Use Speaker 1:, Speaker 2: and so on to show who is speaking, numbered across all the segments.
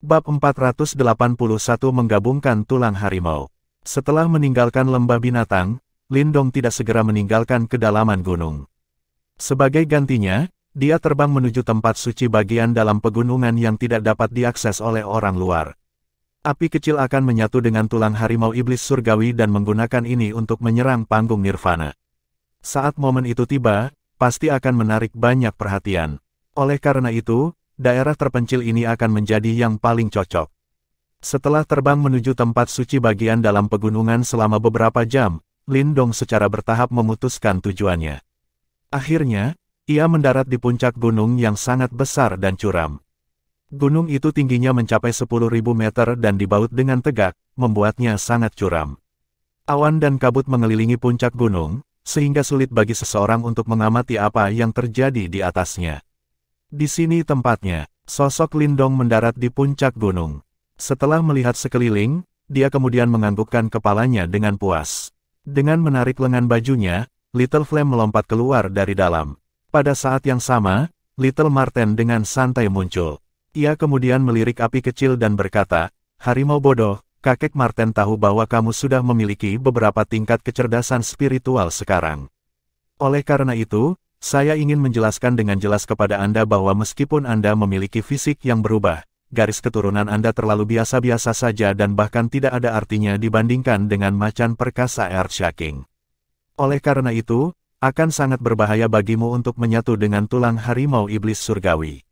Speaker 1: Bab 481 menggabungkan tulang harimau. Setelah meninggalkan lembah binatang, Lindong tidak segera meninggalkan kedalaman gunung. Sebagai gantinya, dia terbang menuju tempat suci bagian dalam pegunungan yang tidak dapat diakses oleh orang luar. Api kecil akan menyatu dengan tulang harimau iblis surgawi dan menggunakan ini untuk menyerang panggung nirvana. Saat momen itu tiba, pasti akan menarik banyak perhatian. Oleh karena itu, daerah terpencil ini akan menjadi yang paling cocok. Setelah terbang menuju tempat suci bagian dalam pegunungan selama beberapa jam, Lindong secara bertahap memutuskan tujuannya. Akhirnya, ia mendarat di puncak gunung yang sangat besar dan curam. Gunung itu tingginya mencapai 10.000 meter dan dibaut dengan tegak, membuatnya sangat curam. Awan dan kabut mengelilingi puncak gunung, sehingga sulit bagi seseorang untuk mengamati apa yang terjadi di atasnya. Di sini tempatnya, sosok Lindong mendarat di puncak gunung. Setelah melihat sekeliling, dia kemudian menganggukkan kepalanya dengan puas. Dengan menarik lengan bajunya, Little Flame melompat keluar dari dalam. Pada saat yang sama, Little Marten dengan santai muncul. Ia kemudian melirik api kecil dan berkata, "Harimau bodoh, kakek Marten tahu bahwa kamu sudah memiliki beberapa tingkat kecerdasan spiritual sekarang. Oleh karena itu, saya ingin menjelaskan dengan jelas kepada Anda bahwa meskipun Anda memiliki fisik yang berubah, garis keturunan Anda terlalu biasa-biasa saja dan bahkan tidak ada artinya dibandingkan dengan macan perkasa Earthshaking. Oleh karena itu, akan sangat berbahaya bagimu untuk menyatu dengan tulang harimau iblis surgawi."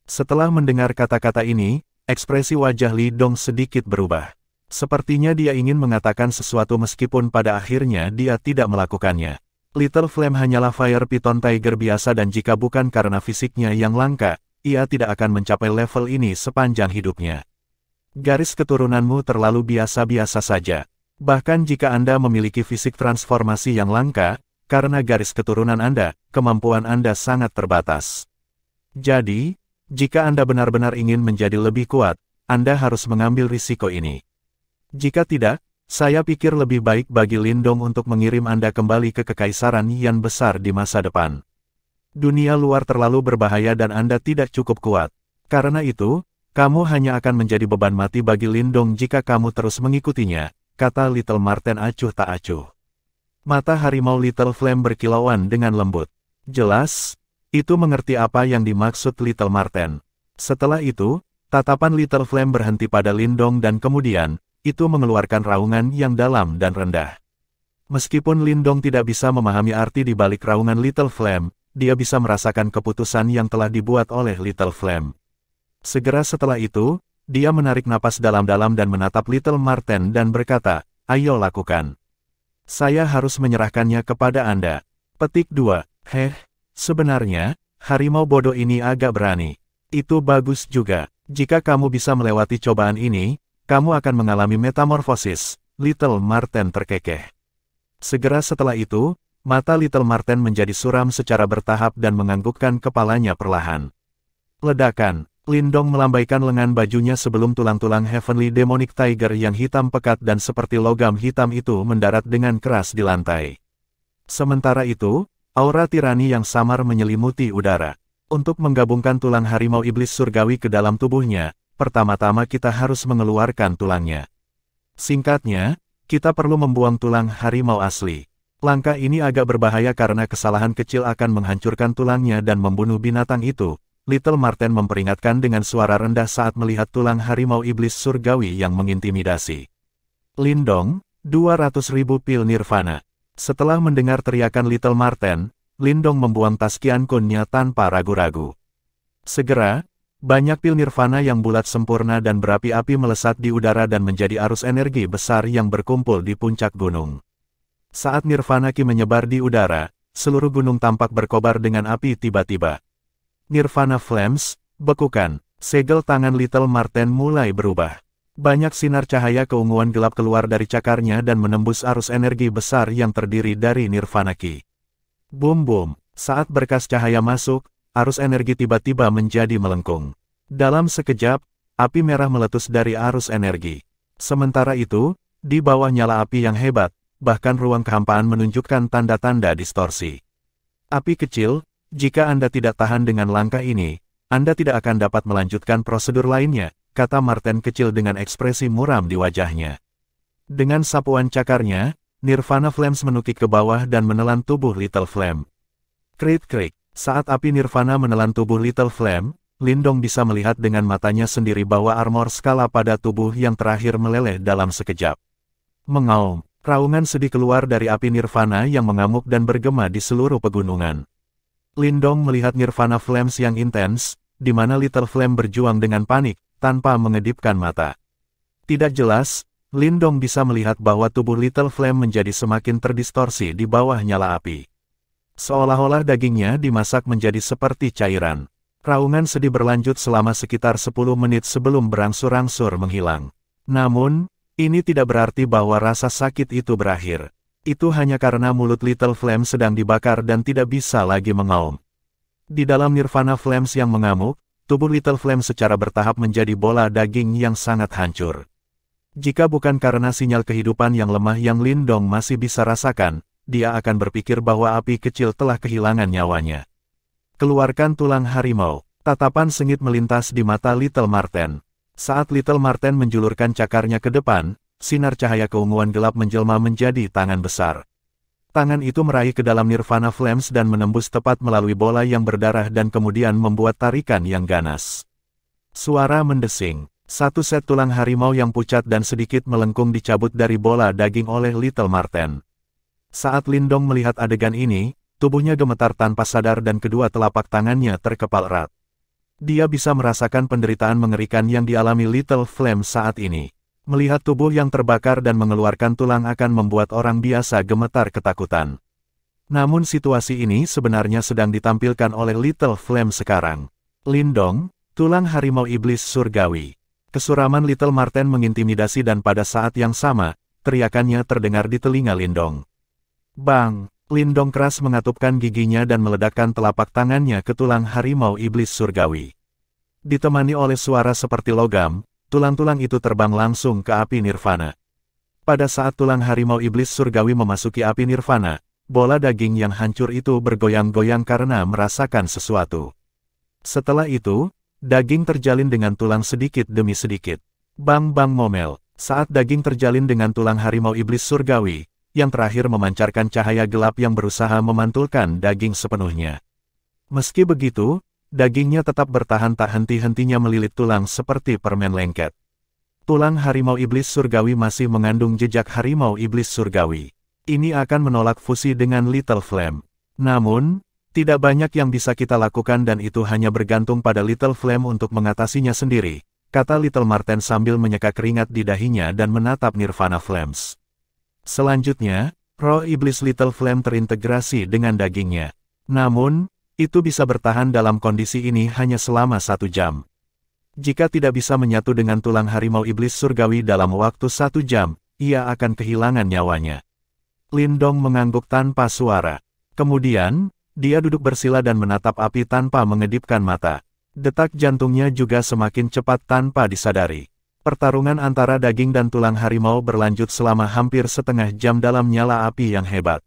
Speaker 1: Setelah mendengar kata-kata ini, ekspresi wajah Lindong sedikit berubah. Sepertinya dia ingin mengatakan sesuatu meskipun pada akhirnya dia tidak melakukannya. Little Flame hanyalah Fire Python Tiger biasa dan jika bukan karena fisiknya yang langka, ia tidak akan mencapai level ini sepanjang hidupnya. Garis keturunanmu terlalu biasa-biasa saja. Bahkan jika Anda memiliki fisik transformasi yang langka, karena garis keturunan Anda, kemampuan Anda sangat terbatas. Jadi, jika Anda benar-benar ingin menjadi lebih kuat, Anda harus mengambil risiko ini. Jika tidak, saya pikir lebih baik bagi Lindong untuk mengirim Anda kembali ke kekaisaran Yan besar di masa depan. Dunia luar terlalu berbahaya dan Anda tidak cukup kuat. Karena itu, kamu hanya akan menjadi beban mati bagi Lindong jika kamu terus mengikutinya, kata Little Marten acuh tak acuh. Mata harimau Little Flame berkilauan dengan lembut. Jelas, itu mengerti apa yang dimaksud Little Marten. Setelah itu, tatapan Little Flame berhenti pada Lindong dan kemudian, itu mengeluarkan raungan yang dalam dan rendah. Meskipun Lindong tidak bisa memahami arti di balik raungan Little Flame, dia bisa merasakan keputusan yang telah dibuat oleh Little Flame. Segera setelah itu, dia menarik napas dalam-dalam dan menatap Little Marten dan berkata, "Ayo lakukan. Saya harus menyerahkannya kepada Anda." Petik 2. Sebenarnya, harimau bodoh ini agak berani. Itu bagus juga. Jika kamu bisa melewati cobaan ini, kamu akan mengalami metamorfosis, Little Marten terkekeh. Segera setelah itu, mata Little Marten menjadi suram secara bertahap dan menganggukkan kepalanya perlahan. Ledakan, Lindong melambaikan lengan bajunya sebelum tulang-tulang Heavenly Demonic Tiger yang hitam pekat dan seperti logam hitam itu mendarat dengan keras di lantai. Sementara itu, aura tirani yang samar menyelimuti udara. Untuk menggabungkan tulang harimau iblis surgawi ke dalam tubuhnya, pertama-tama kita harus mengeluarkan tulangnya. Singkatnya, kita perlu membuang tulang harimau asli. Langkah ini agak berbahaya karena kesalahan kecil akan menghancurkan tulangnya dan membunuh binatang itu. Little Marten memperingatkan dengan suara rendah saat melihat tulang harimau iblis surgawi yang mengintimidasi. Lindong, 200.000 pil nirvana. Setelah mendengar teriakan Little Marten, Lindong membuang tas Qian Kun-nya tanpa ragu-ragu. Segera, banyak pil nirvana yang bulat sempurna dan berapi-api melesat di udara dan menjadi arus energi besar yang berkumpul di puncak gunung. Saat nirvana Qi menyebar di udara, seluruh gunung tampak berkobar dengan api tiba-tiba. Nirvana Flames, bekukan, segel tangan Little Marten mulai berubah. Banyak sinar cahaya keunguan gelap keluar dari cakarnya dan menembus arus energi besar yang terdiri dari nirvana Qi. Boom-boom, saat berkas cahaya masuk, arus energi tiba-tiba menjadi melengkung. Dalam sekejap, api merah meletus dari arus energi. Sementara itu, di bawah nyala api yang hebat, bahkan ruang kehampaan menunjukkan tanda-tanda distorsi. Api kecil, jika Anda tidak tahan dengan langkah ini, Anda tidak akan dapat melanjutkan prosedur lainnya, kata Marten kecil dengan ekspresi muram di wajahnya. Dengan sapuan cakarnya, Nirvana Flames menukik ke bawah dan menelan tubuh Little Flame. Krik-krik, saat api Nirvana menelan tubuh Little Flame, Lindong bisa melihat dengan matanya sendiri bahwa armor skala pada tubuh yang terakhir meleleh dalam sekejap. Mengaum, raungan sedih keluar dari api Nirvana yang mengamuk dan bergema di seluruh pegunungan. Lindong melihat Nirvana Flames yang intens, di mana Little Flame berjuang dengan panik, tanpa mengedipkan mata. Tidak jelas, Lindong bisa melihat bahwa tubuh Little Flame menjadi semakin terdistorsi di bawah nyala api. Seolah-olah dagingnya dimasak menjadi seperti cairan. Raungan sedih berlanjut selama sekitar 10 menit sebelum berangsur-angsur menghilang. Namun, ini tidak berarti bahwa rasa sakit itu berakhir. Itu hanya karena mulut Little Flame sedang dibakar dan tidak bisa lagi mengaum. Di dalam Nirvana Flames yang mengamuk, tubuh Little Flame secara bertahap menjadi bola daging yang sangat hancur. Jika bukan karena sinyal kehidupan yang lemah yang Lindong masih bisa rasakan, dia akan berpikir bahwa api kecil telah kehilangan nyawanya. Keluarkan tulang harimau. Tatapan sengit melintas di mata Little Marten. Saat Little Marten menjulurkan cakarnya ke depan, sinar cahaya keunguan gelap menjelma menjadi tangan besar. Tangan itu meraih ke dalam Nirvana Flames dan menembus tepat melalui bola yang berdarah dan kemudian membuat tarikan yang ganas. Suara mendesing. Satu set tulang harimau yang pucat dan sedikit melengkung dicabut dari bola daging oleh Little Marten. Saat Lindong melihat adegan ini, tubuhnya gemetar tanpa sadar dan kedua telapak tangannya terkepal erat. Dia bisa merasakan penderitaan mengerikan yang dialami Little Flame saat ini. Melihat tubuh yang terbakar dan mengeluarkan tulang akan membuat orang biasa gemetar ketakutan. Namun situasi ini sebenarnya sedang ditampilkan oleh Little Flame sekarang. Lindong, tulang harimau iblis surgawi. Kesuraman Little Marten mengintimidasi dan pada saat yang sama, teriakannya terdengar di telinga Lindong. Bang! Lindong keras mengatupkan giginya dan meledakkan telapak tangannya ke tulang harimau iblis surgawi. Ditemani oleh suara seperti logam, tulang-tulang itu terbang langsung ke api Nirvana. Pada saat tulang harimau iblis surgawi memasuki api Nirvana, bola daging yang hancur itu bergoyang-goyang karena merasakan sesuatu. Setelah itu, daging terjalin dengan tulang sedikit demi sedikit. Bang-bang ngomel, saat daging terjalin dengan tulang harimau iblis surgawi, yang terakhir memancarkan cahaya gelap yang berusaha memantulkan daging sepenuhnya. Meski begitu, dagingnya tetap bertahan tak henti-hentinya melilit tulang seperti permen lengket. Tulang harimau iblis surgawi masih mengandung jejak harimau iblis surgawi. Ini akan menolak fusi dengan Little Flame. Namun, tidak banyak yang bisa kita lakukan dan itu hanya bergantung pada Little Flame untuk mengatasinya sendiri, kata Little Marten sambil menyeka keringat di dahinya dan menatap Nirvana Flames. Selanjutnya, roh iblis Little Flame terintegrasi dengan dagingnya. Namun, itu bisa bertahan dalam kondisi ini hanya selama 1 jam. Jika tidak bisa menyatu dengan tulang harimau iblis surgawi dalam waktu 1 jam, ia akan kehilangan nyawanya. Lindong mengangguk tanpa suara. Kemudian, dia duduk bersila dan menatap api tanpa mengedipkan mata. Detak jantungnya juga semakin cepat tanpa disadari. Pertarungan antara daging dan tulang harimau berlanjut selama hampir setengah jam dalam nyala api yang hebat.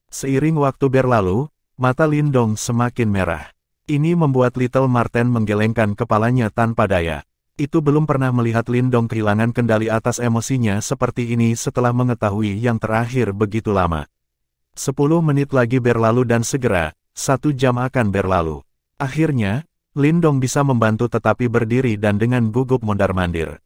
Speaker 1: Seiring waktu berlalu, mata Lindong semakin merah. Ini membuat Little Marten menggelengkan kepalanya tanpa daya. Itu belum pernah melihat Lindong kehilangan kendali atas emosinya seperti ini setelah mengetahui yang terakhir begitu lama. 10 menit lagi berlalu dan segera, 1 jam akan berlalu. Akhirnya, Lindong bisa membantu tetapi berdiri dan dengan gugup mondar-mandir.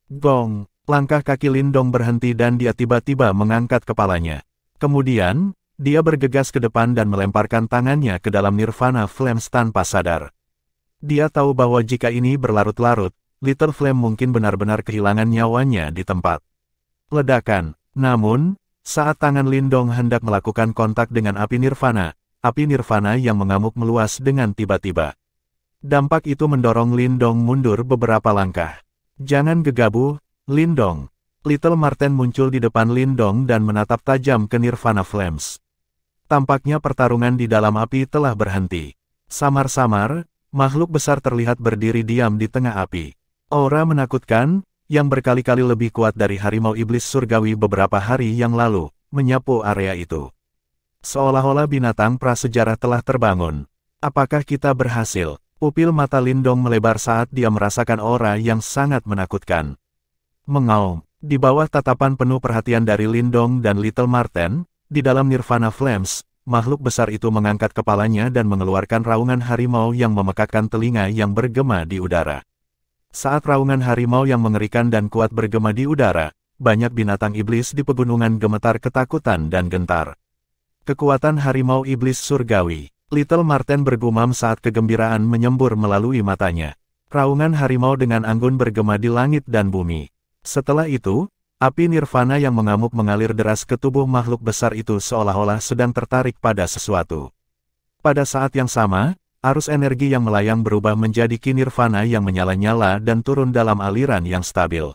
Speaker 1: Gong! Langkah kaki Lindong berhenti dan dia tiba-tiba mengangkat kepalanya. Kemudian, dia bergegas ke depan dan melemparkan tangannya ke dalam Nirvana Flames tanpa sadar. Dia tahu bahwa jika ini berlarut-larut, Little Flame mungkin benar-benar kehilangan nyawanya di tempat. Ledakan. Namun, saat tangan Lindong hendak melakukan kontak dengan api Nirvana yang mengamuk meluas dengan tiba-tiba. Dampak itu mendorong Lindong mundur beberapa langkah. Jangan gegabah, Lindong. Little Marten muncul di depan Lindong dan menatap tajam ke Nirvana Flames. Tampaknya pertarungan di dalam api telah berhenti. Samar-samar, makhluk besar terlihat berdiri diam di tengah api. Aura menakutkan, yang berkali-kali lebih kuat dari harimau iblis surgawi beberapa hari yang lalu, menyapu area itu. Seolah-olah binatang prasejarah telah terbangun. Apakah kita berhasil? Pupil mata Lindong melebar saat dia merasakan aura yang sangat menakutkan. Mengaum, di bawah tatapan penuh perhatian dari Lindong dan Little Marten, di dalam Nirvana Flames, makhluk besar itu mengangkat kepalanya dan mengeluarkan raungan harimau yang memekakkan telinga yang bergema di udara. Saat raungan harimau yang mengerikan dan kuat bergema di udara, banyak binatang iblis di pegunungan gemetar ketakutan dan gentar. Kekuatan harimau iblis surgawi. Little Marten bergumam saat kegembiraan menyembur melalui matanya. Raungan harimau dengan anggun bergema di langit dan bumi. Setelah itu, api nirvana yang mengamuk mengalir deras ke tubuh makhluk besar itu seolah-olah sedang tertarik pada sesuatu. Pada saat yang sama, arus energi yang melayang berubah menjadi ki nirvana yang menyala-nyala dan turun dalam aliran yang stabil.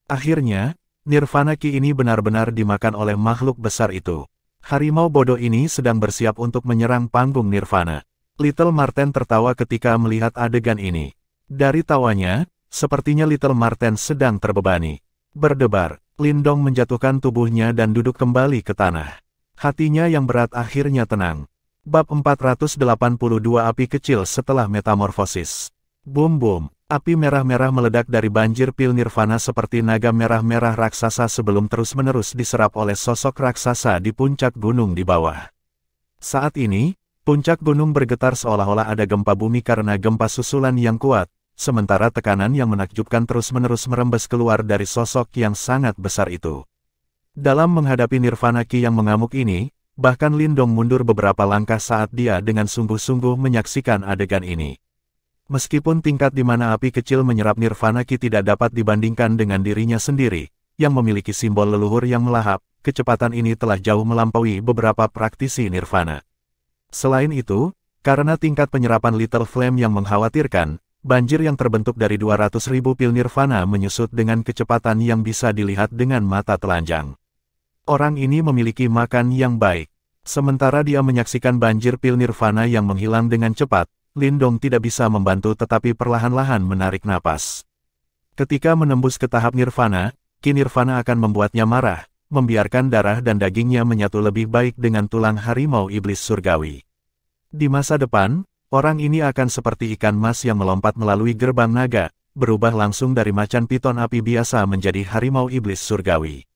Speaker 1: Akhirnya, nirvana ki ini benar-benar dimakan oleh makhluk besar itu. Harimau bodoh ini sedang bersiap untuk menyerang panggung nirvana. Little Marten tertawa ketika melihat adegan ini. Dari tawanya, sepertinya Little Marten sedang terbebani. Berdebar, Lindong menjatuhkan tubuhnya dan duduk kembali ke tanah. Hatinya yang berat akhirnya tenang. Bab 482 Api Kecil Setelah Metamorfosis. Boom-boom, api merah-merah meledak dari banjir pil nirvana seperti naga merah-merah raksasa sebelum terus-menerus diserap oleh sosok raksasa di puncak gunung di bawah. Saat ini, puncak gunung bergetar seolah-olah ada gempa bumi karena gempa susulan yang kuat, sementara tekanan yang menakjubkan terus-menerus merembes keluar dari sosok yang sangat besar itu. Dalam menghadapi nirvana ki yang mengamuk ini, bahkan Lindong mundur beberapa langkah saat dia dengan sungguh-sungguh menyaksikan adegan ini. Meskipun tingkat di mana api kecil menyerap nirvana ki tidak dapat dibandingkan dengan dirinya sendiri, yang memiliki simbol leluhur yang melahap, kecepatan ini telah jauh melampaui beberapa praktisi nirvana. Selain itu, karena tingkat penyerapan Little Flame yang mengkhawatirkan, banjir yang terbentuk dari 200.000 pil nirvana menyusut dengan kecepatan yang bisa dilihat dengan mata telanjang. Orang ini memiliki makan yang baik. Sementara dia menyaksikan banjir pil nirvana yang menghilang dengan cepat, Lindong tidak bisa membantu tetapi perlahan-lahan menarik napas. Ketika menembus ke tahap nirvana, ki nirvana akan membuatnya marah, membiarkan darah dan dagingnya menyatu lebih baik dengan tulang harimau iblis surgawi. Di masa depan, orang ini akan seperti ikan mas yang melompat melalui gerbang naga, berubah langsung dari macan piton api biasa menjadi harimau iblis surgawi.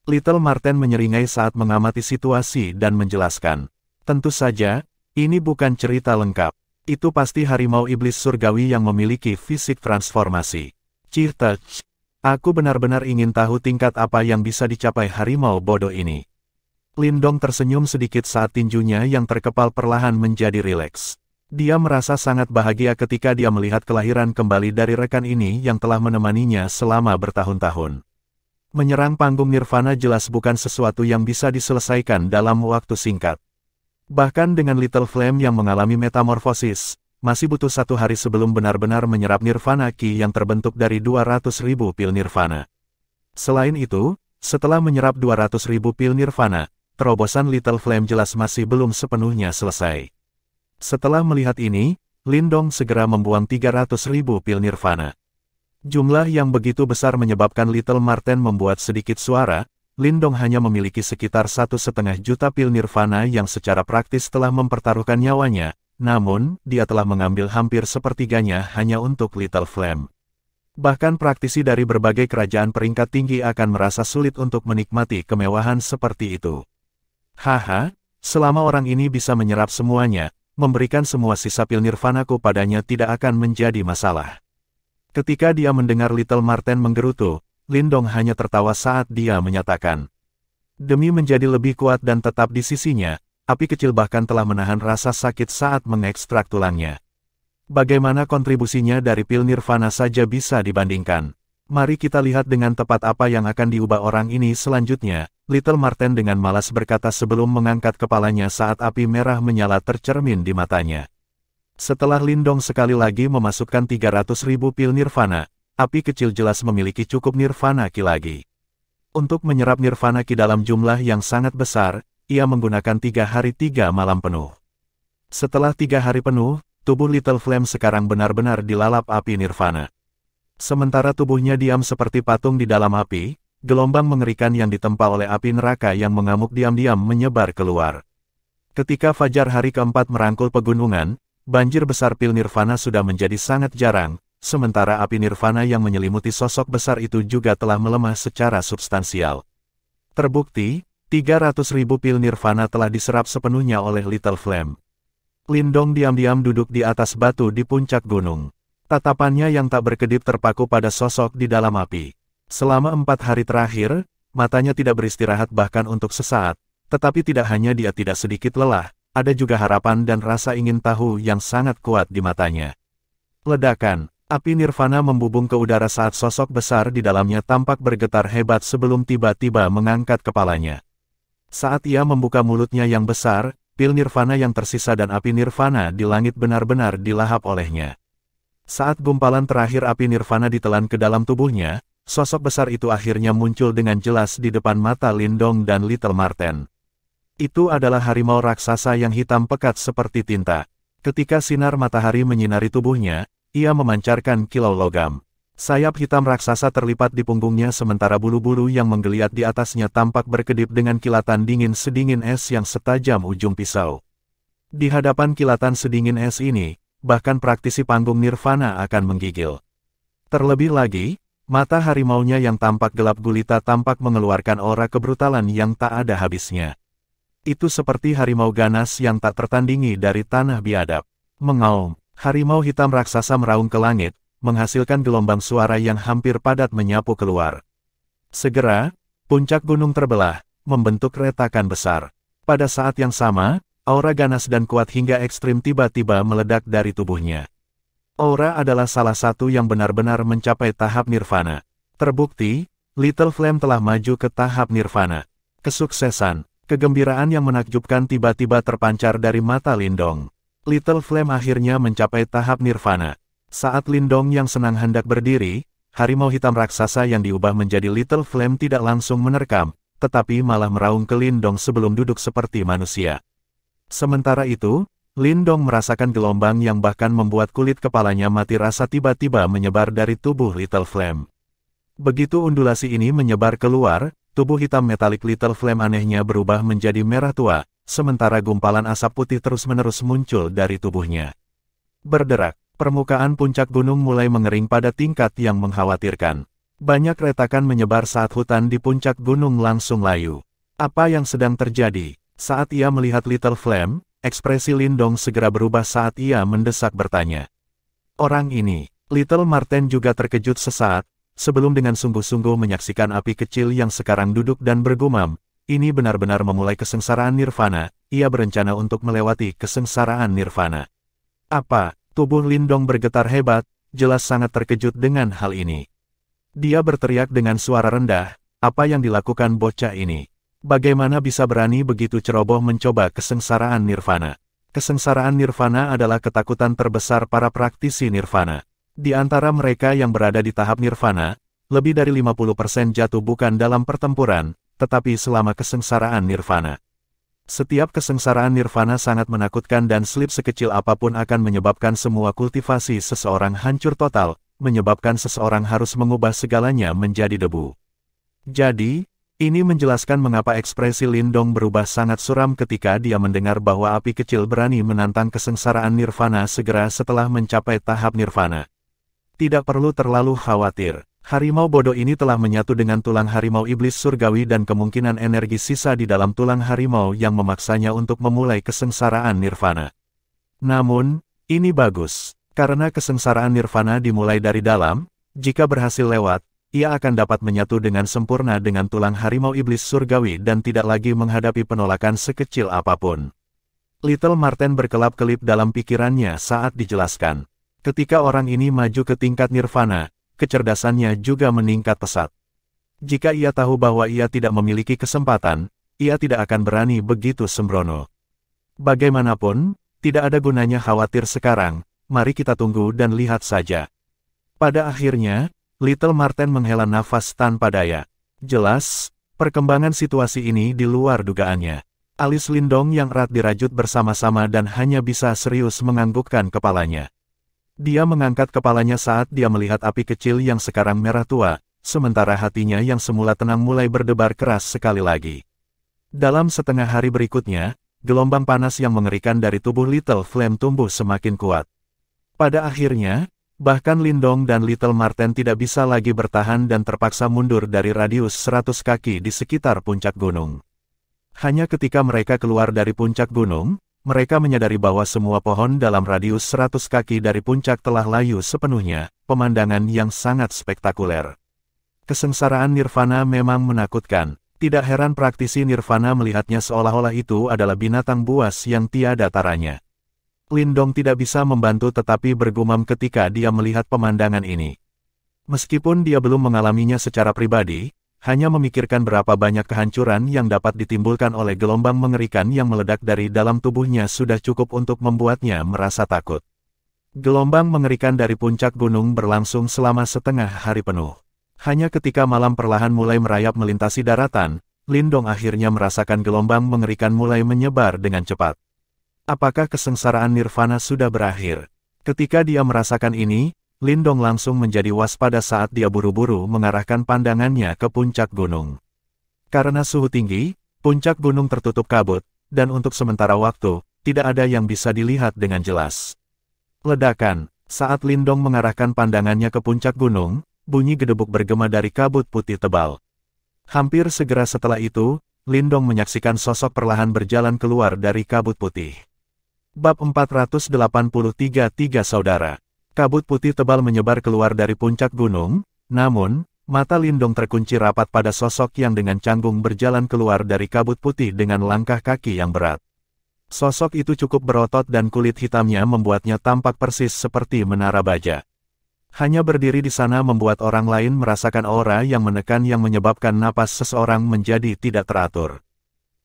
Speaker 1: Little Marten menyeringai saat mengamati situasi dan menjelaskan. Tentu saja, ini bukan cerita lengkap. Itu pasti harimau iblis surgawi yang memiliki fisik transformasi. Cih-teh, aku benar-benar ingin tahu tingkat apa yang bisa dicapai harimau bodoh ini. Lindong tersenyum sedikit saat tinjunya yang terkepal perlahan menjadi rileks. Dia merasa sangat bahagia ketika dia melihat kelahiran kembali dari rekan ini yang telah menemaninya selama bertahun-tahun. Menyerang panggung nirvana jelas bukan sesuatu yang bisa diselesaikan dalam waktu singkat. Bahkan dengan Little Flame yang mengalami metamorfosis, masih butuh 1 hari sebelum benar-benar menyerap nirvana ki yang terbentuk dari 200.000 pil nirvana. Selain itu, setelah menyerap 200.000 pil nirvana, terobosan Little Flame jelas masih belum sepenuhnya selesai. Setelah melihat ini, Lindong segera membuang 300.000 pil nirvana. Jumlah yang begitu besar menyebabkan Little Marten membuat sedikit suara. Lindong hanya memiliki sekitar 1,5 juta pil nirvana yang secara praktis telah mempertaruhkan nyawanya, namun, dia telah mengambil hampir sepertiganya hanya untuk Little Flame. Bahkan praktisi dari berbagai kerajaan peringkat tinggi akan merasa sulit untuk menikmati kemewahan seperti itu. Haha, selama orang ini bisa menyerap semuanya, memberikan semua sisa pil nirvanaku padanya tidak akan menjadi masalah. Ketika dia mendengar Little Marten menggerutu, Lindong hanya tertawa saat dia menyatakan. Demi menjadi lebih kuat dan tetap di sisinya, api kecil bahkan telah menahan rasa sakit saat mengekstrak tulangnya. Bagaimana kontribusinya dari pil nirvana saja bisa dibandingkan. Mari kita lihat dengan tepat apa yang akan diubah orang ini selanjutnya, Little Marten dengan malas berkata sebelum mengangkat kepalanya saat api merah menyala tercermin di matanya. Setelah Lindong sekali lagi memasukkan 300.000 pil nirvana, api kecil jelas memiliki cukup nirvana ki lagi. Untuk menyerap nirvana ki dalam jumlah yang sangat besar, ia menggunakan 3 hari 3 malam penuh. Setelah 3 hari penuh, tubuh Little Flame sekarang benar-benar dilalap api nirvana. Sementara tubuhnya diam seperti patung di dalam api, gelombang mengerikan yang ditempa oleh api neraka yang mengamuk diam-diam menyebar keluar. Ketika fajar hari keempat merangkul pegunungan, banjir besar pil nirvana sudah menjadi sangat jarang, sementara api nirvana yang menyelimuti sosok besar itu juga telah melemah secara substansial. Terbukti, 300.000 pil nirvana telah diserap sepenuhnya oleh Little Flame. Lindong diam-diam duduk di atas batu di puncak gunung. Tatapannya yang tak berkedip terpaku pada sosok di dalam api. Selama 4 hari terakhir, matanya tidak beristirahat bahkan untuk sesaat, tetapi tidak hanya dia tidak sedikit lelah, ada juga harapan dan rasa ingin tahu yang sangat kuat di matanya. Ledakan, api nirvana membubung ke udara saat sosok besar di dalamnya tampak bergetar hebat sebelum tiba-tiba mengangkat kepalanya. Saat ia membuka mulutnya yang besar, pil nirvana yang tersisa dan api nirvana di langit benar-benar dilahap olehnya. Saat gumpalan terakhir api nirvana ditelan ke dalam tubuhnya, sosok besar itu akhirnya muncul dengan jelas di depan mata Lindong dan Little Marten. Itu adalah harimau raksasa yang hitam pekat seperti tinta. Ketika sinar matahari menyinari tubuhnya, ia memancarkan kilau logam. Sayap hitam raksasa terlipat di punggungnya sementara bulu-bulu yang menggeliat di atasnya tampak berkedip dengan kilatan dingin sedingin es yang setajam ujung pisau. Di hadapan kilatan sedingin es ini, bahkan praktisi panggung nirvana akan menggigil. Terlebih lagi, mata harimaunya yang tampak gelap gulita tampak mengeluarkan aura kebrutalan yang tak ada habisnya. Itu seperti harimau ganas yang tak tertandingi dari tanah biadab. Mengaum, harimau hitam raksasa meraung ke langit, menghasilkan gelombang suara yang hampir padat menyapu keluar. Segera, puncak gunung terbelah, membentuk retakan besar. Pada saat yang sama, aura ganas dan kuat hingga ekstrim tiba-tiba meledak dari tubuhnya. Aura adalah salah satu yang benar-benar mencapai tahap nirvana. Terbukti, Little Flame telah maju ke tahap nirvana. Kesuksesan, kegembiraan yang menakjubkan tiba-tiba terpancar dari mata Lindong. Little Flame akhirnya mencapai tahap nirvana. Saat Lindong yang senang hendak berdiri, harimau hitam raksasa yang diubah menjadi Little Flame tidak langsung menerkam, tetapi malah meraung ke Lindong sebelum duduk seperti manusia. Sementara itu, Lindong merasakan gelombang yang bahkan membuat kulit kepalanya mati rasa tiba-tiba menyebar dari tubuh Little Flame. Begitu undulasi ini menyebar keluar, tubuh hitam metalik Little Flame anehnya berubah menjadi merah tua, sementara gumpalan asap putih terus-menerus muncul dari tubuhnya. Berderak, permukaan puncak gunung mulai mengering pada tingkat yang mengkhawatirkan. Banyak retakan menyebar saat hutan di puncak gunung langsung layu. Apa yang sedang terjadi? Saat ia melihat Little Flame, ekspresi Lindong segera berubah saat ia mendesak bertanya. Orang ini, Little Marten juga terkejut sesaat, sebelum dengan sungguh-sungguh menyaksikan api kecil yang sekarang duduk dan bergumam, ini benar-benar memulai kesengsaraan nirvana, ia berencana untuk melewati kesengsaraan nirvana. Apa? Tubuh Lindong bergetar hebat, jelas sangat terkejut dengan hal ini. Dia berteriak dengan suara rendah, apa yang dilakukan bocah ini? Bagaimana bisa berani begitu ceroboh mencoba kesengsaraan nirvana? Kesengsaraan nirvana adalah ketakutan terbesar para praktisi nirvana. Di antara mereka yang berada di tahap nirvana, lebih dari 50% jatuh bukan dalam pertempuran, tetapi selama kesengsaraan nirvana. Setiap kesengsaraan nirvana sangat menakutkan dan slip sekecil apapun akan menyebabkan semua kultivasi seseorang hancur total, menyebabkan seseorang harus mengubah segalanya menjadi debu. Jadi, ini menjelaskan mengapa ekspresi Lindong berubah sangat suram ketika dia mendengar bahwa api kecil berani menantang kesengsaraan nirvana segera setelah mencapai tahap nirvana. Tidak perlu terlalu khawatir, harimau bodoh ini telah menyatu dengan tulang harimau iblis surgawi dan kemungkinan energi sisa di dalam tulang harimau yang memaksanya untuk memulai kesengsaraan nirvana. Namun, ini bagus, karena kesengsaraan nirvana dimulai dari dalam, jika berhasil lewat, ia akan dapat menyatu dengan sempurna dengan tulang harimau iblis surgawi dan tidak lagi menghadapi penolakan sekecil apapun. Little Marten berkelap-kelip dalam pikirannya saat dijelaskan. Ketika orang ini maju ke tingkat nirvana, kecerdasannya juga meningkat pesat. Jika ia tahu bahwa ia tidak memiliki kesempatan, ia tidak akan berani begitu sembrono. Bagaimanapun, tidak ada gunanya khawatir sekarang, mari kita tunggu dan lihat saja. Pada akhirnya, Little Marten menghela nafas tanpa daya. Jelas, perkembangan situasi ini di luar dugaannya. Alis Lindong yang erat dirajut bersama-sama dan hanya bisa serius menganggukkan kepalanya. Dia mengangkat kepalanya saat dia melihat api kecil yang sekarang merah tua, sementara hatinya yang semula tenang mulai berdebar keras sekali lagi. Dalam setengah hari berikutnya, gelombang panas yang mengerikan dari tubuh Little Flame tumbuh semakin kuat. Pada akhirnya, bahkan Lindong dan Little Marten tidak bisa lagi bertahan dan terpaksa mundur dari radius 100 kaki di sekitar puncak gunung. Hanya ketika mereka keluar dari puncak gunung, mereka menyadari bahwa semua pohon dalam radius 100 kaki dari puncak telah layu sepenuhnya, pemandangan yang sangat spektakuler. Kesengsaraan nirvana memang menakutkan. Tidak heran praktisi nirvana melihatnya seolah-olah itu adalah binatang buas yang tiada taranya. Lindong tidak bisa membantu tetapi bergumam ketika dia melihat pemandangan ini. Meskipun dia belum mengalaminya secara pribadi, hanya memikirkan berapa banyak kehancuran yang dapat ditimbulkan oleh gelombang mengerikan yang meledak dari dalam tubuhnya sudah cukup untuk membuatnya merasa takut. Gelombang mengerikan dari puncak gunung berlangsung selama setengah hari penuh. Hanya ketika malam perlahan mulai merayap melintasi daratan, Lindong akhirnya merasakan gelombang mengerikan mulai menyebar dengan cepat. Apakah kesengsaraan nirvana sudah berakhir? Ketika dia merasakan ini, Lindong langsung menjadi waspada saat dia buru-buru mengarahkan pandangannya ke puncak gunung. Karena suhu tinggi, puncak gunung tertutup kabut, dan untuk sementara waktu, tidak ada yang bisa dilihat dengan jelas. Ledakan, saat Lindong mengarahkan pandangannya ke puncak gunung, bunyi gedebuk bergema dari kabut putih tebal. Hampir segera setelah itu, Lindong menyaksikan sosok perlahan berjalan keluar dari kabut putih. Bab 483 Tiga Saudara. Kabut putih tebal menyebar keluar dari puncak gunung, namun, mata Lindong terkunci rapat pada sosok yang dengan canggung berjalan keluar dari kabut putih dengan langkah kaki yang berat. Sosok itu cukup berotot dan kulit hitamnya membuatnya tampak persis seperti menara baja. Hanya berdiri di sana membuat orang lain merasakan aura yang menekan yang menyebabkan napas seseorang menjadi tidak teratur.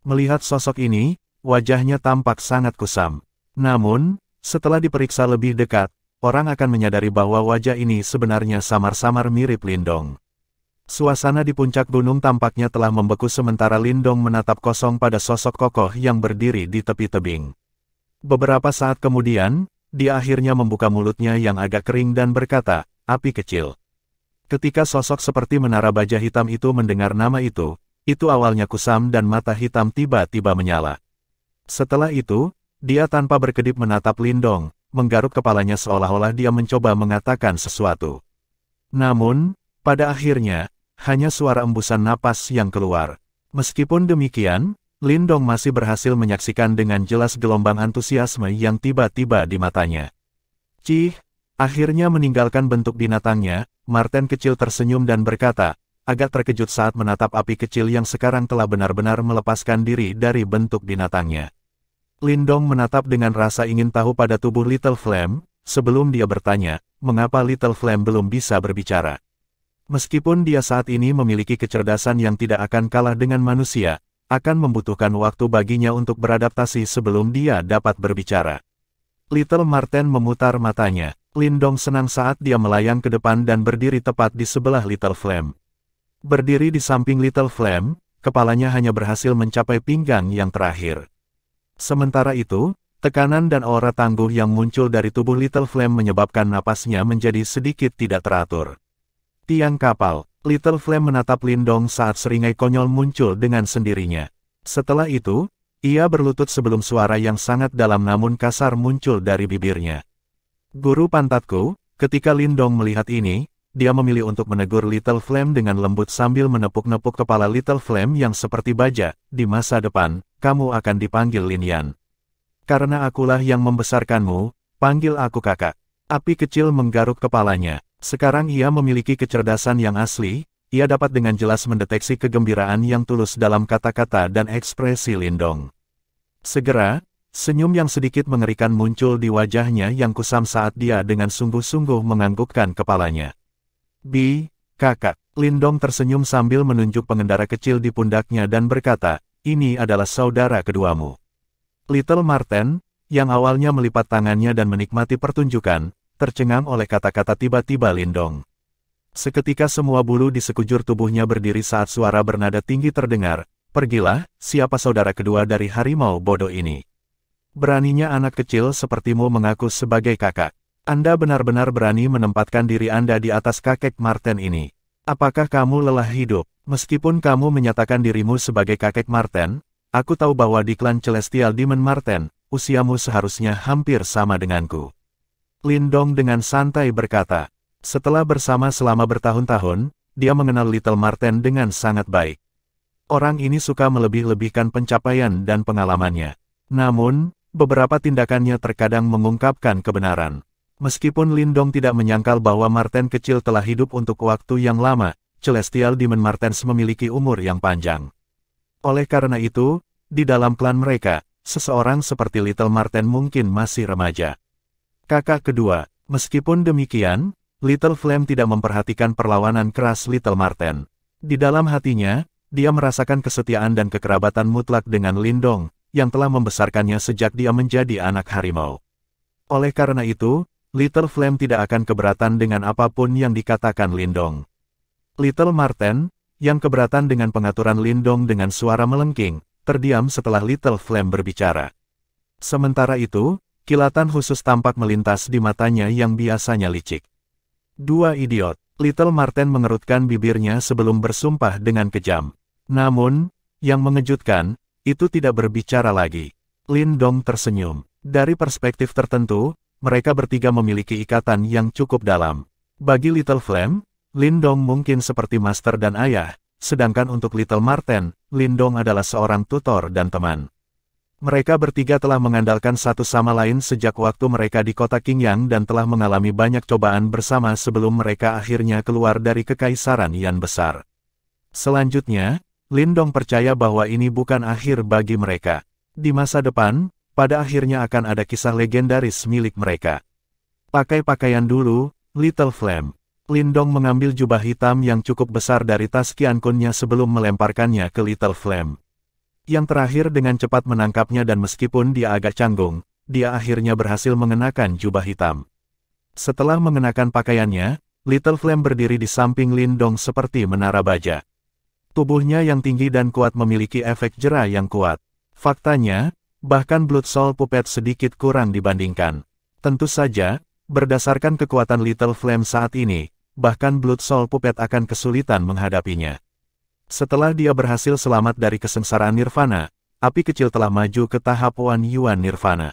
Speaker 1: Melihat sosok ini, wajahnya tampak sangat kusam. Namun, setelah diperiksa lebih dekat, orang akan menyadari bahwa wajah ini sebenarnya samar-samar mirip Lindong. Suasana di puncak gunung tampaknya telah membeku sementara Lindong menatap kosong pada sosok kokoh yang berdiri di tepi tebing. Beberapa saat kemudian, dia akhirnya membuka mulutnya yang agak kering dan berkata, "Api kecil." Ketika sosok seperti menara baja hitam itu mendengar nama itu awalnya kusam dan mata hitam tiba-tiba menyala. Setelah itu, dia tanpa berkedip menatap Lindong, menggaruk kepalanya seolah-olah dia mencoba mengatakan sesuatu. Namun, pada akhirnya, hanya suara embusan napas yang keluar. Meskipun demikian, Lindong masih berhasil menyaksikan dengan jelas gelombang antusiasme yang tiba-tiba di matanya. Cih, akhirnya meninggalkan bentuk binatangnya, Marten kecil tersenyum dan berkata, agak terkejut saat menatap api kecil yang sekarang telah benar-benar melepaskan diri dari bentuk binatangnya. Lindong menatap dengan rasa ingin tahu pada tubuh Little Flame, sebelum dia bertanya, mengapa Little Flame belum bisa berbicara. Meskipun dia saat ini memiliki kecerdasan yang tidak akan kalah dengan manusia, akan membutuhkan waktu baginya untuk beradaptasi sebelum dia dapat berbicara. Little Marten memutar matanya. Lindong senang saat dia melayang ke depan dan berdiri tepat di sebelah Little Flame. Berdiri di samping Little Flame, kepalanya hanya berhasil mencapai pinggang yang terakhir. Sementara itu, tekanan dan aura tangguh yang muncul dari tubuh Little Flame menyebabkan napasnya menjadi sedikit tidak teratur. Tiang kapal. Little Flame menatap Lindong saat seringai konyol muncul dengan sendirinya. Setelah itu, ia berlutut sebelum suara yang sangat dalam namun kasar muncul dari bibirnya. Guru pantatku, ketika Lindong melihat ini, dia memilih untuk menegur Little Flame dengan lembut sambil menepuk-nepuk kepala Little Flame yang seperti baja. Di masa depan, kamu akan dipanggil Lin Yan. Karena akulah yang membesarkanmu, panggil aku kakak. Api kecil menggaruk kepalanya. Sekarang ia memiliki kecerdasan yang asli, ia dapat dengan jelas mendeteksi kegembiraan yang tulus dalam kata-kata dan ekspresi Lindong. Segera, senyum yang sedikit mengerikan muncul di wajahnya yang kusam saat dia dengan sungguh-sungguh menganggukkan kepalanya. Kakak. Lindong tersenyum sambil menunjuk pengendara kecil di pundaknya dan berkata, ini adalah saudara keduamu. Little Marten, yang awalnya melipat tangannya dan menikmati pertunjukan, tercengang oleh kata-kata tiba-tiba Lindong. Seketika semua bulu di sekujur tubuhnya berdiri saat suara bernada tinggi terdengar, pergilah, siapa saudara kedua dari harimau bodoh ini? Beraninya anak kecil sepertimu mengaku sebagai kakak. Anda benar-benar berani menempatkan diri Anda di atas kakek Marten ini. Apakah kamu lelah hidup? Meskipun kamu menyatakan dirimu sebagai kakek Marten, Aku tahu bahwa di klan Celestial Demon Marten, usiamu seharusnya hampir sama denganku. Lindong dengan santai berkata. Setelah bersama selama bertahun-tahun, dia mengenal Little Marten dengan sangat baik. Orang ini suka melebih-lebihkan pencapaian dan pengalamannya. Namun, beberapa tindakannya terkadang mengungkapkan kebenaran. Meskipun Lindong tidak menyangkal bahwa Marten kecil telah hidup untuk waktu yang lama, Celestial Demon Martens memiliki umur yang panjang. Oleh karena itu, di dalam klan mereka, seseorang seperti Little Marten mungkin masih remaja. Kakak kedua, meskipun demikian, Little Flame tidak memperhatikan perlawanan keras Little Marten. Di dalam hatinya, dia merasakan kesetiaan dan kekerabatan mutlak dengan Lindong, yang telah membesarkannya sejak dia menjadi anak harimau. Oleh karena itu, Little Flame tidak akan keberatan dengan apapun yang dikatakan Lindong. Little Marten, yang keberatan dengan pengaturan Lindong dengan suara melengking, terdiam setelah Little Flame berbicara. Sementara itu, kilatan khusus tampak melintas di matanya yang biasanya licik. Dua idiot, Little Marten mengerutkan bibirnya sebelum bersumpah dengan kejam. Namun, yang mengejutkan, itu tidak berbicara lagi. Lindong tersenyum. Dari perspektif tertentu, mereka bertiga memiliki ikatan yang cukup dalam. Bagi Little Flame, Lindong mungkin seperti master dan ayah, sedangkan untuk Little Marten, Lindong adalah seorang tutor dan teman. Mereka bertiga telah mengandalkan satu sama lain sejak waktu mereka di kota Qingyang dan telah mengalami banyak cobaan bersama sebelum mereka akhirnya keluar dari kekaisaran Yan besar. Selanjutnya, Lindong percaya bahwa ini bukan akhir bagi mereka. Di masa depan, pada akhirnya akan ada kisah legendaris milik mereka. Pakai pakaian dulu, Little Flame. Lindong mengambil jubah hitam yang cukup besar dari tas Qiankun-nya sebelum melemparkannya ke Little Flame. Yang terakhir dengan cepat menangkapnya dan meskipun dia agak canggung, dia akhirnya berhasil mengenakan jubah hitam. Setelah mengenakan pakaiannya, Little Flame berdiri di samping Lindong seperti menara baja. Tubuhnya yang tinggi dan kuat memiliki efek jera yang kuat. Faktanya, bahkan Blood Soul Puppet sedikit kurang dibandingkan. Tentu saja, berdasarkan kekuatan Little Flame saat ini, bahkan Blood Soul Puppet akan kesulitan menghadapinya. Setelah dia berhasil selamat dari kesengsaraan Nirvana, api kecil telah maju ke tahap Wan Yuan Nirvana.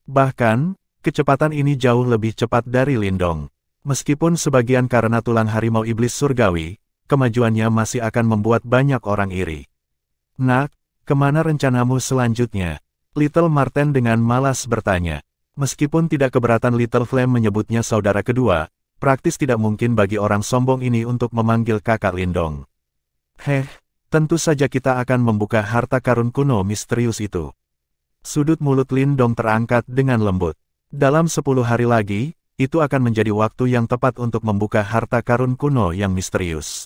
Speaker 1: Bahkan, kecepatan ini jauh lebih cepat dari Lindong. Meskipun sebagian karena tulang harimau iblis surgawi, kemajuannya masih akan membuat banyak orang iri. Nak, kemana rencanamu selanjutnya? Little Marten dengan malas bertanya. Meskipun tidak keberatan Little Flame menyebutnya saudara kedua, praktis tidak mungkin bagi orang sombong ini untuk memanggil kakak Lindong. Tentu saja kita akan membuka harta karun kuno misterius itu. Sudut mulut Lindong terangkat dengan lembut. Dalam 10 hari lagi, itu akan menjadi waktu yang tepat untuk membuka harta karun kuno yang misterius.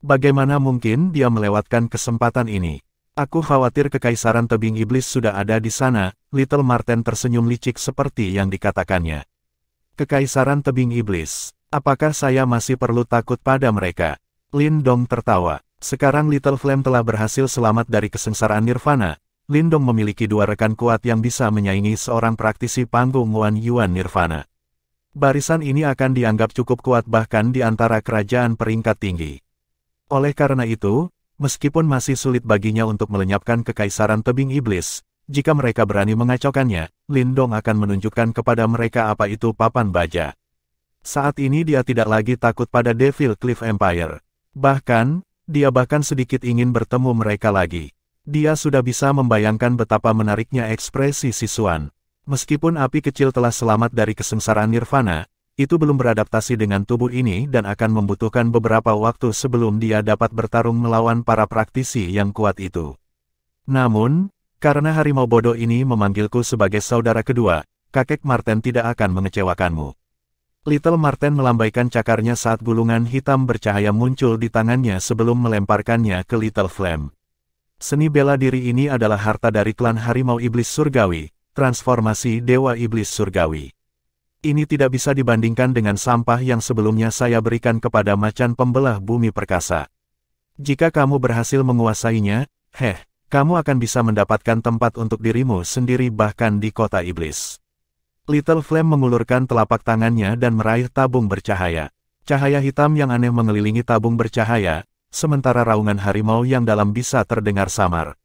Speaker 1: Bagaimana mungkin dia melewatkan kesempatan ini? Aku khawatir kekaisaran tebing iblis sudah ada di sana. Little Marten tersenyum licik seperti yang dikatakannya. Kekaisaran tebing iblis. Apakah saya masih perlu takut pada mereka? Lindong tertawa. Sekarang Little Flame telah berhasil selamat dari kesengsaraan Nirvana. Lindong memiliki dua rekan kuat yang bisa menyaingi seorang praktisi panggung Wan Yuan Nirvana. Barisan ini akan dianggap cukup kuat bahkan di antara kerajaan peringkat tinggi. Oleh karena itu, meskipun masih sulit baginya untuk melenyapkan kekaisaran tebing iblis, jika mereka berani mengacaukannya, Lindong akan menunjukkan kepada mereka apa itu papan baja. Saat ini dia tidak lagi takut pada Devil Cliff Empire. Dia bahkan sedikit ingin bertemu mereka lagi. Dia sudah bisa membayangkan betapa menariknya ekspresi siswan. Meskipun api kecil telah selamat dari kesengsaraan Nirvana, itu belum beradaptasi dengan tubuh ini dan akan membutuhkan beberapa waktu sebelum dia dapat bertarung melawan para praktisi yang kuat itu. Namun, karena harimau bodoh ini memanggilku sebagai saudara kedua, kakek Marten tidak akan mengecewakanmu. Little Marten melambaikan cakarnya saat gulungan hitam bercahaya muncul di tangannya sebelum melemparkannya ke Little Flame. Seni bela diri ini adalah harta dari klan harimau iblis surgawi, transformasi dewa iblis surgawi. Ini tidak bisa dibandingkan dengan sampah yang sebelumnya saya berikan kepada macan pembelah bumi perkasa. Jika kamu berhasil menguasainya, kamu akan bisa mendapatkan tempat untuk dirimu sendiri bahkan di kota iblis. Little Flame mengulurkan telapak tangannya dan meraih tabung bercahaya. Cahaya hitam yang aneh mengelilingi tabung bercahaya, sementara raungan harimau yang dalam bisa terdengar samar.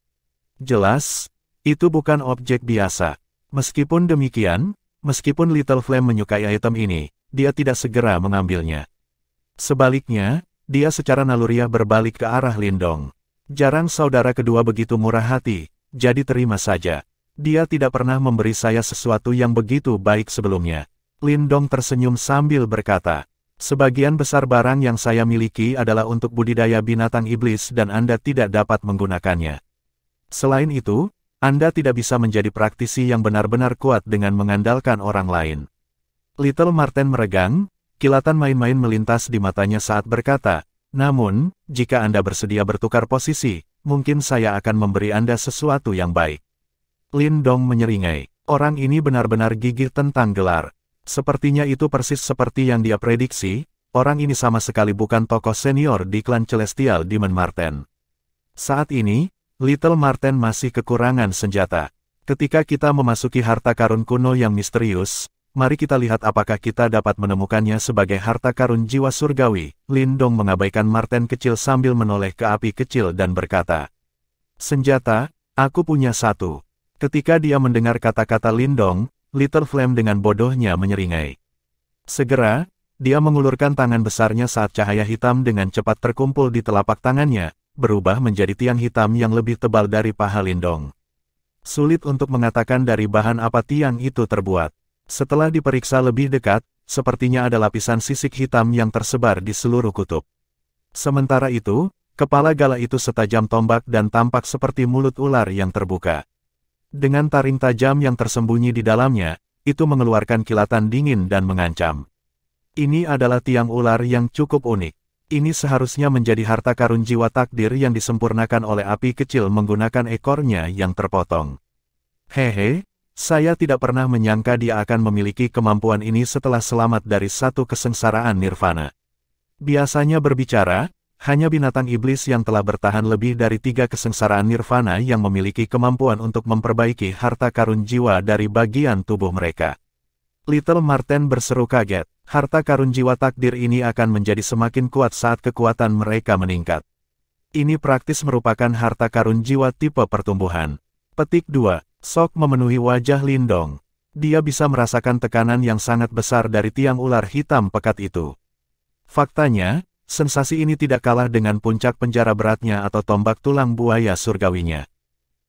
Speaker 1: Jelas, itu bukan objek biasa. Meskipun demikian, meskipun Little Flame menyukai item ini, dia tidak segera mengambilnya. Sebaliknya, dia secara naluriah berbalik ke arah Lindong. Jarang saudara kedua begitu murah hati, jadi terima saja. Dia tidak pernah memberi saya sesuatu yang begitu baik sebelumnya. Lindong tersenyum sambil berkata, sebagian besar barang yang saya miliki adalah untuk budidaya binatang iblis dan Anda tidak dapat menggunakannya. Selain itu, Anda tidak bisa menjadi praktisi yang benar-benar kuat dengan mengandalkan orang lain. Little Marten meregang, kilatan main-main melintas di matanya saat berkata, namun, jika Anda bersedia bertukar posisi, mungkin saya akan memberi Anda sesuatu yang baik. Lindong menyeringai. Orang ini benar-benar gigih tentang gelar. Sepertinya itu persis seperti yang dia prediksi, orang ini sama sekali bukan tokoh senior di klan Celestial Demon Marten. Saat ini, Little Marten masih kekurangan senjata. Ketika kita memasuki harta karun kuno yang misterius, mari kita lihat apakah kita dapat menemukannya sebagai harta karun jiwa surgawi. Lindong mengabaikan Marten kecil sambil menoleh ke api kecil dan berkata, senjata, aku punya satu. Ketika dia mendengar kata-kata Lindong, Little Flame dengan bodohnya menyeringai. Segera, dia mengulurkan tangan besarnya saat cahaya hitam dengan cepat terkumpul di telapak tangannya, berubah menjadi tiang hitam yang lebih tebal dari paha Lindong. Sulit untuk mengatakan dari bahan apa tiang itu terbuat. Setelah diperiksa lebih dekat, sepertinya ada lapisan sisik hitam yang tersebar di seluruh kutub. Sementara itu, kepala gala itu setajam tombak dan tampak seperti mulut ular yang terbuka. Dengan taring tajam yang tersembunyi di dalamnya, itu mengeluarkan kilatan dingin dan mengancam. Ini adalah tiang ular yang cukup unik. Ini seharusnya menjadi harta karun jiwa takdir yang disempurnakan oleh api kecil menggunakan ekornya yang terpotong. Hehe, saya tidak pernah menyangka dia akan memiliki kemampuan ini setelah selamat dari satu kesengsaraan nirvana. Biasanya berbicara, hanya binatang iblis yang telah bertahan lebih dari 3 kesengsaraan nirvana yang memiliki kemampuan untuk memperbaiki harta karun jiwa dari bagian tubuh mereka. Little Marten berseru kaget. Harta karun jiwa takdir ini akan menjadi semakin kuat saat kekuatan mereka meningkat. Ini praktis merupakan harta karun jiwa tipe pertumbuhan. Petik 2. Sok memenuhi wajah Lindong. Dia bisa merasakan tekanan yang sangat besar dari tiang ular hitam pekat itu. Faktanya, sensasi ini tidak kalah dengan puncak penjara beratnya atau tombak tulang buaya surgawinya.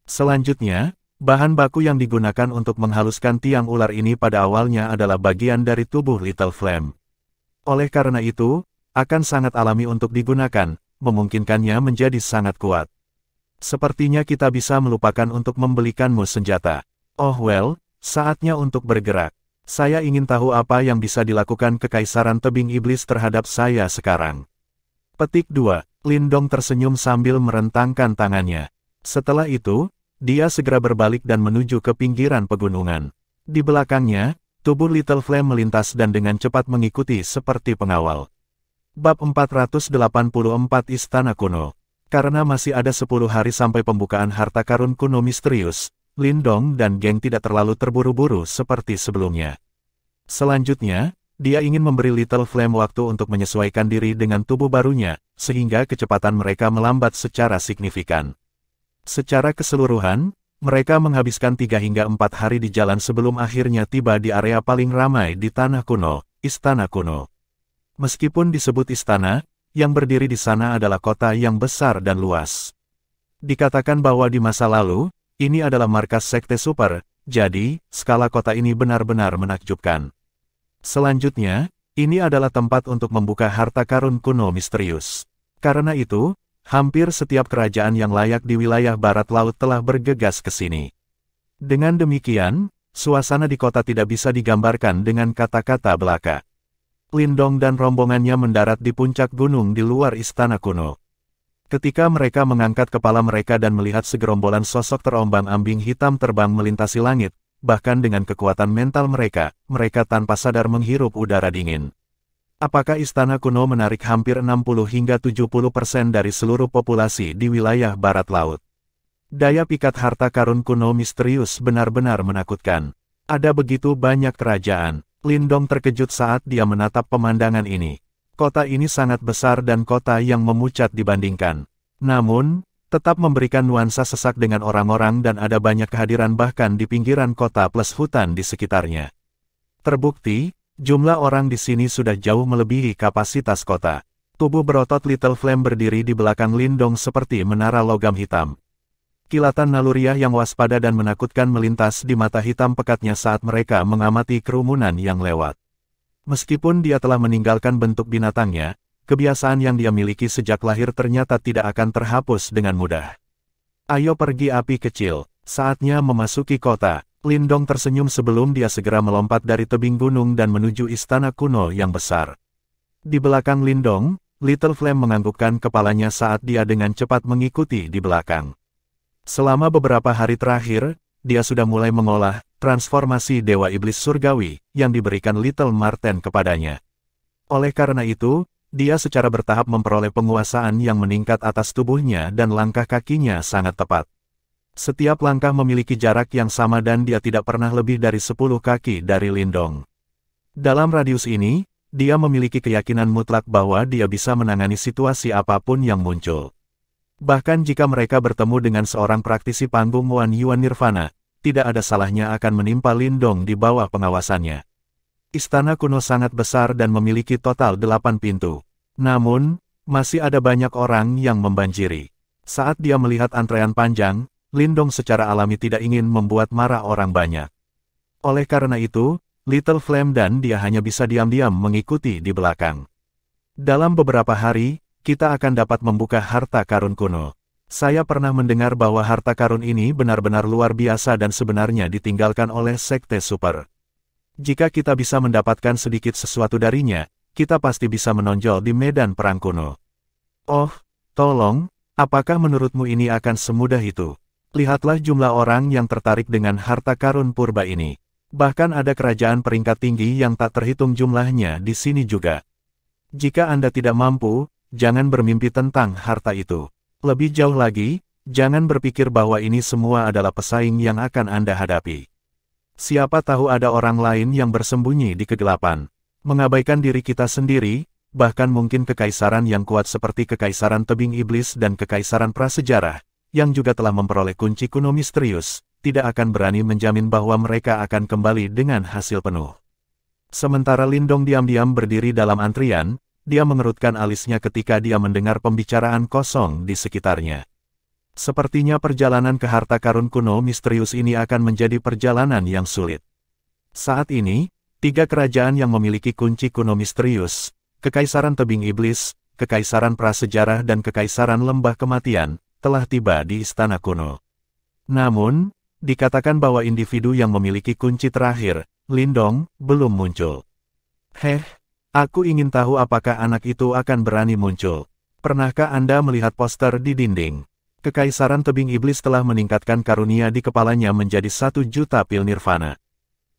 Speaker 1: Selanjutnya, bahan baku yang digunakan untuk menghaluskan tiang ular ini pada awalnya adalah bagian dari tubuh Little Flame. Oleh karena itu, akan sangat alami untuk digunakan, memungkinkannya menjadi sangat kuat. Sepertinya kita bisa melupakan untuk membelikanmu senjata. Oh well, saatnya untuk bergerak. Saya ingin tahu apa yang bisa dilakukan Kekaisaran Tebing Iblis terhadap saya sekarang. Petik 2. Lindong tersenyum sambil merentangkan tangannya. Setelah itu, dia segera berbalik dan menuju ke pinggiran pegunungan. Di belakangnya, tubuh Little Flame melintas dan dengan cepat mengikuti seperti pengawal. Bab 484 Istana Kuno. Karena masih ada 10 hari sampai pembukaan harta karun kuno misterius, Lindong dan geng tidak terlalu terburu-buru seperti sebelumnya. Selanjutnya, dia ingin memberi Little Flame waktu untuk menyesuaikan diri dengan tubuh barunya, sehingga kecepatan mereka melambat secara signifikan. Secara keseluruhan, mereka menghabiskan 3 hingga 4 hari di jalan sebelum akhirnya tiba di area paling ramai di Tanah Kuno, Istana Kuno. Meskipun disebut istana, yang berdiri di sana adalah kota yang besar dan luas. Dikatakan bahwa di masa lalu, ini adalah markas sekte super, jadi, skala kota ini benar-benar menakjubkan. Selanjutnya, ini adalah tempat untuk membuka harta karun kuno misterius. Karena itu, hampir setiap kerajaan yang layak di wilayah barat laut telah bergegas ke sini. Dengan demikian, suasana di kota tidak bisa digambarkan dengan kata-kata belaka. Lindong dan rombongannya mendarat di puncak gunung di luar Istana Kuno. Ketika mereka mengangkat kepala mereka dan melihat segerombolan sosok terombang-ambing hitam terbang melintasi langit, bahkan dengan kekuatan mental mereka tanpa sadar menghirup udara dingin. Apakah Istana Kuno menarik hampir 60 hingga 70% dari seluruh populasi di wilayah barat laut? Daya pikat harta karun kuno misterius benar-benar menakutkan. Ada begitu banyak kerajaan. Lindong terkejut saat dia menatap pemandangan ini. Kota ini sangat besar dan kota yang memucat dibandingkan. Namun, Tetap memberikan nuansa sesak dengan orang-orang dan ada banyak kehadiran bahkan di pinggiran kota plus hutan di sekitarnya. Terbukti, jumlah orang di sini sudah jauh melebihi kapasitas kota. Tubuh berotot Little Flame berdiri di belakang Lindong seperti menara logam hitam. Kilatan naluriah yang waspada dan menakutkan melintas di mata hitam pekatnya saat mereka mengamati kerumunan yang lewat. Meskipun dia telah meninggalkan bentuk binatangnya, kebiasaan yang dia miliki sejak lahir ternyata tidak akan terhapus dengan mudah. Ayo pergi api kecil, saatnya memasuki kota. Lindong tersenyum sebelum dia segera melompat dari tebing gunung dan menuju istana kuno yang besar. Di belakang Lindong, Little Flame menganggukkan kepalanya saat dia dengan cepat mengikuti di belakang. Selama beberapa hari terakhir, dia sudah mulai mengolah transformasi Dewa Iblis Surgawi yang diberikan Little Marten kepadanya. Oleh karena itu, dia secara bertahap memperoleh penguasaan yang meningkat atas tubuhnya dan langkah kakinya sangat tepat. Setiap langkah memiliki jarak yang sama dan dia tidak pernah lebih dari 10 kaki dari Lindong. Dalam radius ini, dia memiliki keyakinan mutlak bahwa dia bisa menangani situasi apapun yang muncul. Bahkan jika mereka bertemu dengan seorang praktisi panggung Wan Yuan Nirvana, tidak ada salahnya akan menimpa Lindong di bawah pengawasannya. Istana kuno sangat besar dan memiliki total 8 pintu. Namun, masih ada banyak orang yang membanjiri. Saat dia melihat antrean panjang, Lindong secara alami tidak ingin membuat marah orang banyak. Oleh karena itu, Little Flame dan dia hanya bisa diam-diam mengikuti di belakang. Dalam beberapa hari, kita akan dapat membuka harta karun kuno. Saya pernah mendengar bahwa harta karun ini benar-benar luar biasa dan sebenarnya ditinggalkan oleh Sekte Super. Jika kita bisa mendapatkan sedikit sesuatu darinya, kita pasti bisa menonjol di medan perang kuno. Oh, tolong, apakah menurutmu ini akan semudah itu? Lihatlah jumlah orang yang tertarik dengan harta karun purba ini. Bahkan ada kerajaan peringkat tinggi yang tak terhitung jumlahnya di sini juga. Jika Anda tidak mampu, jangan bermimpi tentang harta itu. Lebih jauh lagi, jangan berpikir bahwa ini semua adalah pesaing yang akan Anda hadapi. Siapa tahu ada orang lain yang bersembunyi di kegelapan. Mengabaikan diri kita sendiri, bahkan mungkin kekaisaran yang kuat seperti Kekaisaran Tebing Iblis dan Kekaisaran Prasejarah, yang juga telah memperoleh kunci kuno misterius, tidak akan berani menjamin bahwa mereka akan kembali dengan hasil penuh. Sementara Lindong diam-diam berdiri dalam antrian, dia mengerutkan alisnya ketika dia mendengar pembicaraan kosong di sekitarnya. Sepertinya perjalanan ke harta karun kuno misterius ini akan menjadi perjalanan yang sulit. Saat ini, 3 kerajaan yang memiliki kunci kuno misterius, Kekaisaran Tebing Iblis, Kekaisaran Prasejarah dan Kekaisaran Lembah Kematian, telah tiba di istana kuno. Namun, dikatakan bahwa individu yang memiliki kunci terakhir, Lindong, belum muncul. Aku ingin tahu apakah anak itu akan berani muncul. Pernahkah Anda melihat poster di dinding? Kekaisaran Tebing Iblis telah meningkatkan karunia di kepalanya menjadi 1 juta pil nirvana.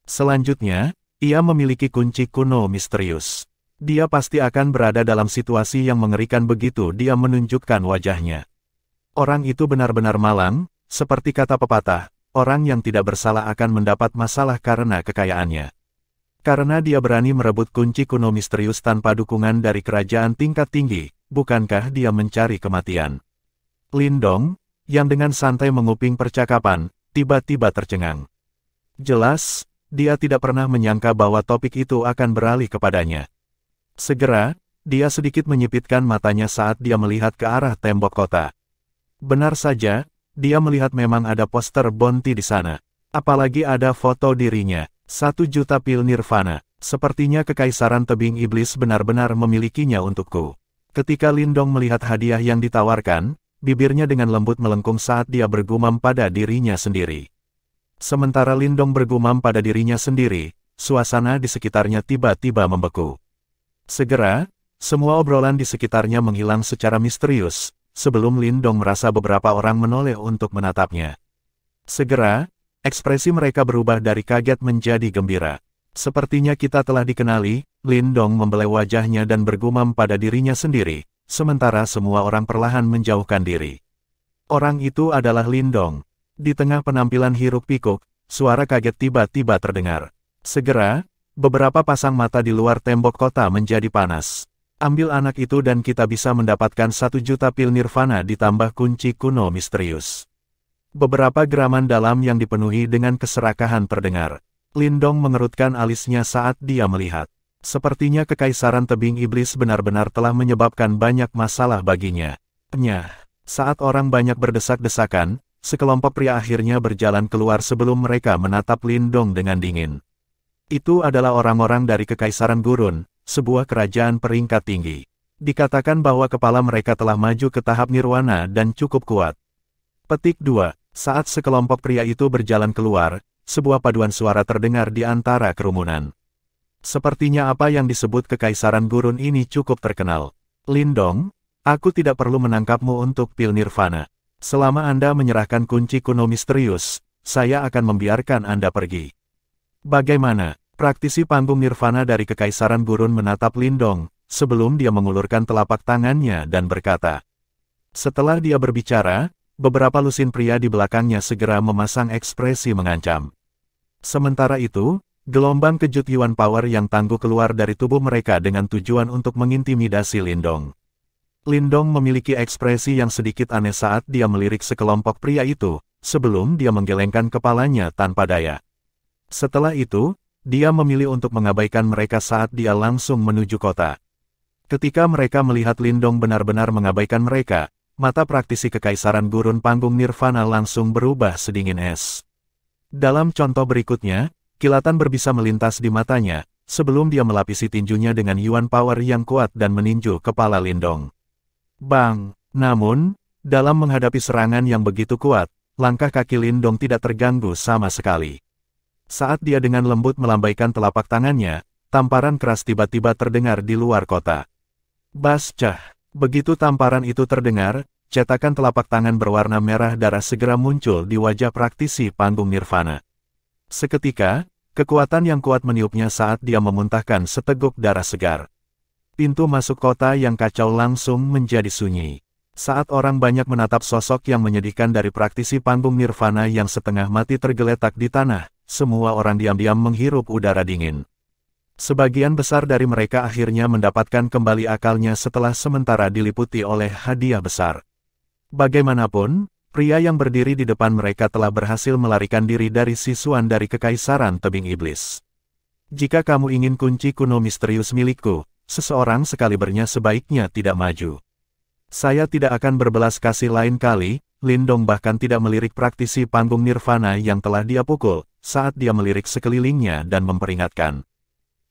Speaker 1: Selanjutnya, ia memiliki kunci kuno misterius. Dia pasti akan berada dalam situasi yang mengerikan begitu dia menunjukkan wajahnya. Orang itu benar-benar malang, seperti kata pepatah, orang yang tidak bersalah akan mendapat masalah karena kekayaannya. Karena dia berani merebut kunci kuno misterius tanpa dukungan dari kerajaan tingkat tinggi, bukankah dia mencari kematian? Lindong, yang dengan santai menguping percakapan, tiba-tiba tercengang. Jelas, dia tidak pernah menyangka bahwa topik itu akan beralih kepadanya. Segera, dia sedikit menyipitkan matanya saat dia melihat ke arah tembok kota. Benar saja, dia melihat memang ada poster bounty di sana. Apalagi ada foto dirinya, 1 juta pil nirvana. Sepertinya Kekaisaran Tebing Iblis benar-benar memilikinya untukku. Ketika Lindong melihat hadiah yang ditawarkan, bibirnya dengan lembut melengkung saat dia bergumam pada dirinya sendiri. Sementara Lindong bergumam pada dirinya sendiri, suasana di sekitarnya tiba-tiba membeku. Segera, semua obrolan di sekitarnya menghilang secara misterius, sebelum Lindong merasa beberapa orang menoleh untuk menatapnya. Segera, ekspresi mereka berubah dari kaget menjadi gembira. Sepertinya kita telah dikenali, Lindong membelai wajahnya dan bergumam pada dirinya sendiri, sementara semua orang perlahan menjauhkan diri. Orang itu adalah Lindong. Di tengah penampilan hiruk-pikuk, suara kaget tiba-tiba terdengar. Segera, beberapa pasang mata di luar tembok kota menjadi panas. Ambil anak itu dan kita bisa mendapatkan 1 juta pil nirvana ditambah kunci kuno misterius. Beberapa geraman dalam yang dipenuhi dengan keserakahan terdengar. Lindong mengerutkan alisnya saat dia melihat. Sepertinya kekaisaran tebing iblis benar-benar telah menyebabkan banyak masalah baginya. Saat orang banyak berdesak-desakan, sekelompok pria akhirnya berjalan keluar sebelum mereka menatap Lindong dengan dingin. Itu adalah orang-orang dari Kekaisaran Gurun, sebuah kerajaan peringkat tinggi. Dikatakan bahwa kepala mereka telah maju ke tahap nirwana dan cukup kuat. Petik 2. Saat sekelompok pria itu berjalan keluar, sebuah paduan suara terdengar di antara kerumunan. Sepertinya apa yang disebut Kekaisaran Gurun ini cukup terkenal. Lindong, aku tidak perlu menangkapmu untuk pil nirvana. Selama Anda menyerahkan kunci kuno misterius, saya akan membiarkan Anda pergi. Bagaimana? Praktisi panggung nirvana dari Kekaisaran Gurun menatap Lindong, sebelum dia mengulurkan telapak tangannya dan berkata. Setelah dia berbicara, beberapa lusin pria di belakangnya segera memasang ekspresi mengancam. Sementara itu, gelombang kejut Yuan Power yang tangguh keluar dari tubuh mereka dengan tujuan untuk mengintimidasi Lindong. Lindong memiliki ekspresi yang sedikit aneh saat dia melirik sekelompok pria itu, sebelum dia menggelengkan kepalanya tanpa daya. Setelah itu, dia memilih untuk mengabaikan mereka saat dia langsung menuju kota. Ketika mereka melihat Lindong benar-benar mengabaikan mereka, mata praktisi Kekaisaran Gurun panggung nirvana langsung berubah sedingin es. Dalam contoh berikutnya, kilatan berbisa melintas di matanya, sebelum dia melapisi tinjunya dengan Yuan Power yang kuat dan meninju kepala Lindong. Bang! Namun, dalam menghadapi serangan yang begitu kuat, langkah kaki Lindong tidak terganggu sama sekali. Saat dia dengan lembut melambaikan telapak tangannya, tamparan keras tiba-tiba terdengar di luar kota. Bascah! Begitu tamparan itu terdengar, cetakan telapak tangan berwarna merah darah segera muncul di wajah praktisi panggung nirvana. Seketika, kekuatan yang kuat meniupnya saat dia memuntahkan seteguk darah segar. Pintu masuk kota yang kacau langsung menjadi sunyi. Saat orang banyak menatap sosok yang menyedihkan dari praktisi panggung nirvana yang setengah mati tergeletak di tanah, semua orang diam-diam menghirup udara dingin. Sebagian besar dari mereka akhirnya mendapatkan kembali akalnya setelah sementara diliputi oleh hadiah besar. Bagaimanapun, pria yang berdiri di depan mereka telah berhasil melarikan diri dari siswan dari Kekaisaran Tebing Iblis. Jika kamu ingin kunci kuno misterius milikku, seseorang sekalibernya sebaiknya tidak maju. Saya tidak akan berbelas kasih lain kali. Lindong bahkan tidak melirik praktisi panggung nirvana yang telah dia pukul, saat dia melirik sekelilingnya dan memperingatkan.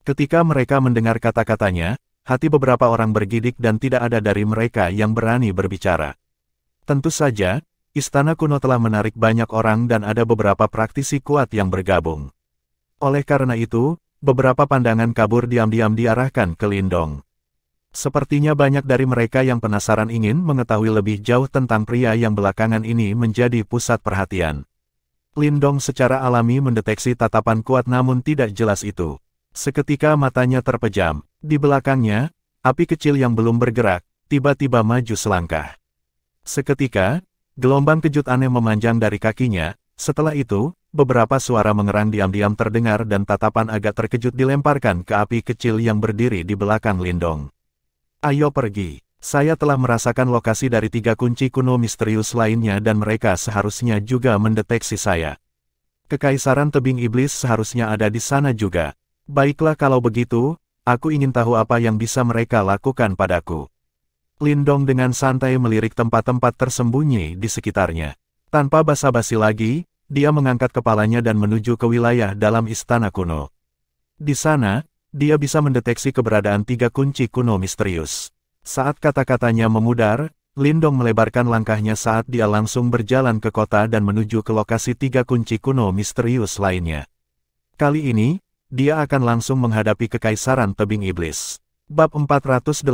Speaker 1: Ketika mereka mendengar kata-katanya, hati beberapa orang bergidik dan tidak ada dari mereka yang berani berbicara. Tentu saja, istana kuno telah menarik banyak orang dan ada beberapa praktisi kuat yang bergabung. Oleh karena itu, beberapa pandangan kabur diam-diam diarahkan ke Lindong. Sepertinya banyak dari mereka yang penasaran ingin mengetahui lebih jauh tentang pria yang belakangan ini menjadi pusat perhatian. Lindong secara alami mendeteksi tatapan kuat namun tidak jelas itu. Seketika matanya terpejam. Di belakangnya, api kecil yang belum bergerak, tiba-tiba maju selangkah. Seketika, gelombang kejut aneh memanjang dari kakinya. Setelah itu, beberapa suara mengerang diam-diam terdengar dan tatapan agak terkejut dilemparkan ke api kecil yang berdiri di belakang Lindong. Ayo pergi. Saya telah merasakan lokasi dari 3 kunci kuno misterius lainnya dan mereka seharusnya juga mendeteksi saya. Kekaisaran Tebing Iblis seharusnya ada di sana juga. Baiklah kalau begitu, aku ingin tahu apa yang bisa mereka lakukan padaku. Lindong dengan santai melirik tempat-tempat tersembunyi di sekitarnya. Tanpa basa-basi lagi, dia mengangkat kepalanya dan menuju ke wilayah dalam istana kuno. Di sana, dia bisa mendeteksi keberadaan 3 kunci kuno misterius. Saat kata-katanya memudar, Lindong melebarkan langkahnya saat dia langsung berjalan ke kota dan menuju ke lokasi 3 kunci kuno misterius lainnya. Kali ini, dia akan langsung menghadapi Kekaisaran Tebing Iblis. Bab 485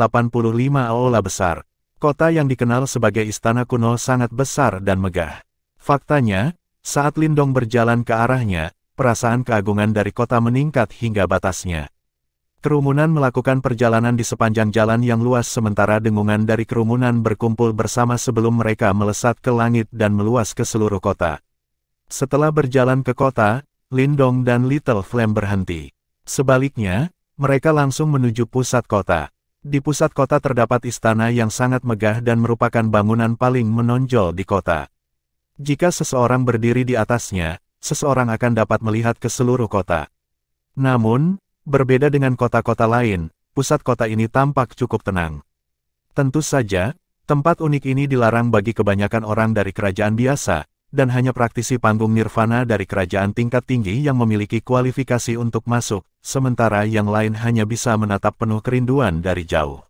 Speaker 1: Aula Besar. Kota yang dikenal sebagai istana kuno sangat besar dan megah. Faktanya, saat Lindong berjalan ke arahnya, perasaan keagungan dari kota meningkat hingga batasnya. Kerumunan melakukan perjalanan di sepanjang jalan yang luas sementara dengungan dari kerumunan berkumpul bersama sebelum mereka melesat ke langit dan meluas ke seluruh kota. Setelah berjalan ke kota, Lindong dan Little Flame berhenti. Sebaliknya, mereka langsung menuju pusat kota. Di pusat kota terdapat istana yang sangat megah dan merupakan bangunan paling menonjol di kota. Jika seseorang berdiri di atasnya, seseorang akan dapat melihat ke seluruh kota. Namun, berbeda dengan kota-kota lain, pusat kota ini tampak cukup tenang. Tentu saja, tempat unik ini dilarang bagi kebanyakan orang dari kerajaan biasa, dan hanya praktisi panggung nirvana dari kerajaan tingkat tinggi yang memiliki kualifikasi untuk masuk, sementara yang lain hanya bisa menatap penuh kerinduan dari jauh.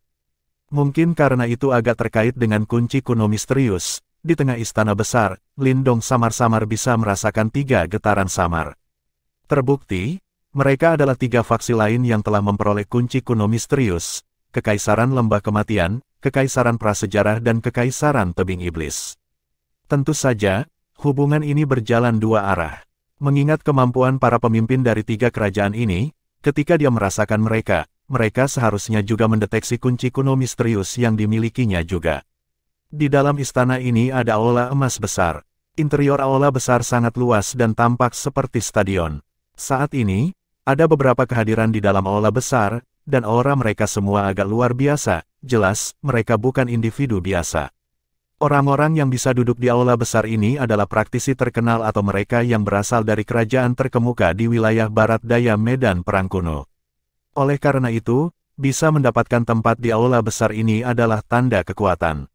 Speaker 1: Mungkin karena itu agak terkait dengan kunci kuno misterius, di tengah istana besar, Lindong samar-samar bisa merasakan 3 getaran samar. Terbukti, mereka adalah 3 faksi lain yang telah memperoleh kunci kuno misterius, Kekaisaran Lembah Kematian, Kekaisaran Prasejarah dan Kekaisaran Tebing Iblis. Tentu saja, hubungan ini berjalan 2 arah. Mengingat kemampuan para pemimpin dari 3 kerajaan ini, ketika dia merasakan mereka seharusnya juga mendeteksi kunci kuno misterius yang dimilikinya juga. Di dalam istana ini ada aula emas besar. Interior aula besar sangat luas dan tampak seperti stadion. Saat ini, ada beberapa kehadiran di dalam aula besar, dan aura mereka semua agak luar biasa. Jelas, mereka bukan individu biasa. Orang-orang yang bisa duduk di aula besar ini adalah praktisi terkenal atau mereka yang berasal dari kerajaan terkemuka di wilayah barat daya medan perang kuno. Oleh karena itu, bisa mendapatkan tempat di aula besar ini adalah tanda kekuatan.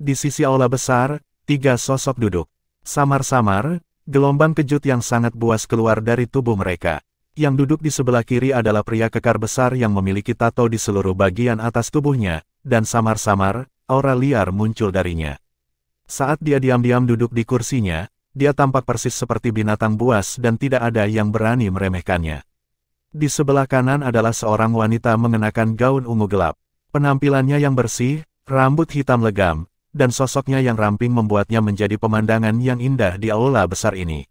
Speaker 1: Di sisi aula besar, 3 sosok duduk. Samar-samar, gelombang kejut yang sangat buas keluar dari tubuh mereka. Yang duduk di sebelah kiri adalah pria kekar besar yang memiliki tato di seluruh bagian atas tubuhnya, dan samar-samar, aura liar muncul darinya. Saat dia diam-diam duduk di kursinya, dia tampak persis seperti binatang buas dan tidak ada yang berani meremehkannya. Di sebelah kanan adalah seorang wanita mengenakan gaun ungu gelap. Penampilannya yang bersih, rambut hitam legam, dan sosoknya yang ramping membuatnya menjadi pemandangan yang indah di aula besar ini.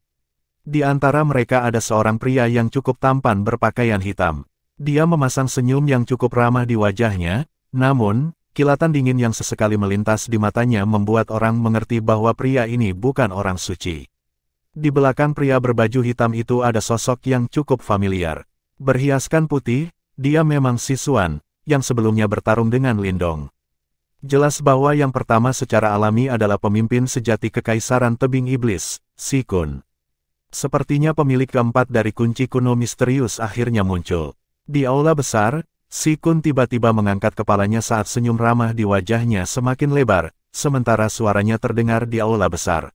Speaker 1: Di antara mereka ada seorang pria yang cukup tampan berpakaian hitam. Dia memasang senyum yang cukup ramah di wajahnya, namun, kilatan dingin yang sesekali melintas di matanya membuat orang mengerti bahwa pria ini bukan orang suci. Di belakang pria berbaju hitam itu ada sosok yang cukup familiar. Berhiaskan putih, dia memang Sisuan, yang sebelumnya bertarung dengan Lindong. Jelas bahwa yang pertama secara alami adalah pemimpin sejati Kekaisaran Tebing Iblis, Sikun. Sepertinya pemilik keempat dari kunci kuno misterius akhirnya muncul. Di aula besar, Sikun tiba-tiba mengangkat kepalanya saat senyum ramah di wajahnya semakin lebar, sementara suaranya terdengar di aula besar.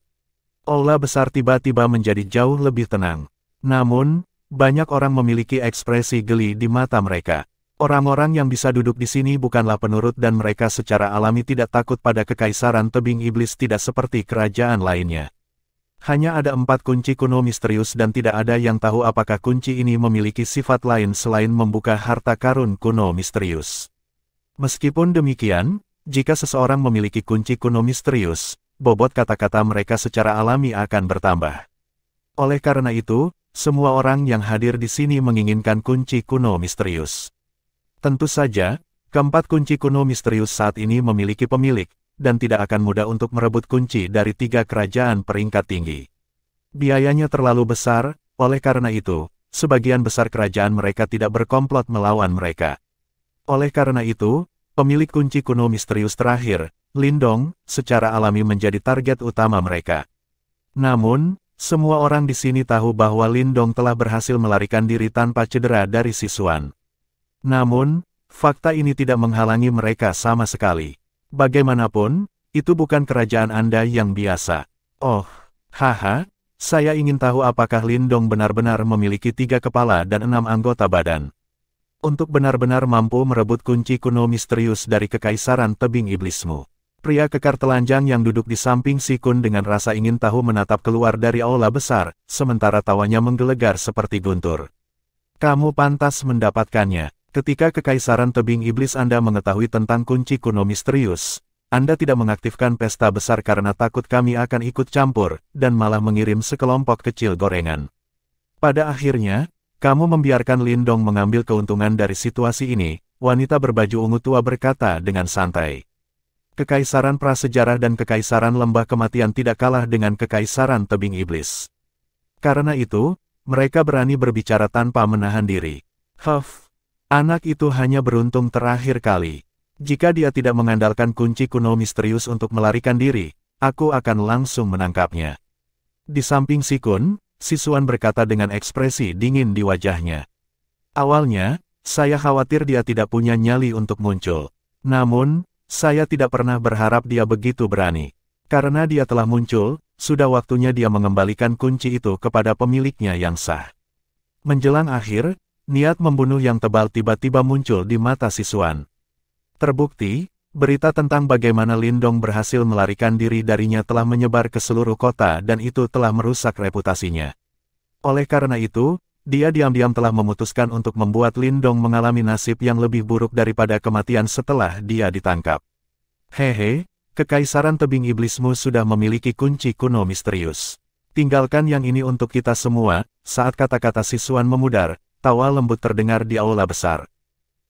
Speaker 1: Aula besar tiba-tiba menjadi jauh lebih tenang. Namun, banyak orang memiliki ekspresi geli di mata mereka. Orang-orang yang bisa duduk di sini bukanlah penurut dan mereka secara alami tidak takut pada Kekaisaran Tebing Iblis tidak seperti kerajaan lainnya. Hanya ada 4 kunci kuno misterius dan tidak ada yang tahu apakah kunci ini memiliki sifat lain selain membuka harta karun kuno misterius. Meskipun demikian, jika seseorang memiliki kunci kuno misterius, bobot kata-kata mereka secara alami akan bertambah. Oleh karena itu, semua orang yang hadir di sini menginginkan kunci kuno misterius. Tentu saja, keempat kunci kuno misterius saat ini memiliki pemilik, dan tidak akan mudah untuk merebut kunci dari 3 kerajaan peringkat tinggi. Biayanya terlalu besar, oleh karena itu, sebagian besar kerajaan mereka tidak berkomplot melawan mereka. Oleh karena itu, pemilik kunci kuno misterius terakhir, Lindong, secara alami menjadi target utama mereka. Namun, semua orang di sini tahu bahwa Lindong telah berhasil melarikan diri tanpa cedera dari Sisuan. Namun, fakta ini tidak menghalangi mereka sama sekali. Bagaimanapun, itu bukan kerajaan Anda yang biasa. Oh, haha, saya ingin tahu apakah Lindong benar-benar memiliki 3 kepala dan 6 anggota badan. Untuk benar-benar mampu merebut kunci kuno misterius dari Kekaisaran Tebing Iblismu. Pria kekar telanjang yang duduk di samping Sikun dengan rasa ingin tahu menatap keluar dari aula besar, sementara tawanya menggelegar seperti guntur. Kamu pantas mendapatkannya. Ketika Kekaisaran Tebing Iblis Anda mengetahui tentang kunci kuno misterius, Anda tidak mengaktifkan pesta besar karena takut kami akan ikut campur, dan malah mengirim sekelompok kecil gorengan. Pada akhirnya, kamu membiarkan Lindong mengambil keuntungan dari situasi ini, wanita berbaju ungu tua berkata dengan santai. Kekaisaran Prasejarah dan Kekaisaran Lembah Kematian tidak kalah dengan Kekaisaran Tebing Iblis. Karena itu, mereka berani berbicara tanpa menahan diri. Huff. Anak itu hanya beruntung terakhir kali. Jika dia tidak mengandalkan kunci kuno misterius untuk melarikan diri, aku akan langsung menangkapnya. Di samping Sikun, Sisuan berkata dengan ekspresi dingin di wajahnya. Awalnya, saya khawatir dia tidak punya nyali untuk muncul. Namun, saya tidak pernah berharap dia begitu berani. Karena dia telah muncul, sudah waktunya dia mengembalikan kunci itu kepada pemiliknya yang sah. Menjelang akhir, niat membunuh yang tebal tiba-tiba muncul di mata Sisuan. Terbukti, berita tentang bagaimana Lindong berhasil melarikan diri darinya telah menyebar ke seluruh kota dan itu telah merusak reputasinya. Oleh karena itu, dia diam-diam telah memutuskan untuk membuat Lindong mengalami nasib yang lebih buruk daripada kematian setelah dia ditangkap. Hehe, Kekaisaran Tebing Iblismu sudah memiliki kunci kuno misterius. Tinggalkan yang ini untuk kita semua. Saat kata-kata Sisuan memudar, tawa lembut terdengar di aula besar.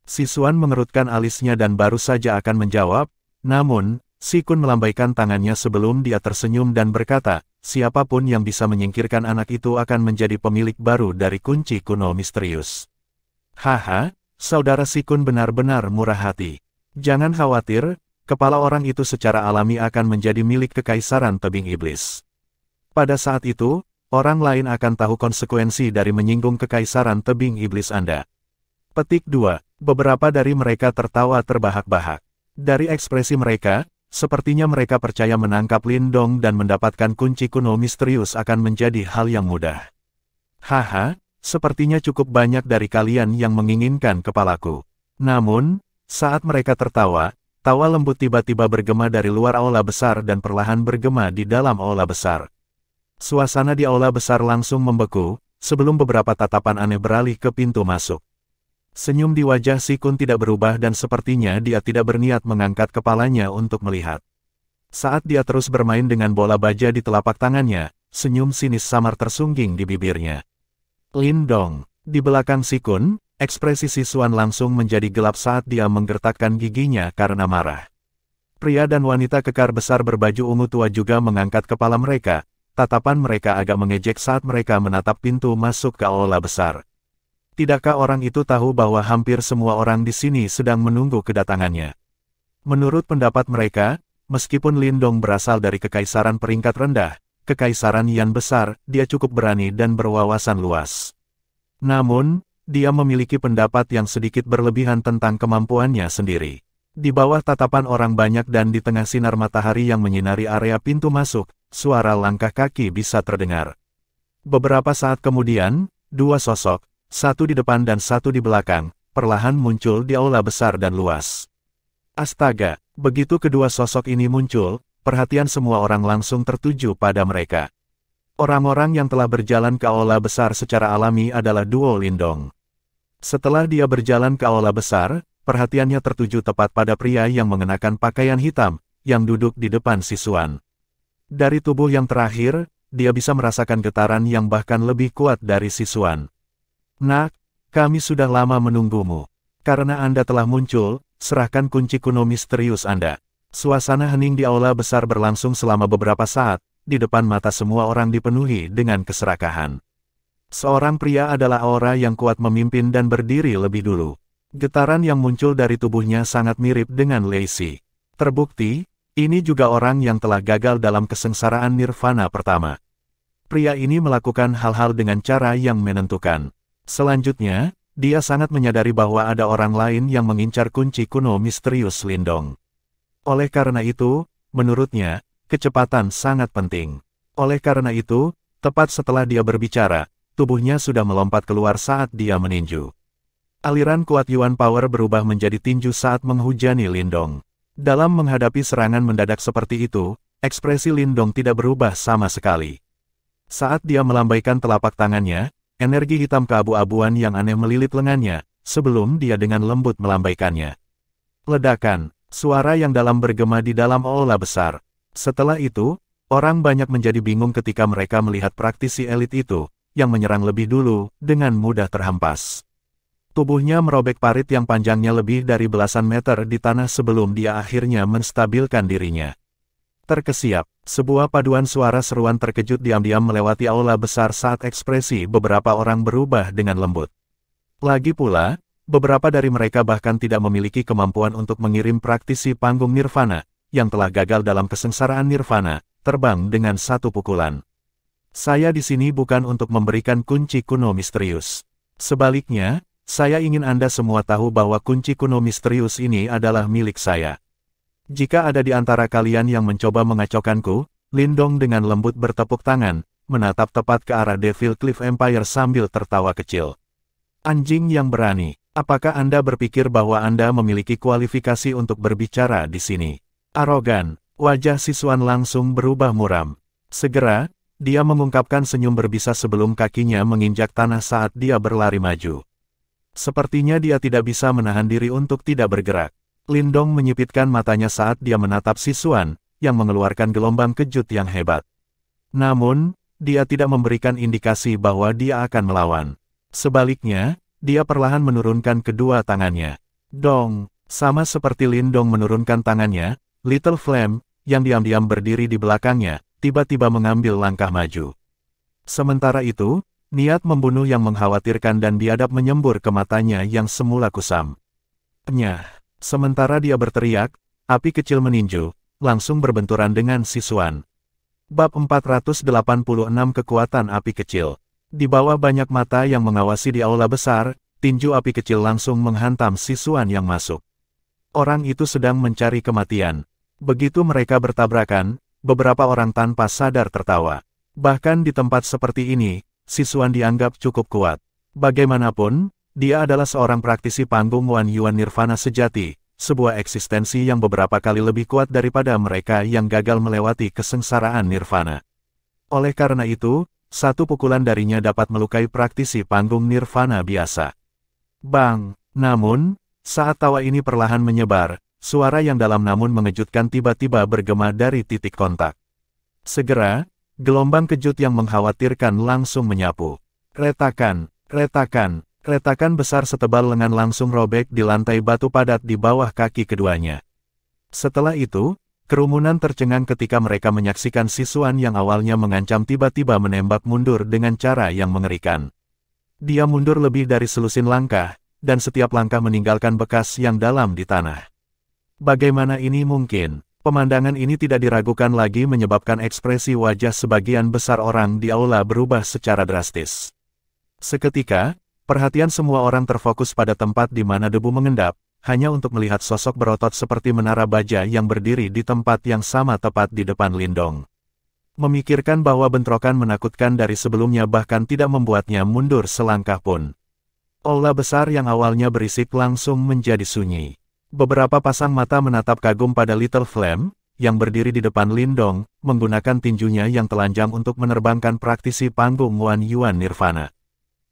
Speaker 1: Sisuan mengerutkan alisnya dan baru saja akan menjawab, namun, Sikun melambaikan tangannya sebelum dia tersenyum dan berkata, siapapun yang bisa menyingkirkan anak itu akan menjadi pemilik baru dari kunci kuno misterius. Haha, saudara Sikun benar-benar murah hati. Jangan khawatir, kepala orang itu secara alami akan menjadi milik Kekaisaran Tebing Iblis. Pada saat itu, orang lain akan tahu konsekuensi dari menyinggung Kekaisaran Tebing Iblis Anda. Petik 2. Beberapa dari mereka tertawa terbahak-bahak. Dari ekspresi mereka, sepertinya mereka percaya menangkap Lindong dan mendapatkan kunci kuno misterius akan menjadi hal yang mudah. Haha, sepertinya cukup banyak dari kalian yang menginginkan kepalaku. Namun, saat mereka tertawa, tawa lembut tiba-tiba bergema dari luar aula besar dan perlahan bergema di dalam aula besar. Suasana di aula besar langsung membeku, sebelum beberapa tatapan aneh beralih ke pintu masuk. Senyum di wajah Sikun tidak berubah dan sepertinya dia tidak berniat mengangkat kepalanya untuk melihat. Saat dia terus bermain dengan bola baja di telapak tangannya, senyum sinis samar tersungging di bibirnya. Lindong, di belakang Sikun, ekspresi Sisuan langsung menjadi gelap saat dia menggertakkan giginya karena marah. Pria dan wanita kekar besar berbaju ungu tua juga mengangkat kepala mereka, tatapan mereka agak mengejek saat mereka menatap pintu masuk ke aula besar. Tidakkah orang itu tahu bahwa hampir semua orang di sini sedang menunggu kedatangannya? Menurut pendapat mereka, meskipun Lindong berasal dari kekaisaran peringkat rendah, kekaisaran yang besar, dia cukup berani dan berwawasan luas. Namun, dia memiliki pendapat yang sedikit berlebihan tentang kemampuannya sendiri. Di bawah tatapan orang banyak dan di tengah sinar matahari yang menyinari area pintu masuk, suara langkah kaki bisa terdengar. Beberapa saat kemudian, dua sosok, satu di depan dan satu di belakang, perlahan muncul di aula besar dan luas. Astaga, begitu kedua sosok ini muncul, perhatian semua orang langsung tertuju pada mereka. Orang-orang yang telah berjalan ke aula besar secara alami adalah duo Lindong. Setelah dia berjalan ke aula besar, perhatiannya tertuju tepat pada pria yang mengenakan pakaian hitam, yang duduk di depan Sisuan. Dari tubuh yang terakhir, dia bisa merasakan getaran yang bahkan lebih kuat dari Sisuan. Nak, kami sudah lama menunggumu. Karena Anda telah muncul, serahkan kunci kuno misterius Anda. Suasana hening di aula besar berlangsung selama beberapa saat, di depan mata semua orang dipenuhi dengan keserakahan. Seorang pria adalah aura yang kuat memimpin dan berdiri lebih dulu. Getaran yang muncul dari tubuhnya sangat mirip dengan Lacey. Terbukti, ini juga orang yang telah gagal dalam kesengsaraan nirvana pertama. Pria ini melakukan hal-hal dengan cara yang menentukan. Selanjutnya, dia sangat menyadari bahwa ada orang lain yang mengincar kunci kuno misterius Lindong. Oleh karena itu, menurutnya, kecepatan sangat penting. Oleh karena itu, tepat setelah dia berbicara, tubuhnya sudah melompat keluar saat dia meninju. Aliran kuat Yuan Power berubah menjadi tinju saat menghujani Lindong. Dalam menghadapi serangan mendadak seperti itu, ekspresi Lindong tidak berubah sama sekali. Saat dia melambaikan telapak tangannya, energi hitam keabu-abuan yang aneh melilit lengannya, sebelum dia dengan lembut melambaikannya. Ledakan, suara yang dalam bergema di dalam aula besar. Setelah itu, orang banyak menjadi bingung ketika mereka melihat praktisi elit itu, yang menyerang lebih dulu, dengan mudah terhempas. Tubuhnya merobek parit yang panjangnya lebih dari belasan meter di tanah sebelum dia akhirnya menstabilkan dirinya. Terkesiap, sebuah paduan suara seruan terkejut diam-diam melewati aula besar saat ekspresi beberapa orang berubah dengan lembut. Lagi pula, Beberapa dari mereka bahkan tidak memiliki kemampuan untuk mengirim praktisi panggung Nirvana, yang telah gagal dalam kesengsaraan Nirvana, terbang dengan satu pukulan. Saya di sini bukan untuk memberikan kunci kuno misterius. Sebaliknya, saya ingin Anda semua tahu bahwa kunci kuno misterius ini adalah milik saya. Jika ada di antara kalian yang mencoba mengacaukanku, Lindong dengan lembut bertepuk tangan, menatap tepat ke arah Devil Cliff Empire sambil tertawa kecil. Anjing yang berani. Apakah Anda berpikir bahwa Anda memiliki kualifikasi untuk berbicara di sini? Arogan, wajah Sisuan langsung berubah muram. Segera, dia mengungkapkan senyum berbisa sebelum kakinya menginjak tanah saat dia berlari maju. Sepertinya dia tidak bisa menahan diri untuk tidak bergerak. Lindong menyipitkan matanya saat dia menatap Sisuan, yang mengeluarkan gelombang kejut yang hebat. Namun, dia tidak memberikan indikasi bahwa dia akan melawan. Sebaliknya, dia perlahan menurunkan kedua tangannya. Dong, sama seperti Lindong menurunkan tangannya, Little Flame, yang diam-diam berdiri di belakangnya, tiba-tiba mengambil langkah maju. Sementara itu, niat membunuh yang mengkhawatirkan dan biadab menyembur ke matanya yang semula kusam. Nyah, sementara dia berteriak, api kecil meninju, langsung berbenturan dengan Sisuan. Bab 486 Kekuatan Api Kecil. Di bawah banyak mata yang mengawasi di aula besar, tinju api kecil langsung menghantam Sisuan yang masuk. Orang itu sedang mencari kematian. Begitu mereka bertabrakan, beberapa orang tanpa sadar tertawa. Bahkan di tempat seperti ini, Sisuan dianggap cukup kuat. Bagaimanapun, dia adalah seorang praktisi panggung Wan Yuan Nirvana sejati, sebuah eksistensi yang beberapa kali lebih kuat daripada mereka yang gagal melewati kesengsaraan Nirvana. Oleh karena itu, satu pukulan darinya dapat melukai praktisi panggung Nirvana biasa. Bang! Namun, saat tawa ini perlahan menyebar, suara yang dalam namun mengejutkan tiba-tiba bergema dari titik kontak. Segera, gelombang kejut yang mengkhawatirkan langsung menyapu. Retakan, retakan, retakan besar setebal lengan langsung robek di lantai batu padat di bawah kaki keduanya. Setelah itu, kerumunan tercengang ketika mereka menyaksikan Sisuan yang awalnya mengancam tiba-tiba menembak mundur dengan cara yang mengerikan. Dia mundur lebih dari selusin langkah, dan setiap langkah meninggalkan bekas yang dalam di tanah. Bagaimana ini mungkin? Pemandangan ini tidak diragukan lagi menyebabkan ekspresi wajah sebagian besar orang di aula berubah secara drastis. Seketika, perhatian semua orang terfokus pada tempat di mana debu mengendap, hanya untuk melihat sosok berotot seperti menara baja yang berdiri di tempat yang sama tepat di depan Lindong. Memikirkan bahwa bentrokan menakutkan dari sebelumnya bahkan tidak membuatnya mundur selangkah pun. Aula besar yang awalnya berisik langsung menjadi sunyi. Beberapa pasang mata menatap kagum pada Little Flame, yang berdiri di depan Lindong, menggunakan tinjunya yang telanjang untuk menerbangkan praktisi panggung Wan Yuan Nirvana.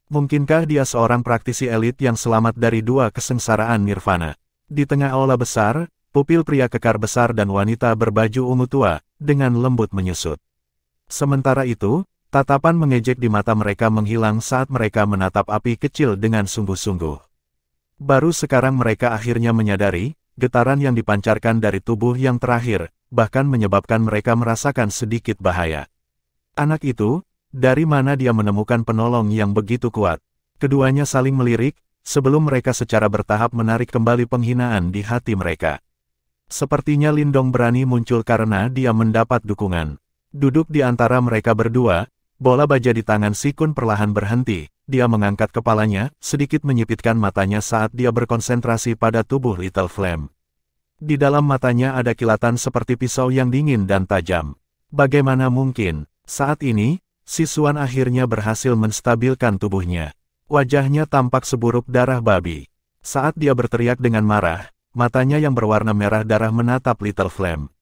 Speaker 1: Mungkinkah dia seorang praktisi elit yang selamat dari dua kesengsaraan Nirvana? Di tengah aula besar, pupil pria kekar besar dan wanita berbaju ungu tua, dengan lembut menyusut. Sementara itu, tatapan mengejek di mata mereka menghilang saat mereka menatap api kecil dengan sungguh-sungguh. Baru sekarang mereka akhirnya menyadari, getaran yang dipancarkan dari tubuh yang terakhir, bahkan menyebabkan mereka merasakan sedikit bahaya. Anak itu, dari mana dia menemukan penolong yang begitu kuat? Keduanya saling melirik, sebelum mereka secara bertahap menarik kembali penghinaan di hati mereka. Sepertinya Lindong berani muncul karena dia mendapat dukungan. Duduk di antara mereka berdua, bola baja di tangan Sikun perlahan berhenti. Dia mengangkat kepalanya, sedikit menyipitkan matanya saat dia berkonsentrasi pada tubuh Little Flame. Di dalam matanya ada kilatan seperti pisau yang dingin dan tajam. Bagaimana mungkin, saat ini, Sisuan akhirnya berhasil menstabilkan tubuhnya. Wajahnya tampak seburuk darah babi. Saat dia berteriak dengan marah, matanya yang berwarna merah darah menatap Little Flame.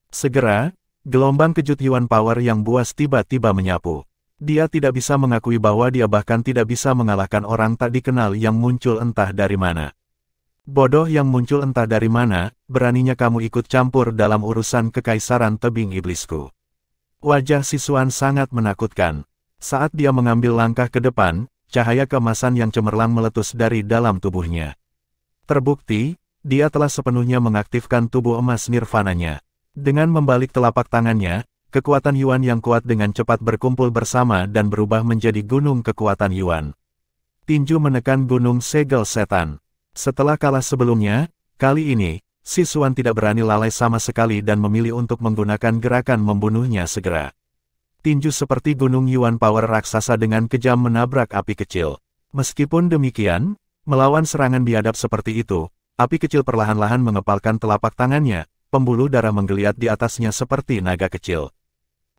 Speaker 1: Segera, gelombang kejut Yuan Power yang buas tiba-tiba menyapu. Dia tidak bisa mengakui bahwa dia bahkan tidak bisa mengalahkan orang tak dikenal yang muncul entah dari mana. Bodoh yang muncul entah dari mana, beraninya kamu ikut campur dalam urusan kekaisaran tebing iblisku. Wajah Sisuan sangat menakutkan. Saat dia mengambil langkah ke depan, cahaya keemasan yang cemerlang meletus dari dalam tubuhnya. Terbukti, dia telah sepenuhnya mengaktifkan tubuh emas nirvananya. Dengan membalik telapak tangannya, kekuatan Yuan yang kuat dengan cepat berkumpul bersama dan berubah menjadi gunung kekuatan Yuan. Tinju menekan gunung segel setan. Setelah kalah sebelumnya, kali ini, Sisuan tidak berani lalai sama sekali dan memilih untuk menggunakan gerakan membunuhnya segera. Tinju seperti gunung Yuan Power raksasa dengan kejam menabrak api kecil. Meskipun demikian, melawan serangan biadab seperti itu, api kecil perlahan-lahan mengepalkan telapak tangannya, pembuluh darah menggeliat di atasnya seperti naga kecil.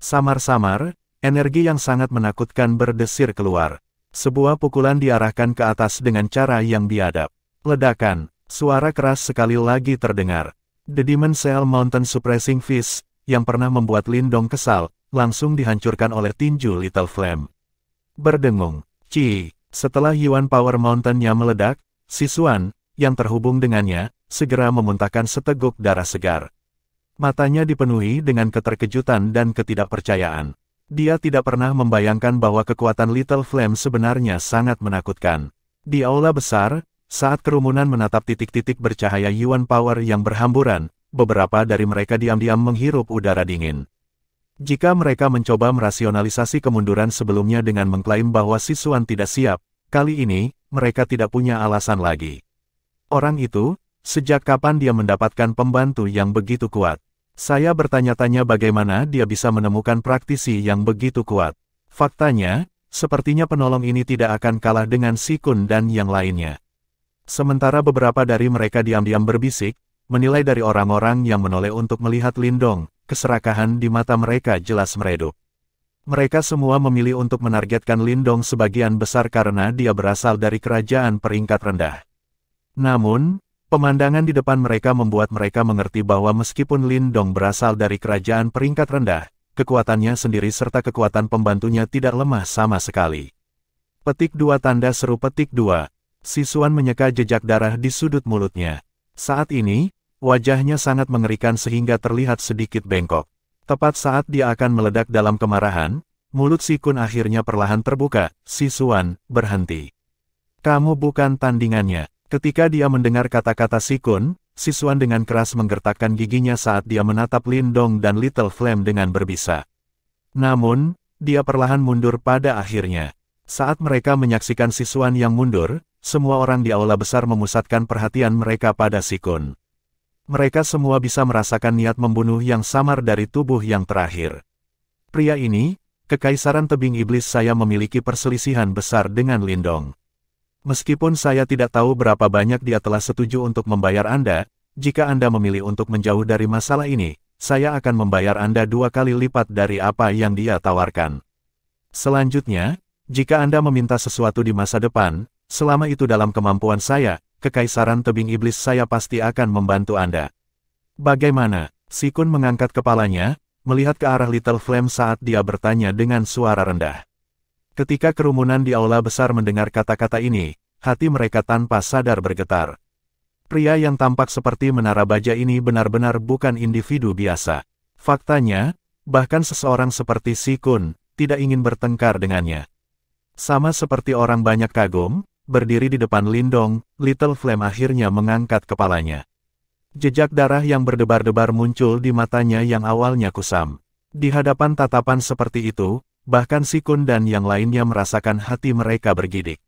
Speaker 1: Samar-samar, energi yang sangat menakutkan berdesir keluar. Sebuah pukulan diarahkan ke atas dengan cara yang biadab. Ledakan, suara keras sekali lagi terdengar. The Demon Cell Mountain Suppressing Fist, yang pernah membuat Lindong kesal, langsung dihancurkan oleh tinju Little Flame. Berdengung, Ci, setelah Yuan Power Mountain-nya meledak, Sisuan, yang terhubung dengannya, segera memuntahkan seteguk darah segar. Matanya dipenuhi dengan keterkejutan dan ketidakpercayaan. Dia tidak pernah membayangkan bahwa kekuatan Little Flame sebenarnya sangat menakutkan. Di aula besar, saat kerumunan menatap titik-titik bercahaya Yuan Power yang berhamburan, beberapa dari mereka diam-diam menghirup udara dingin. Jika mereka mencoba merasionalisasi kemunduran sebelumnya dengan mengklaim bahwa Sisuan tidak siap, kali ini, mereka tidak punya alasan lagi. Orang itu, sejak kapan dia mendapatkan pembantu yang begitu kuat? Saya bertanya-tanya bagaimana dia bisa menemukan praktisi yang begitu kuat. Faktanya, sepertinya penolong ini tidak akan kalah dengan Sikun dan yang lainnya. Sementara beberapa dari mereka diam-diam berbisik, menilai dari orang-orang yang menoleh untuk melihat Lindong, keserakahan di mata mereka jelas meredup. Mereka semua memilih untuk menargetkan Lindong sebagian besar karena dia berasal dari kerajaan peringkat rendah. Namun, pemandangan di depan mereka membuat mereka mengerti bahwa meskipun Lindong berasal dari kerajaan peringkat rendah, kekuatannya sendiri serta kekuatan pembantunya tidak lemah sama sekali. Petik 2 tanda seru petik 2. Sisuan menyeka jejak darah di sudut mulutnya. Saat ini, wajahnya sangat mengerikan sehingga terlihat sedikit bengkok. Tepat saat dia akan meledak dalam kemarahan, mulut Sikun akhirnya perlahan terbuka. Sisuan, berhenti. Kamu bukan tandingannya. Ketika dia mendengar kata-kata Sikun, Sisuan dengan keras menggertakkan giginya saat dia menatap Lindong dan Little Flame dengan berbisa. Namun, dia perlahan mundur pada akhirnya. Saat mereka menyaksikan Sisuan yang mundur, semua orang di aula besar memusatkan perhatian mereka pada Sikun. Mereka semua bisa merasakan niat membunuh yang samar dari tubuh yang terakhir. Pria ini, Kekaisaran Tebing Iblis, saya memiliki perselisihan besar dengan Lindong. Meskipun saya tidak tahu berapa banyak dia telah setuju untuk membayar Anda, jika Anda memilih untuk menjauh dari masalah ini, saya akan membayar Anda 2 kali lipat dari apa yang dia tawarkan. Selanjutnya, jika Anda meminta sesuatu di masa depan, selama itu dalam kemampuan saya, Kekaisaran Tebing Iblis, saya pasti akan membantu Anda. Bagaimana? Sikun mengangkat kepalanya, melihat ke arah Little Flame saat dia bertanya dengan suara rendah. Ketika kerumunan di aula besar mendengar kata-kata ini, hati mereka tanpa sadar bergetar. Pria yang tampak seperti menara baja ini benar-benar bukan individu biasa. Faktanya, bahkan seseorang seperti Sikun tidak ingin bertengkar dengannya. Sama seperti orang banyak kagum, berdiri di depan Lindong, Little Flame akhirnya mengangkat kepalanya. Jejak darah yang berdebar-debar muncul di matanya yang awalnya kusam. Di hadapan tatapan seperti itu, bahkan Sikun dan yang lainnya merasakan hati mereka bergidik.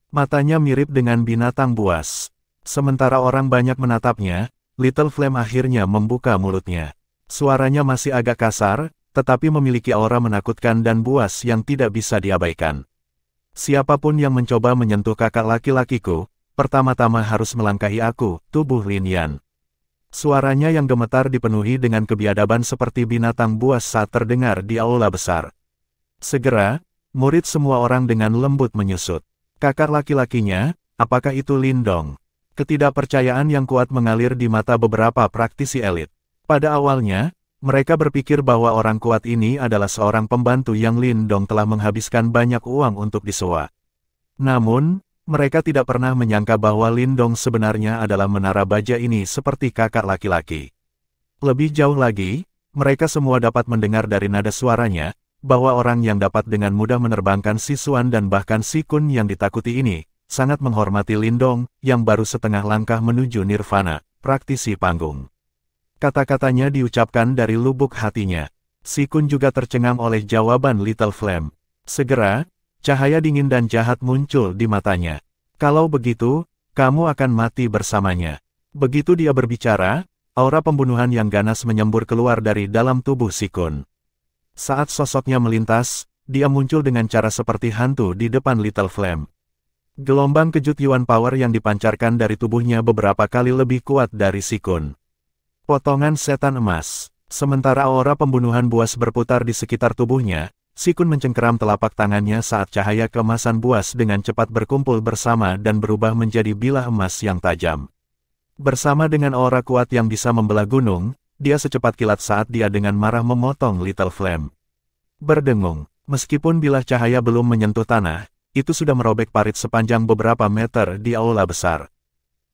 Speaker 1: Matanya mirip dengan binatang buas. Sementara orang banyak menatapnya, Little Flame akhirnya membuka mulutnya. Suaranya masih agak kasar, tetapi memiliki aura menakutkan dan buas yang tidak bisa diabaikan. Siapapun yang mencoba menyentuh kakak laki-lakiku, pertama-tama harus melangkahi aku, tubuh Lin Yan. Suaranya yang gemetar dipenuhi dengan kebiadaban seperti binatang buas saat terdengar di aula besar. Segera, murid semua orang dengan lembut menyusut. Kakak laki-lakinya, apakah itu Lindong? Ketidakpercayaan yang kuat mengalir di mata beberapa praktisi elit. Pada awalnya, mereka berpikir bahwa orang kuat ini adalah seorang pembantu yang Lindong telah menghabiskan banyak uang untuk disewa. Namun, mereka tidak pernah menyangka bahwa Lindong sebenarnya adalah menara baja ini seperti kakak laki-laki. Lebih jauh lagi, mereka semua dapat mendengar dari nada suaranya, bahwa orang yang dapat dengan mudah menerbangkan Sisuan dan bahkan Sikun yang ditakuti ini, sangat menghormati Lindong, yang baru setengah langkah menuju nirvana, praktisi panggung. Kata-katanya diucapkan dari lubuk hatinya. Sikun juga tercengang oleh jawaban Little Flame. Segera, cahaya dingin dan jahat muncul di matanya. Kalau begitu, kamu akan mati bersamanya. Begitu dia berbicara, aura pembunuhan yang ganas menyembur keluar dari dalam tubuh Sikun. Saat sosoknya melintas, dia muncul dengan cara seperti hantu di depan Little Flame. Gelombang kejut Yuan Power yang dipancarkan dari tubuhnya beberapa kali lebih kuat dari Sikun. Potongan setan emas. Sementara aura pembunuhan buas berputar di sekitar tubuhnya, Sikun mencengkeram telapak tangannya saat cahaya keemasan buas dengan cepat berkumpul bersama dan berubah menjadi bilah emas yang tajam. Bersama dengan aura kuat yang bisa membelah gunung, dia secepat kilat saat dia dengan marah memotong Little Flame. Berdengung, meskipun bilah cahaya belum menyentuh tanah, itu sudah merobek parit sepanjang beberapa meter di aula besar.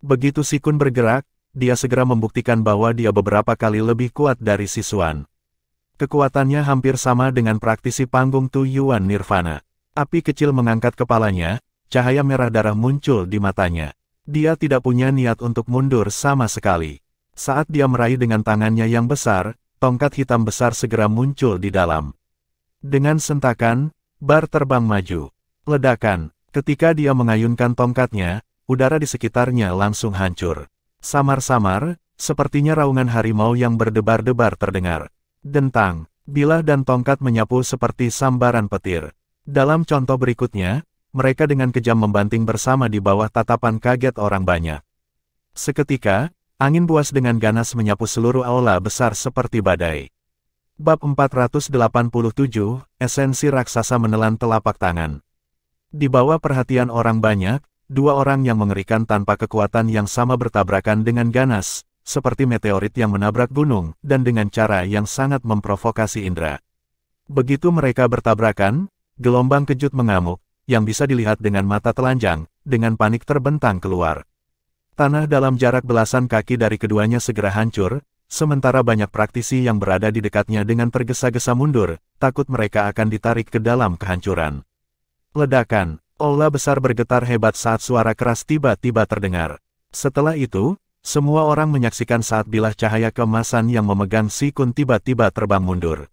Speaker 1: Begitu Sikun bergerak, dia segera membuktikan bahwa dia beberapa kali lebih kuat dari Sisuan. Kekuatannya hampir sama dengan praktisi panggung Tu Yuan Nirvana. Api kecil mengangkat kepalanya, cahaya merah darah muncul di matanya. Dia tidak punya niat untuk mundur sama sekali. Saat dia meraih dengan tangannya yang besar, tongkat hitam besar segera muncul di dalam. Dengan sentakan, bar terbang maju. Ledakan, ketika dia mengayunkan tongkatnya, udara di sekitarnya langsung hancur. Samar-samar, sepertinya raungan harimau yang berdebar-debar terdengar. Dentang, bilah dan tongkat menyapu seperti sambaran petir. Dalam contoh berikutnya, mereka dengan kejam membanting bersama di bawah tatapan kaget orang banyak. Seketika, angin buas dengan ganas menyapu seluruh aula besar seperti badai. Bab 487, Esensi Raksasa Menelan Telapak Tangan. Di bawah perhatian orang banyak, dua orang yang mengerikan tanpa kekuatan yang sama bertabrakan dengan ganas, seperti meteorit yang menabrak gunung, dan dengan cara yang sangat memprovokasi indera. Begitu mereka bertabrakan, gelombang kejut mengamuk, yang bisa dilihat dengan mata telanjang, dengan panik terbentang keluar. Tanah dalam jarak belasan kaki dari keduanya segera hancur, sementara banyak praktisi yang berada di dekatnya dengan tergesa-gesa mundur, takut mereka akan ditarik ke dalam kehancuran. Ledakan, aula besar bergetar hebat saat suara keras tiba-tiba terdengar. Setelah itu, semua orang menyaksikan saat bilah cahaya keemasan yang memegang Sikun tiba-tiba terbang mundur.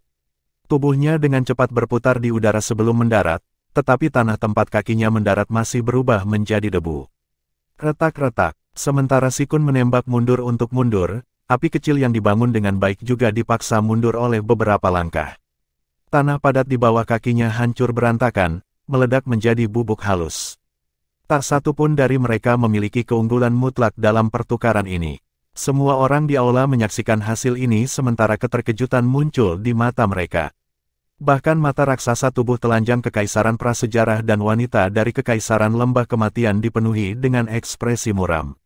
Speaker 1: Tubuhnya dengan cepat berputar di udara sebelum mendarat, tetapi tanah tempat kakinya mendarat masih berubah menjadi debu. Retak-retak, sementara Sikun menembak mundur untuk mundur, api kecil yang dibangun dengan baik juga dipaksa mundur oleh beberapa langkah. Tanah padat di bawah kakinya hancur berantakan, meledak menjadi bubuk halus. Tak satu pun dari mereka memiliki keunggulan mutlak dalam pertukaran ini. Semua orang di aula menyaksikan hasil ini sementara keterkejutan muncul di mata mereka. Bahkan mata raksasa tubuh telanjang kekaisaran prasejarah dan wanita dari kekaisaran lembah kematian dipenuhi dengan ekspresi muram.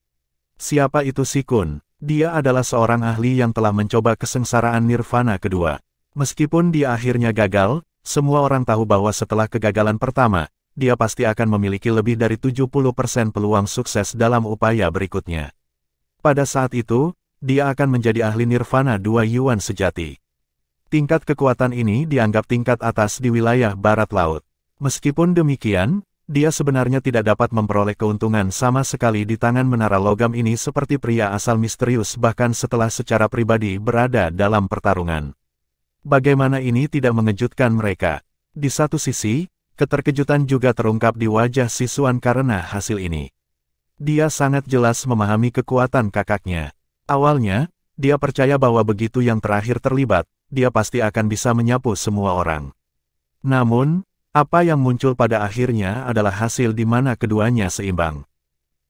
Speaker 1: Siapa itu Sikun? Dia adalah seorang ahli yang telah mencoba kesengsaraan nirvana kedua. Meskipun dia akhirnya gagal, semua orang tahu bahwa setelah kegagalan pertama, dia pasti akan memiliki lebih dari 70% peluang sukses dalam upaya berikutnya. Pada saat itu, dia akan menjadi ahli nirvana 2 Yuan sejati. Tingkat kekuatan ini dianggap tingkat atas di wilayah barat laut. Meskipun demikian, dia sebenarnya tidak dapat memperoleh keuntungan sama sekali di tangan menara logam ini seperti pria asal misterius bahkan setelah secara pribadi berada dalam pertarungan. Bagaimana ini tidak mengejutkan mereka? Di satu sisi, keterkejutan juga terungkap di wajah Sisuan karena hasil ini. Dia sangat jelas memahami kekuatan kakaknya. Awalnya, dia percaya bahwa begitu yang terakhir terlibat, dia pasti akan bisa menyapu semua orang. Namun, apa yang muncul pada akhirnya adalah hasil di mana keduanya seimbang.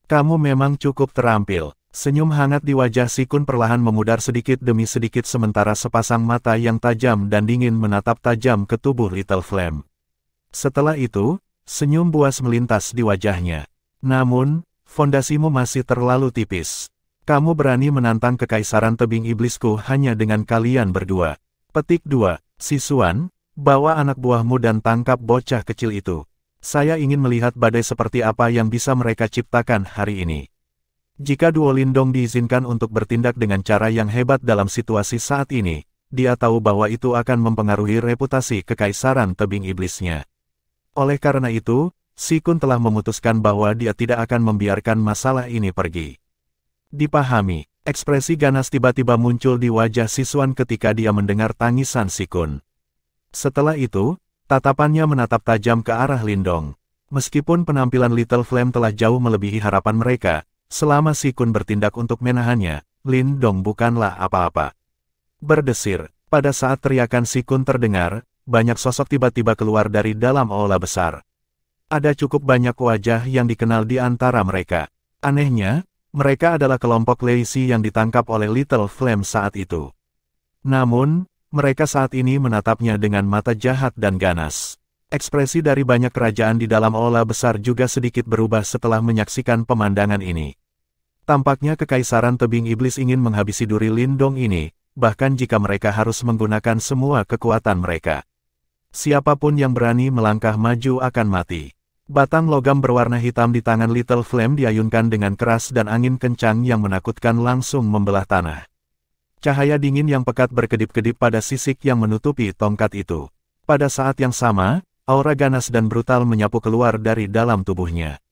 Speaker 1: Kamu memang cukup terampil. Senyum hangat di wajah Sikun perlahan memudar sedikit demi sedikit sementara sepasang mata yang tajam dan dingin menatap tajam ke tubuh Little Flame. Setelah itu, senyum buas melintas di wajahnya. Namun, fondasimu masih terlalu tipis. Kamu berani menantang kekaisaran tebing iblisku hanya dengan kalian berdua. Petik 2. Sisuan, bawa anak buahmu dan tangkap bocah kecil itu. Saya ingin melihat badai seperti apa yang bisa mereka ciptakan hari ini. Jika Duo Lindong diizinkan untuk bertindak dengan cara yang hebat dalam situasi saat ini, dia tahu bahwa itu akan mempengaruhi reputasi kekaisaran tebing iblisnya. Oleh karena itu, Sikun telah memutuskan bahwa dia tidak akan membiarkan masalah ini pergi. Dipahami, ekspresi ganas tiba-tiba muncul di wajah Sisuan ketika dia mendengar tangisan Sikun. Setelah itu, Tatapannya menatap tajam ke arah Lindong. Meskipun penampilan Little Flame telah jauh melebihi harapan mereka, selama Si Kun bertindak untuk menahannya, Lindong bukanlah apa-apa. Berdesir, pada saat teriakan Si Kun terdengar, banyak sosok tiba-tiba keluar dari dalam aula besar. Ada cukup banyak wajah yang dikenal di antara mereka. Anehnya, mereka adalah kelompok Lei Si yang ditangkap oleh Little Flame saat itu. Namun, mereka saat ini menatapnya dengan mata jahat dan ganas. Ekspresi dari banyak kerajaan di dalam aula besar juga sedikit berubah setelah menyaksikan pemandangan ini. Tampaknya Kekaisaran Tebing Iblis ingin menghabisi duri Lindong ini, bahkan jika mereka harus menggunakan semua kekuatan mereka. Siapapun yang berani melangkah maju akan mati. Batang logam berwarna hitam di tangan Little Flame diayunkan dengan keras dan angin kencang yang menakutkan langsung membelah tanah. Cahaya dingin yang pekat berkedip-kedip pada sisik yang menutupi tongkat itu. Pada saat yang sama, aura ganas dan brutal menyapu keluar dari dalam tubuhnya.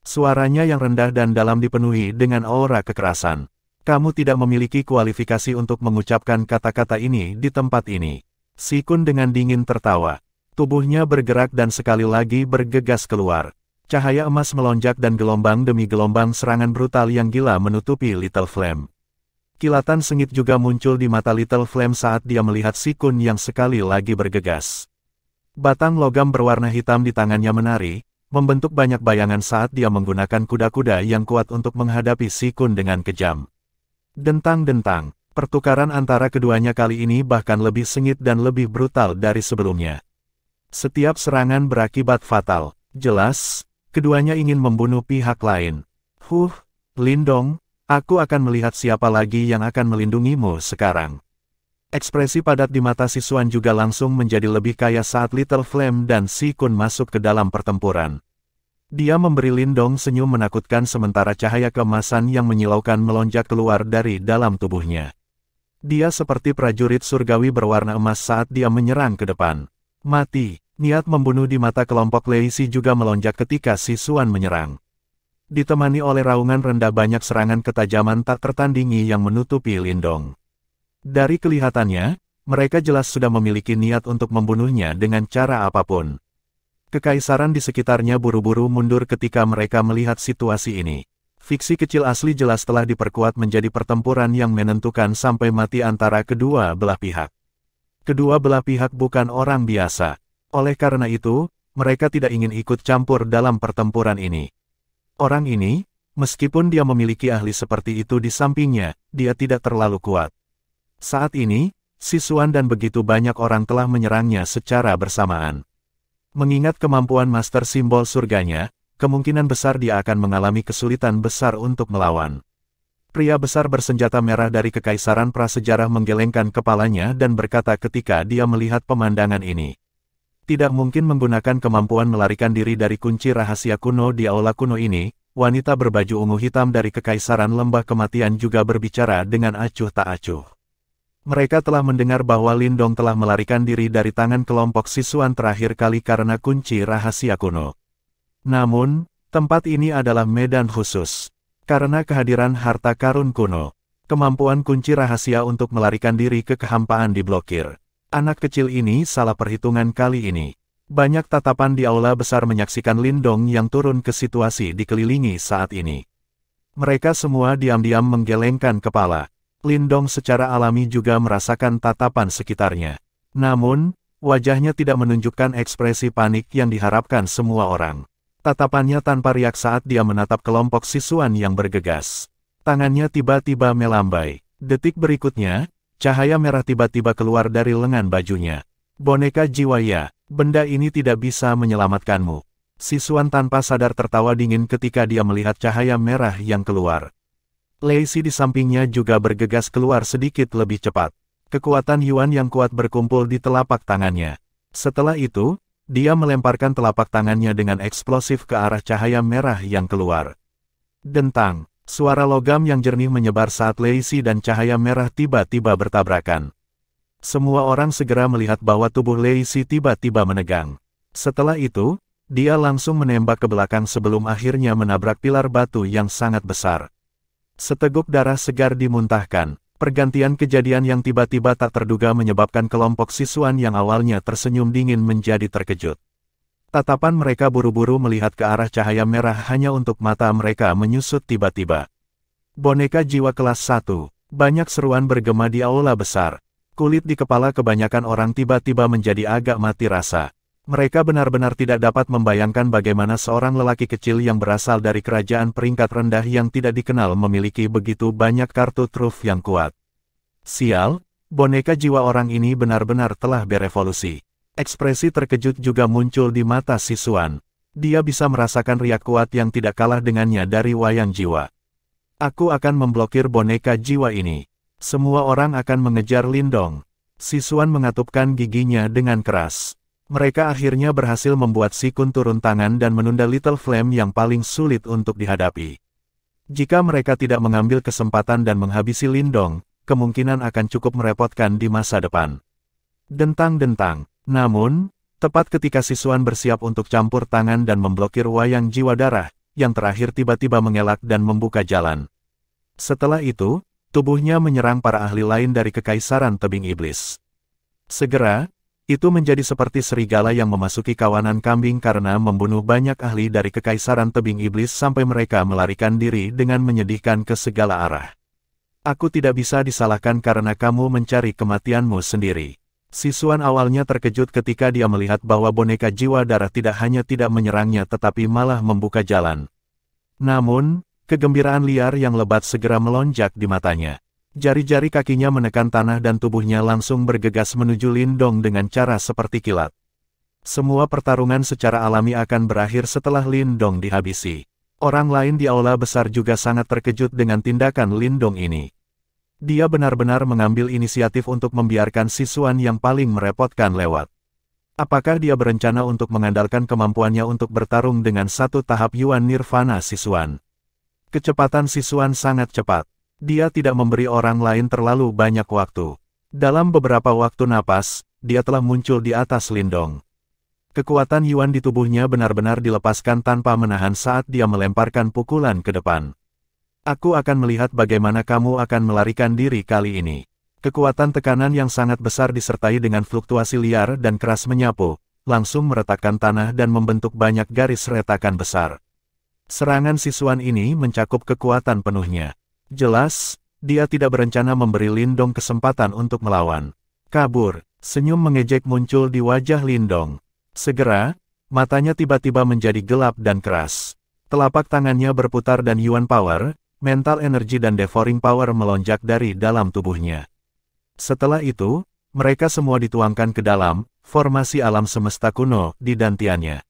Speaker 1: Suaranya yang rendah dan dalam dipenuhi dengan aura kekerasan. Kamu tidak memiliki kualifikasi untuk mengucapkan kata-kata ini di tempat ini. Si Kun dengan dingin tertawa. Tubuhnya bergerak dan sekali lagi bergegas keluar. Cahaya emas melonjak dan gelombang demi gelombang serangan brutal yang gila menutupi Little Flame. Kilatan sengit juga muncul di mata Little Flame saat dia melihat Si Kun yang sekali lagi bergegas. Batang logam berwarna hitam di tangannya menari, membentuk banyak bayangan saat dia menggunakan kuda-kuda yang kuat untuk menghadapi Si Kun dengan kejam. Dentang-dentang, pertukaran antara keduanya kali ini bahkan lebih sengit dan lebih brutal dari sebelumnya. Setiap serangan berakibat fatal. Jelas, keduanya ingin membunuh pihak lain. Lindong, aku akan melihat siapa lagi yang akan melindungimu sekarang. Ekspresi padat di mata siswan juga langsung menjadi lebih kaya saat Little Flame dan Si Kun masuk ke dalam pertempuran. Dia memberi Lindong senyum menakutkan sementara cahaya keemasan yang menyilaukan melonjak keluar dari dalam tubuhnya. Dia seperti prajurit surgawi berwarna emas saat dia menyerang ke depan. Mati, niat membunuh di mata kelompok Lei Si juga melonjak ketika siswan menyerang. Ditemani oleh raungan rendah banyak serangan ketajaman tak tertandingi yang menutupi Lindong. Dari kelihatannya, mereka jelas sudah memiliki niat untuk membunuhnya dengan cara apapun. Kekaisaran di sekitarnya buru-buru mundur ketika mereka melihat situasi ini. Fiksi kecil asli jelas telah diperkuat menjadi pertempuran yang menentukan sampai mati antara kedua belah pihak. Kedua belah pihak bukan orang biasa. Oleh karena itu, mereka tidak ingin ikut campur dalam pertempuran ini. Orang ini, meskipun dia memiliki ahli seperti itu di sampingnya, dia tidak terlalu kuat. Saat ini, siswan dan begitu banyak orang telah menyerangnya secara bersamaan. Mengingat kemampuan master simbol surganya, kemungkinan besar dia akan mengalami kesulitan besar untuk melawan. Pria besar bersenjata merah dari Kekaisaran Prasejarah menggelengkan kepalanya dan berkata ketika dia melihat pemandangan ini. Tidak mungkin menggunakan kemampuan melarikan diri dari kunci rahasia kuno di aula kuno ini. Wanita berbaju ungu hitam dari Kekaisaran Lembah Kematian juga berbicara dengan acuh tak acuh. Mereka telah mendengar bahwa Lindong telah melarikan diri dari tangan kelompok siswan terakhir kali karena kunci rahasia kuno. Namun, tempat ini adalah medan khusus. Karena kehadiran harta karun kuno, kemampuan kunci rahasia untuk melarikan diri ke kehampaan diblokir. Anak kecil ini salah perhitungan kali ini. Banyak tatapan di aula besar menyaksikan Lindong yang turun ke situasi dikelilingi saat ini. Mereka semua diam-diam menggelengkan kepala. Lindong secara alami juga merasakan tatapan sekitarnya. Namun, wajahnya tidak menunjukkan ekspresi panik yang diharapkan semua orang. Tatapannya tanpa riak saat dia menatap kelompok siswan yang bergegas. Tangannya tiba-tiba melambai. Detik berikutnya, cahaya merah tiba-tiba keluar dari lengan bajunya. Boneka Jiwaya, benda ini tidak bisa menyelamatkanmu. Siswan tanpa sadar tertawa dingin ketika dia melihat cahaya merah yang keluar. Lei Si di sampingnya juga bergegas keluar sedikit lebih cepat. Kekuatan Yuan yang kuat berkumpul di telapak tangannya. Setelah itu, dia melemparkan telapak tangannya dengan eksplosif ke arah cahaya merah yang keluar. Dentang, suara logam yang jernih menyebar saat Lei Si dan cahaya merah tiba-tiba bertabrakan. Semua orang segera melihat bahwa tubuh Lei Si tiba-tiba menegang. Setelah itu, dia langsung menembak ke belakang sebelum akhirnya menabrak pilar batu yang sangat besar. Seteguk darah segar dimuntahkan. Pergantian kejadian yang tiba-tiba tak terduga menyebabkan kelompok siswan yang awalnya tersenyum dingin menjadi terkejut. Tatapan mereka buru-buru melihat ke arah cahaya merah hanya untuk mata mereka menyusut tiba-tiba. Boneka jiwa kelas 1. Banyak seruan bergema di aula besar. Kulit di kepala kebanyakan orang tiba-tiba menjadi agak mati rasa. Mereka benar-benar tidak dapat membayangkan bagaimana seorang lelaki kecil yang berasal dari kerajaan peringkat rendah yang tidak dikenal memiliki begitu banyak kartu truf yang kuat. Sial, boneka jiwa orang ini benar-benar telah berevolusi. Ekspresi terkejut juga muncul di mata siswan. Dia bisa merasakan riak kuat yang tidak kalah dengannya dari wayang jiwa. Aku akan memblokir boneka jiwa ini. Semua orang akan mengejar Lindong. Siswan mengatupkan giginya dengan keras. Mereka akhirnya berhasil membuat Sikun turun tangan dan menunda Little Flame yang paling sulit untuk dihadapi. Jika mereka tidak mengambil kesempatan dan menghabisi Lindong, kemungkinan akan cukup merepotkan di masa depan. Dentang-dentang. Namun, tepat ketika siswan bersiap untuk campur tangan dan memblokir wayang jiwa darah, yang terakhir tiba-tiba mengelak dan membuka jalan. Setelah itu, tubuhnya menyerang para ahli lain dari Kekaisaran Tebing Iblis. Segera, itu menjadi seperti serigala yang memasuki kawanan kambing karena membunuh banyak ahli dari Kekaisaran Tebing Iblis sampai mereka melarikan diri dengan menyedihkan ke segala arah. Aku tidak bisa disalahkan karena kamu mencari kematianmu sendiri. Siswan awalnya terkejut ketika dia melihat bahwa boneka jiwa darah tidak hanya tidak menyerangnya tetapi malah membuka jalan. Namun, kegembiraan liar yang lebat segera melonjak di matanya. Jari-jari kakinya menekan tanah dan tubuhnya langsung bergegas menuju Lindong dengan cara seperti kilat. Semua pertarungan secara alami akan berakhir setelah Lindong dihabisi. Orang lain di aula besar juga sangat terkejut dengan tindakan Lindong ini. Dia benar-benar mengambil inisiatif untuk membiarkan siswan yang paling merepotkan lewat. Apakah dia berencana untuk mengandalkan kemampuannya untuk bertarung dengan satu tahap Yuan Nirvana siswan? Kecepatan siswan sangat cepat. Dia tidak memberi orang lain terlalu banyak waktu. Dalam beberapa waktu napas, dia telah muncul di atas Lindong. Kekuatan Yuan di tubuhnya benar-benar dilepaskan tanpa menahan saat dia melemparkan pukulan ke depan. Aku akan melihat bagaimana kamu akan melarikan diri kali ini. Kekuatan tekanan yang sangat besar disertai dengan fluktuasi liar dan keras menyapu, langsung meretakkan tanah dan membentuk banyak garis retakan besar. Serangan siswan ini mencakup kekuatan penuhnya. Jelas, dia tidak berencana memberi Lindong kesempatan untuk melawan. Kabur, senyum mengejek muncul di wajah Lindong. Segera, matanya tiba-tiba menjadi gelap dan keras. Telapak tangannya berputar dan Yuan Power, Mental Energy dan Devouring Power melonjak dari dalam tubuhnya. Setelah itu, mereka semua dituangkan ke dalam formasi alam semesta kuno di dantiannya.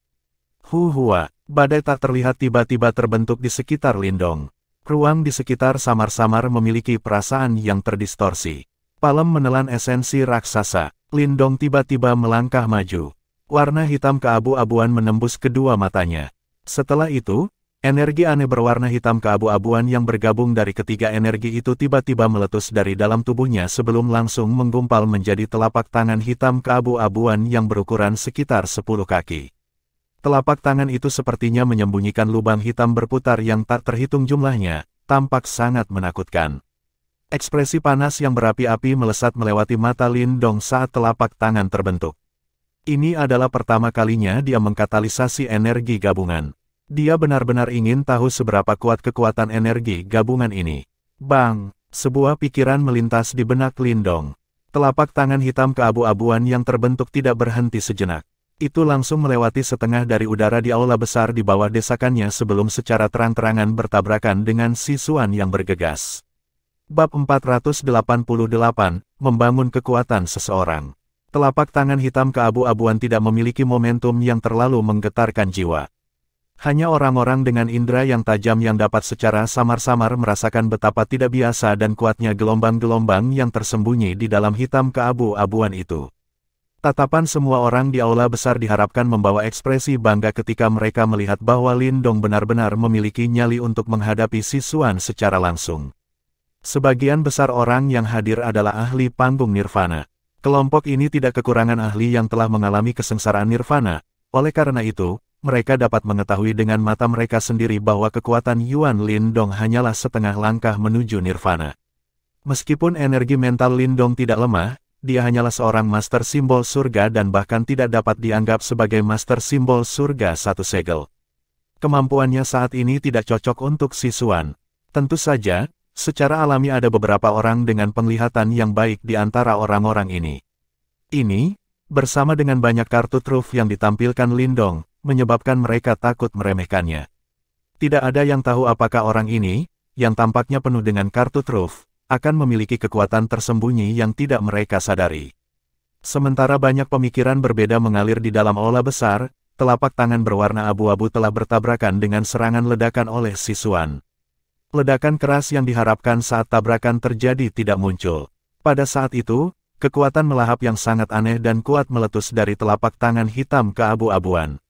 Speaker 1: Huhua, badai tak terlihat tiba-tiba terbentuk di sekitar Lindong. Ruang di sekitar samar-samar memiliki perasaan yang terdistorsi. Palem menelan esensi raksasa. Lindong tiba-tiba melangkah maju. Warna hitam keabu-abuan menembus kedua matanya. Setelah itu, energi aneh berwarna hitam keabu-abuan yang bergabung dari ketiga energi itu tiba-tiba meletus dari dalam tubuhnya sebelum langsung menggumpal menjadi telapak tangan hitam keabu-abuan yang berukuran sekitar 10 kaki. Telapak tangan itu sepertinya menyembunyikan lubang hitam berputar yang tak terhitung jumlahnya, tampak sangat menakutkan. Ekspresi panas yang berapi-api melesat melewati mata Lindong saat telapak tangan terbentuk. Ini adalah pertama kalinya dia mengkatalisasi energi gabungan. Dia benar-benar ingin tahu seberapa kuat kekuatan energi gabungan ini. Bang! Sebuah pikiran melintas di benak Lindong. Telapak tangan hitam keabu-abuan yang terbentuk tidak berhenti sejenak. Itu langsung melewati setengah dari udara di aula besar di bawah desakannya sebelum secara terang-terangan bertabrakan dengan siswan yang bergegas. Bab 488, Membangun Kekuatan Seseorang. Telapak tangan hitam keabu-abuan tidak memiliki momentum yang terlalu menggetarkan jiwa. Hanya orang-orang dengan indera yang tajam yang dapat secara samar-samar merasakan betapa tidak biasa dan kuatnya gelombang-gelombang yang tersembunyi di dalam hitam keabu-abuan itu. Tatapan semua orang di aula besar diharapkan membawa ekspresi bangga ketika mereka melihat bahwa Lindong benar-benar memiliki nyali untuk menghadapi siswan secara langsung. Sebagian besar orang yang hadir adalah ahli panggung Nirvana. Kelompok ini tidak kekurangan ahli yang telah mengalami kesengsaraan Nirvana, oleh karena itu, mereka dapat mengetahui dengan mata mereka sendiri bahwa kekuatan Yuan Lindong hanyalah setengah langkah menuju Nirvana. Meskipun energi mental Lindong tidak lemah, dia hanyalah seorang master simbol surga dan bahkan tidak dapat dianggap sebagai master simbol surga satu segel. Kemampuannya saat ini tidak cocok untuk Si Xuan. Tentu saja, secara alami ada beberapa orang dengan penglihatan yang baik di antara orang-orang ini. Ini, bersama dengan banyak kartu truf yang ditampilkan Lindong, menyebabkan mereka takut meremehkannya. Tidak ada yang tahu apakah orang ini, yang tampaknya penuh dengan kartu truf, akan memiliki kekuatan tersembunyi yang tidak mereka sadari. Sementara banyak pemikiran berbeda mengalir di dalam aula besar, telapak tangan berwarna abu-abu telah bertabrakan dengan serangan ledakan oleh Si Xuan. Ledakan keras yang diharapkan saat tabrakan terjadi tidak muncul. Pada saat itu, kekuatan melahap yang sangat aneh dan kuat meletus dari telapak tangan hitam keabu-abuan.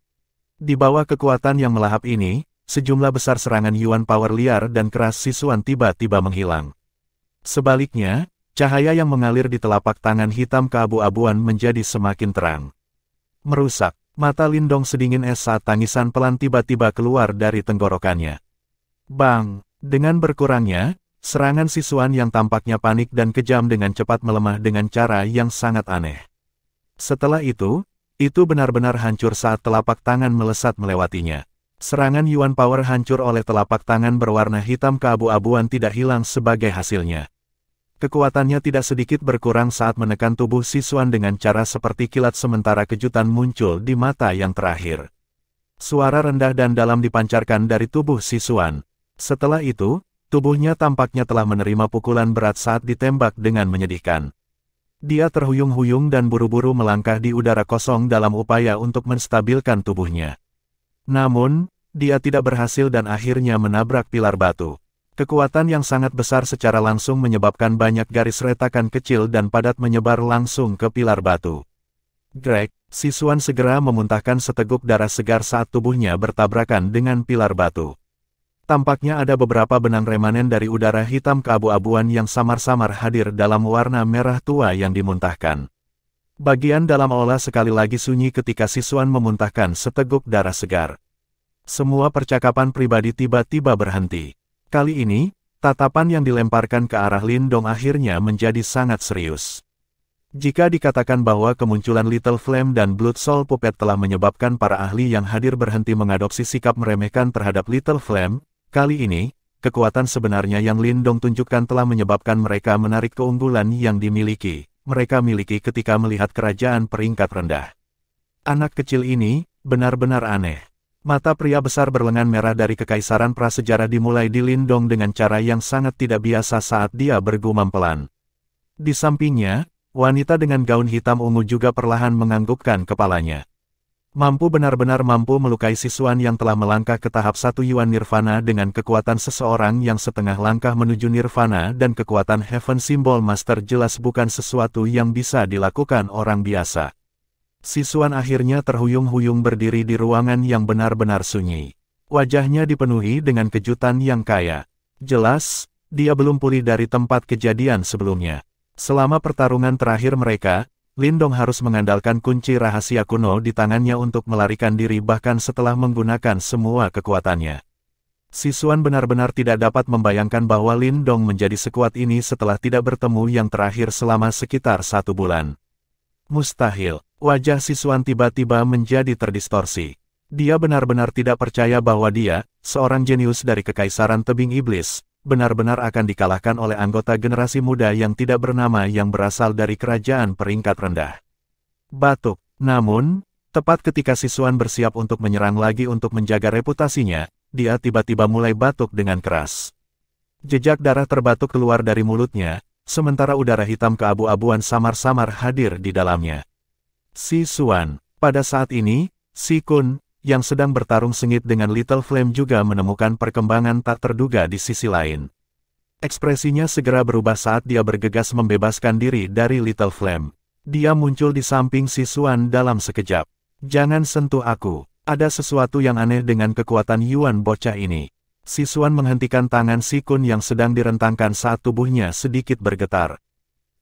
Speaker 1: Di bawah kekuatan yang melahap ini, sejumlah besar serangan Yuan power liar dan keras Si Xuan tiba-tiba menghilang. Sebaliknya, cahaya yang mengalir di telapak tangan hitam keabu-abuan menjadi semakin terang. Merusak, mata Lindong sedingin es saat tangisan pelan tiba-tiba keluar dari tenggorokannya. Bang! Dengan berkurangnya, serangan Si Xuan yang tampaknya panik dan kejam dengan cepat melemah dengan cara yang sangat aneh. Setelah itu benar-benar hancur saat telapak tangan melesat melewatinya. Serangan Yuan Power hancur oleh telapak tangan berwarna hitam keabu-abuan tidak hilang sebagai hasilnya. Kekuatannya tidak sedikit berkurang saat menekan tubuh Si Xuan dengan cara seperti kilat sementara kejutan muncul di mata yang terakhir. Suara rendah dan dalam dipancarkan dari tubuh Si Xuan. Setelah itu, tubuhnya tampaknya telah menerima pukulan berat saat ditembak dengan menyedihkan. Dia terhuyung-huyung dan buru-buru melangkah di udara kosong dalam upaya untuk menstabilkan tubuhnya. Namun, dia tidak berhasil dan akhirnya menabrak pilar batu. Kekuatan yang sangat besar secara langsung menyebabkan banyak garis retakan kecil dan padat menyebar langsung ke pilar batu. Greg, Si Xuan segera memuntahkan seteguk darah segar saat tubuhnya bertabrakan dengan pilar batu. Tampaknya ada beberapa benang remanen dari udara hitam keabu-abuan yang samar-samar hadir dalam warna merah tua yang dimuntahkan. Bagian dalam aula sekali lagi sunyi ketika Si Xuan memuntahkan seteguk darah segar. Semua percakapan pribadi tiba-tiba berhenti. Kali ini, tatapan yang dilemparkan ke arah Lindong akhirnya menjadi sangat serius. Jika dikatakan bahwa kemunculan Little Flame dan Blood Soul Puppet telah menyebabkan para ahli yang hadir berhenti mengadopsi sikap meremehkan terhadap Little Flame, kali ini, kekuatan sebenarnya yang Lindong tunjukkan telah menyebabkan mereka menarik keunggulan yang mereka miliki ketika melihat kerajaan peringkat rendah. Anak kecil ini, benar-benar aneh. Mata pria besar berlengan merah dari kekaisaran prasejarah dimulai di Lindong dengan cara yang sangat tidak biasa saat dia bergumam pelan. Di sampingnya, wanita dengan gaun hitam ungu juga perlahan menganggukkan kepalanya. Benar-benar mampu melukai Si Xuan yang telah melangkah ke tahap 1 Yuan Nirvana dengan kekuatan seseorang yang setengah langkah menuju Nirvana dan kekuatan Heaven Symbol Master jelas bukan sesuatu yang bisa dilakukan orang biasa. Si Xuan akhirnya terhuyung-huyung berdiri di ruangan yang benar-benar sunyi. Wajahnya dipenuhi dengan kejutan yang kaya. Jelas, dia belum pulih dari tempat kejadian sebelumnya. Selama pertarungan terakhir mereka, Lindong harus mengandalkan kunci rahasia kuno di tangannya untuk melarikan diri bahkan setelah menggunakan semua kekuatannya. Si Xuan benar-benar tidak dapat membayangkan bahwa Lindong menjadi sekuat ini setelah tidak bertemu yang terakhir selama sekitar 1 bulan. Mustahil, wajah Si Xuan tiba-tiba menjadi terdistorsi. Dia benar-benar tidak percaya bahwa dia, seorang jenius dari Kekaisaran Tebing Iblis, benar-benar akan dikalahkan oleh anggota generasi muda yang tidak bernama yang berasal dari kerajaan peringkat rendah. Batuk. Namun, tepat ketika Si Xuan bersiap untuk menyerang lagi untuk menjaga reputasinya, dia tiba-tiba mulai batuk dengan keras. Jejak darah terbatuk keluar dari mulutnya, sementara udara hitam keabu-abuan samar-samar hadir di dalamnya. Si Xuan. Pada saat ini, Si Kun, yang sedang bertarung sengit dengan Little Flame juga menemukan perkembangan tak terduga di sisi lain. Ekspresinya segera berubah saat dia bergegas membebaskan diri dari Little Flame. Dia muncul di samping Si Xuan dalam sekejap. Jangan sentuh aku, ada sesuatu yang aneh dengan kekuatan Yuan bocah ini. Si Xuan menghentikan tangan Si Kun yang sedang direntangkan saat tubuhnya sedikit bergetar.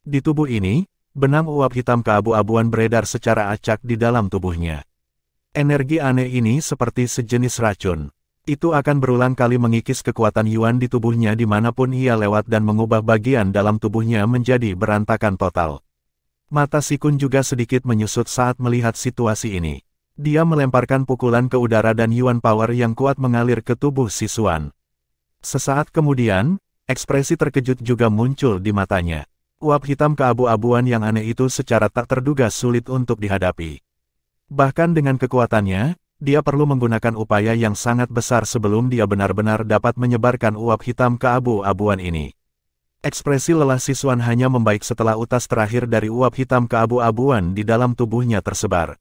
Speaker 1: Di tubuh ini, benang uap hitam keabu-abuan beredar secara acak di dalam tubuhnya. Energi aneh ini seperti sejenis racun. Itu akan berulang kali mengikis kekuatan Yuan di tubuhnya dimanapun ia lewat dan mengubah bagian dalam tubuhnya menjadi berantakan total. Mata Si Kun juga sedikit menyusut saat melihat situasi ini. Dia melemparkan pukulan ke udara dan Yuan Power yang kuat mengalir ke tubuh Si Xuan. Sesaat kemudian, ekspresi terkejut juga muncul di matanya. Uap hitam keabu-abuan yang aneh itu secara tak terduga sulit untuk dihadapi. Bahkan dengan kekuatannya, dia perlu menggunakan upaya yang sangat besar sebelum dia benar-benar dapat menyebarkan uap hitam keabu-abuan ini. Ekspresi lelah Si Xuan hanya membaik setelah utas terakhir dari uap hitam keabu-abuan di dalam tubuhnya tersebar.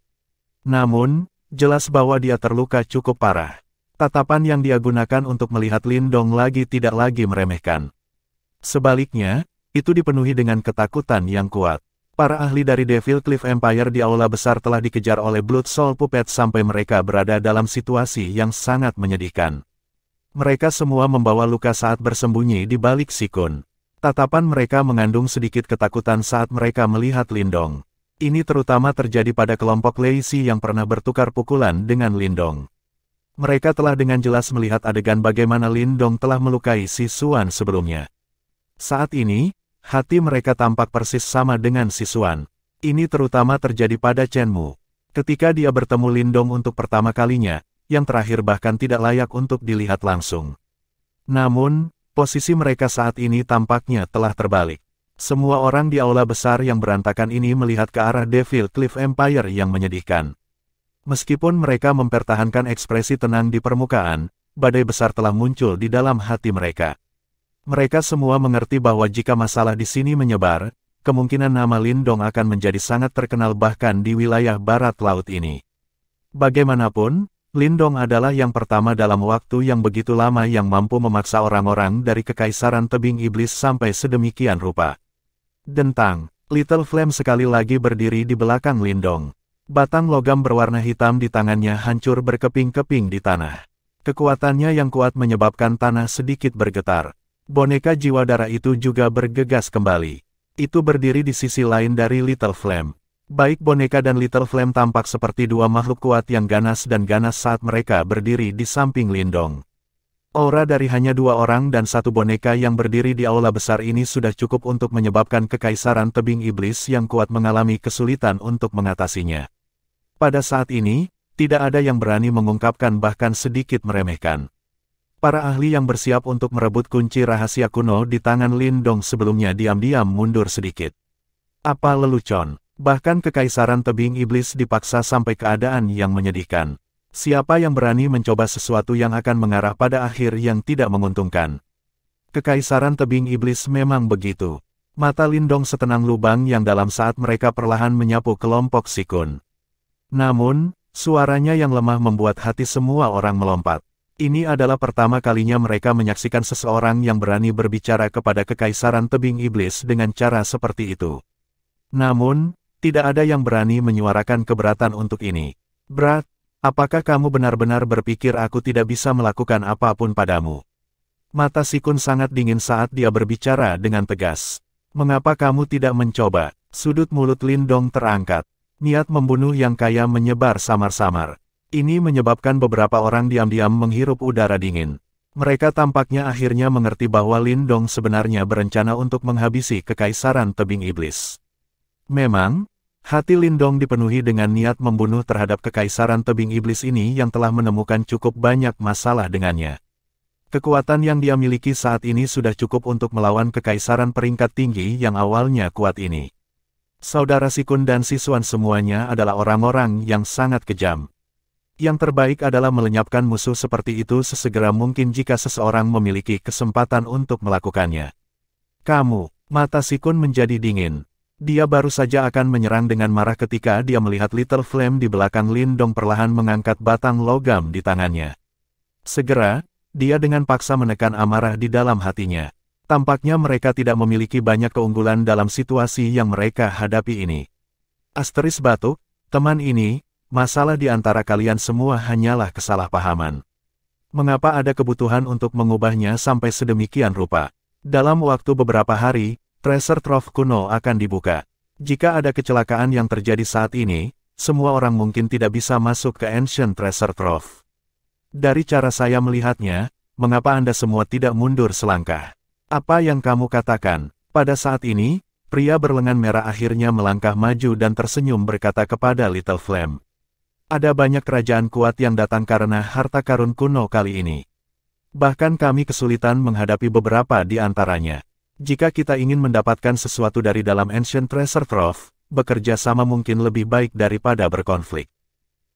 Speaker 1: Namun, jelas bahwa dia terluka cukup parah. Tatapan yang dia gunakan untuk melihat Lindong lagi tidak lagi meremehkan. Sebaliknya, itu dipenuhi dengan ketakutan yang kuat. Para ahli dari Devil Cliff Empire di aula besar telah dikejar oleh Blood Soul Puppet sampai mereka berada dalam situasi yang sangat menyedihkan. Mereka semua membawa luka saat bersembunyi di balik Si Kun. Tatapan mereka mengandung sedikit ketakutan saat mereka melihat Lindong. Ini terutama terjadi pada kelompok Lei Si yang pernah bertukar pukulan dengan Lindong. Mereka telah dengan jelas melihat adegan bagaimana Lindong telah melukai Si Xuan sebelumnya. Saat ini, hati mereka tampak persis sama dengan Si Xuan. Ini terutama terjadi pada Chen Mu. Ketika dia bertemu Lindong untuk pertama kalinya, yang terakhir bahkan tidak layak untuk dilihat langsung. Namun, posisi mereka saat ini tampaknya telah terbalik. Semua orang di aula besar yang berantakan ini melihat ke arah Devil Cliff Empire yang menyedihkan. Meskipun mereka mempertahankan ekspresi tenang di permukaan, badai besar telah muncul di dalam hati mereka. Mereka semua mengerti bahwa jika masalah di sini menyebar, kemungkinan nama Lindong akan menjadi sangat terkenal bahkan di wilayah barat laut ini. Bagaimanapun, Lindong adalah yang pertama dalam waktu yang begitu lama yang mampu memaksa orang-orang dari Kekaisaran Tebing Iblis sampai sedemikian rupa. Dentang, Little Flame sekali lagi berdiri di belakang Lindong. Batang logam berwarna hitam di tangannya hancur berkeping-keping di tanah. Kekuatannya yang kuat menyebabkan tanah sedikit bergetar. Boneka jiwa darah itu juga bergegas kembali. Itu berdiri di sisi lain dari Little Flame. Baik boneka dan Little Flame tampak seperti dua makhluk kuat yang ganas dan ganas saat mereka berdiri di samping Lindong. Aura dari hanya dua orang dan satu boneka yang berdiri di aula besar ini sudah cukup untuk menyebabkan Kekaisaran Tebing Iblis yang kuat mengalami kesulitan untuk mengatasinya. Pada saat ini, tidak ada yang berani mengungkapkan bahkan sedikit meremehkan. Para ahli yang bersiap untuk merebut kunci rahasia kuno di tangan Lindong sebelumnya diam-diam mundur sedikit. Apa lelucon? Bahkan Kekaisaran Tebing Iblis dipaksa sampai keadaan yang menyedihkan. Siapa yang berani mencoba sesuatu yang akan mengarah pada akhir yang tidak menguntungkan? Kekaisaran Tebing Iblis memang begitu. Mata Lindong setenang lubang yang dalam saat mereka perlahan menyapu kelompok Si Kun. Namun, suaranya yang lemah membuat hati semua orang melompat. Ini adalah pertama kalinya mereka menyaksikan seseorang yang berani berbicara kepada Kekaisaran Tebing Iblis dengan cara seperti itu. Namun, tidak ada yang berani menyuarakan keberatan untuk ini. Brat, apakah kamu benar-benar berpikir aku tidak bisa melakukan apapun padamu? Mata Si Kun sangat dingin saat dia berbicara dengan tegas. Mengapa kamu tidak mencoba? Sudut mulut Lindong terangkat. Niat membunuh yang kaya menyebar samar-samar. Ini menyebabkan beberapa orang diam-diam menghirup udara dingin. Mereka tampaknya akhirnya mengerti bahwa Lindong sebenarnya berencana untuk menghabisi Kekaisaran Tebing Iblis. Memang, hati Lindong dipenuhi dengan niat membunuh terhadap Kekaisaran Tebing Iblis ini yang telah menemukan cukup banyak masalah dengannya. Kekuatan yang dia miliki saat ini sudah cukup untuk melawan Kekaisaran peringkat tinggi yang awalnya kuat ini. Saudara Si Kun dan Si Xuan semuanya adalah orang-orang yang sangat kejam. Yang terbaik adalah melenyapkan musuh seperti itu sesegera mungkin jika seseorang memiliki kesempatan untuk melakukannya. Kamu, mata Si Kun menjadi dingin. Dia baru saja akan menyerang dengan marah ketika dia melihat Little Flame di belakang Lindong perlahan mengangkat batang logam di tangannya. Segera, dia dengan paksa menekan amarah di dalam hatinya. Tampaknya mereka tidak memiliki banyak keunggulan dalam situasi yang mereka hadapi ini. Asteris batuk, teman ini, masalah di antara kalian semua hanyalah kesalahpahaman. Mengapa ada kebutuhan untuk mengubahnya sampai sedemikian rupa? Dalam waktu beberapa hari, Treasure Trove kuno akan dibuka. Jika ada kecelakaan yang terjadi saat ini, semua orang mungkin tidak bisa masuk ke Ancient Treasure Trove. Dari cara saya melihatnya, mengapa Anda semua tidak mundur selangkah? Apa yang kamu katakan? Pada saat ini, pria berlengan merah akhirnya melangkah maju dan tersenyum berkata kepada Little Flame. Ada banyak kerajaan kuat yang datang karena harta karun kuno kali ini. Bahkan kami kesulitan menghadapi beberapa di antaranya. Jika kita ingin mendapatkan sesuatu dari dalam Ancient Treasure Trove, bekerja sama mungkin lebih baik daripada berkonflik.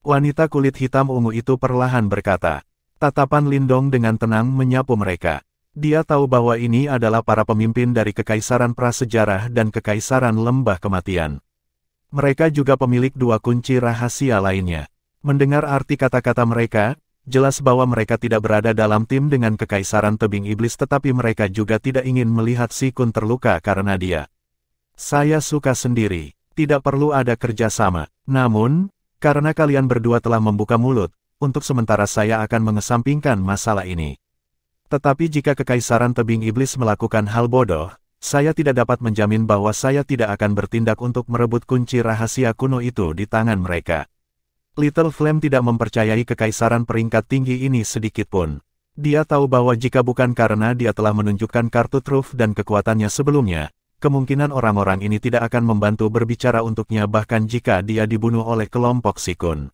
Speaker 1: Wanita kulit hitam ungu itu perlahan berkata. Tatapan Lindong dengan tenang menyapu mereka. Dia tahu bahwa ini adalah para pemimpin dari Kekaisaran Prasejarah dan Kekaisaran Lembah Kematian. Mereka juga pemilik dua kunci rahasia lainnya. Mendengar arti kata-kata mereka, jelas bahwa mereka tidak berada dalam tim dengan Kekaisaran Tebing Iblis tetapi mereka juga tidak ingin melihat Si Kun terluka karena dia. Saya suka sendiri, tidak perlu ada kerjasama. Namun, karena kalian berdua telah membuka mulut, untuk sementara saya akan mengesampingkan masalah ini. Tetapi jika Kekaisaran Tebing Iblis melakukan hal bodoh, saya tidak dapat menjamin bahwa saya tidak akan bertindak untuk merebut kunci rahasia kuno itu di tangan mereka. Little Flame tidak mempercayai Kekaisaran peringkat tinggi ini sedikitpun. Dia tahu bahwa jika bukan karena dia telah menunjukkan kartu truf dan kekuatannya sebelumnya, kemungkinan orang-orang ini tidak akan membantu berbicara untuknya bahkan jika dia dibunuh oleh kelompok Si Kun.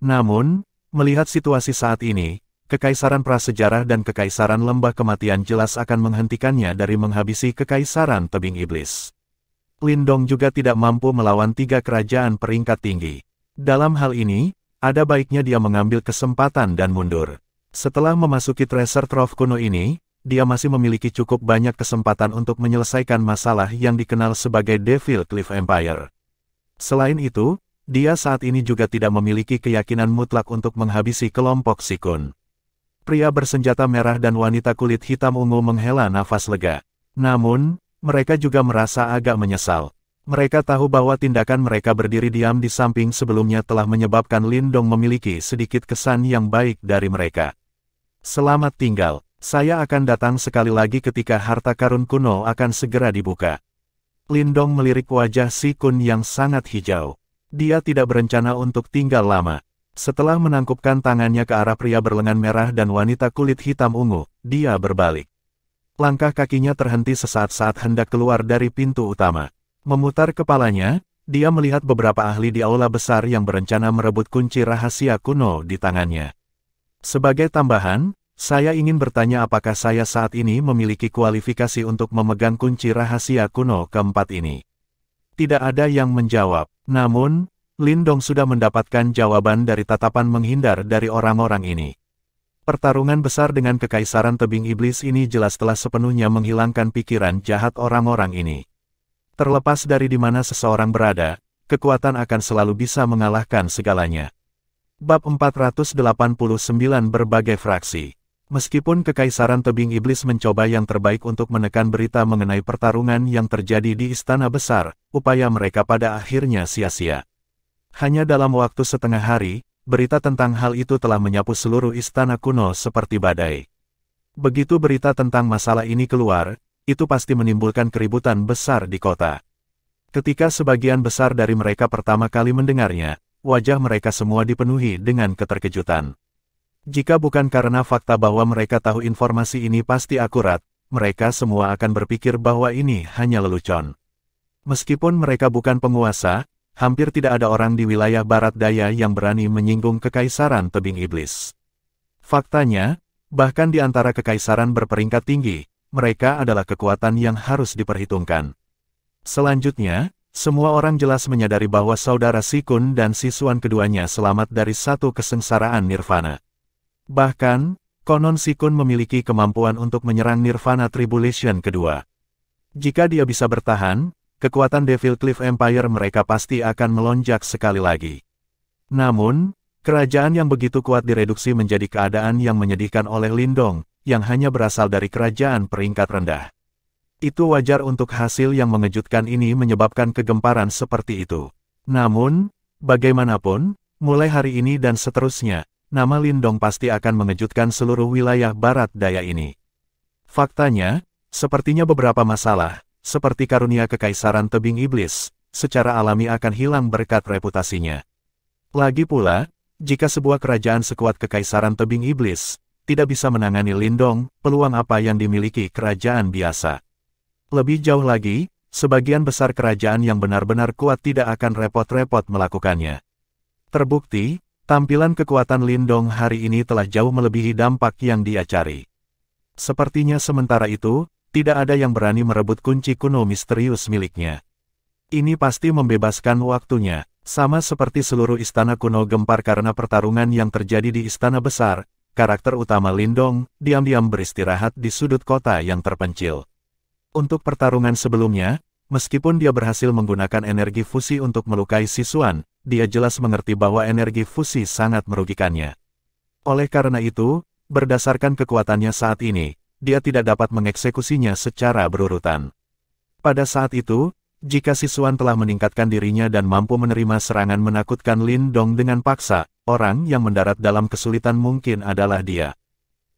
Speaker 1: Namun, melihat situasi saat ini, Kekaisaran Prasejarah dan Kekaisaran Lembah Kematian jelas akan menghentikannya dari menghabisi Kekaisaran Tebing Iblis. Lindong juga tidak mampu melawan tiga kerajaan peringkat tinggi. Dalam hal ini, ada baiknya dia mengambil kesempatan dan mundur. Setelah memasuki Treasure Trove kuno ini, dia masih memiliki cukup banyak kesempatan untuk menyelesaikan masalah yang dikenal sebagai Devil Cliff Empire. Selain itu, dia saat ini juga tidak memiliki keyakinan mutlak untuk menghabisi kelompok Si Kun. Pria bersenjata merah dan wanita kulit hitam ungu menghela nafas lega. Namun, mereka juga merasa agak menyesal. Mereka tahu bahwa tindakan mereka berdiri diam di samping sebelumnya telah menyebabkan Lindong memiliki sedikit kesan yang baik dari mereka. Selamat tinggal. Saya akan datang sekali lagi ketika harta karun kuno akan segera dibuka. Lindong melirik wajah Si Kun yang sangat hijau. Dia tidak berencana untuk tinggal lama. Setelah menangkupkan tangannya ke arah pria berlengan merah dan wanita kulit hitam ungu, dia berbalik. Langkah kakinya terhenti sesaat saat hendak keluar dari pintu utama. Memutar kepalanya, dia melihat beberapa ahli di aula besar yang berencana merebut kunci rahasia kuno di tangannya. Sebagai tambahan, saya ingin bertanya apakah saya saat ini memiliki kualifikasi untuk memegang kunci rahasia kuno keempat ini. Tidak ada yang menjawab, namun, Lindong sudah mendapatkan jawaban dari tatapan menghindar dari orang-orang ini. Pertarungan besar dengan Kekaisaran Tebing Iblis ini jelas telah sepenuhnya menghilangkan pikiran jahat orang-orang ini. Terlepas dari di mana seseorang berada, kekuatan akan selalu bisa mengalahkan segalanya. Bab 489 Berbagai Fraksi. Meskipun Kekaisaran Tebing Iblis mencoba yang terbaik untuk menekan berita mengenai pertarungan yang terjadi di Istana Besar, upaya mereka pada akhirnya sia-sia. Hanya dalam waktu setengah hari, berita tentang hal itu telah menyapu seluruh istana kuno seperti badai. Begitu berita tentang masalah ini keluar, itu pasti menimbulkan keributan besar di kota. Ketika sebagian besar dari mereka pertama kali mendengarnya, wajah mereka semua dipenuhi dengan keterkejutan. Jika bukan karena fakta bahwa mereka tahu informasi ini pasti akurat, mereka semua akan berpikir bahwa ini hanya lelucon. Meskipun mereka bukan penguasa, hampir tidak ada orang di wilayah barat daya yang berani menyinggung Kekaisaran Tebing Iblis. Faktanya, bahkan di antara kekaisaran berperingkat tinggi, mereka adalah kekuatan yang harus diperhitungkan. Selanjutnya, semua orang jelas menyadari bahwa saudara Si Kun dan siswan keduanya selamat dari satu kesengsaraan nirvana. Bahkan, konon Si Kun memiliki kemampuan untuk menyerang Nirvana Tribulation kedua. Jika dia bisa bertahan, kekuatan Devil Cliff Empire mereka pasti akan melonjak sekali lagi. Namun, kerajaan yang begitu kuat direduksi menjadi keadaan yang menyedihkan oleh Lindong, yang hanya berasal dari kerajaan peringkat rendah. Itu wajar untuk hasil yang mengejutkan ini menyebabkan kegemparan seperti itu. Namun, bagaimanapun, mulai hari ini dan seterusnya, nama Lindong pasti akan mengejutkan seluruh wilayah barat daya ini. Faktanya, sepertinya beberapa masalah, seperti karunia Kekaisaran Tebing Iblis, secara alami akan hilang berkat reputasinya. Lagi pula, jika sebuah kerajaan sekuat Kekaisaran Tebing Iblis tidak bisa menangani Lindong, peluang apa yang dimiliki kerajaan biasa? Lebih jauh lagi, sebagian besar kerajaan yang benar-benar kuat tidak akan repot-repot melakukannya. Terbukti, tampilan kekuatan Lindong hari ini telah jauh melebihi dampak yang dia cari. Sepertinya sementara itu, tidak ada yang berani merebut kunci kuno misterius miliknya. Ini pasti membebaskan waktunya, sama seperti seluruh istana kuno gempar karena pertarungan yang terjadi di istana besar. Karakter utama Lindong diam-diam beristirahat di sudut kota yang terpencil. Untuk pertarungan sebelumnya, meskipun dia berhasil menggunakan energi fusi untuk melukai Sisuan, dia jelas mengerti bahwa energi fusi sangat merugikannya. Oleh karena itu, berdasarkan kekuatannya saat ini, dia tidak dapat mengeksekusinya secara berurutan. Pada saat itu, jika Sisuan telah meningkatkan dirinya dan mampu menerima serangan menakutkan Lindong dengan paksa, orang yang mendarat dalam kesulitan mungkin adalah dia.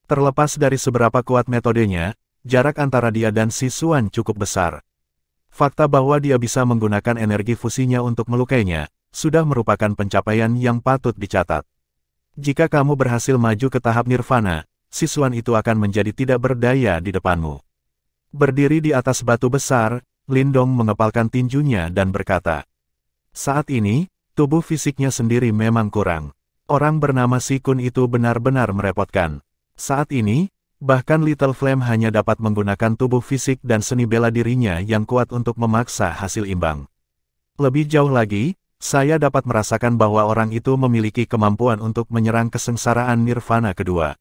Speaker 1: Terlepas dari seberapa kuat metodenya, jarak antara dia dan Sisuan cukup besar. Fakta bahwa dia bisa menggunakan energi fusinya untuk melukainya, sudah merupakan pencapaian yang patut dicatat. Jika kamu berhasil maju ke tahap nirvana, Sisuan itu akan menjadi tidak berdaya di depanmu. Berdiri di atas batu besar, Lindong mengepalkan tinjunya dan berkata, "Saat ini, tubuh fisiknya sendiri memang kurang. Orang bernama Sikun itu benar-benar merepotkan. Saat ini, bahkan Little Flame hanya dapat menggunakan tubuh fisik dan seni bela dirinya yang kuat untuk memaksa hasil imbang. Lebih jauh lagi, saya dapat merasakan bahwa orang itu memiliki kemampuan untuk menyerang kesengsaraan nirvana kedua.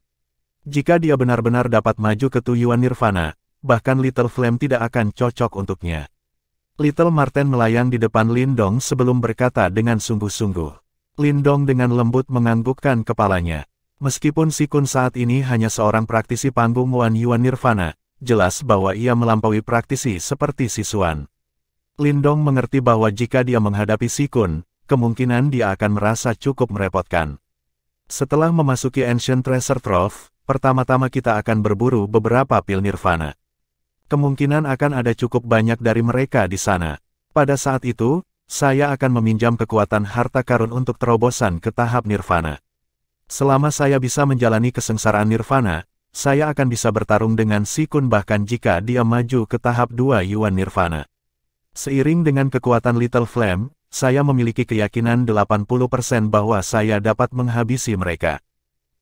Speaker 1: Jika dia benar-benar dapat maju ke tuyuan nirvana, bahkan Little Flame tidak akan cocok untuknya." Little Marten melayang di depan Lindong sebelum berkata dengan sungguh-sungguh. Lindong dengan lembut menganggukkan kepalanya. Meskipun Sikun saat ini hanya seorang praktisi panggung Wan Yuan Nirvana, jelas bahwa ia melampaui praktisi seperti Sisuan. Lindong mengerti bahwa jika dia menghadapi Sikun, kemungkinan dia akan merasa cukup merepotkan. Setelah memasuki Ancient Treasure Trove, pertama-tama kita akan berburu beberapa pil Nirvana. Kemungkinan akan ada cukup banyak dari mereka di sana. Pada saat itu, saya akan meminjam kekuatan harta karun untuk terobosan ke tahap nirvana. Selama saya bisa menjalani kesengsaraan nirvana, saya akan bisa bertarung dengan Sikun bahkan jika dia maju ke tahap 2 Yuan Nirvana. Seiring dengan kekuatan Little Flame, saya memiliki keyakinan 80% bahwa saya dapat menghabisi mereka.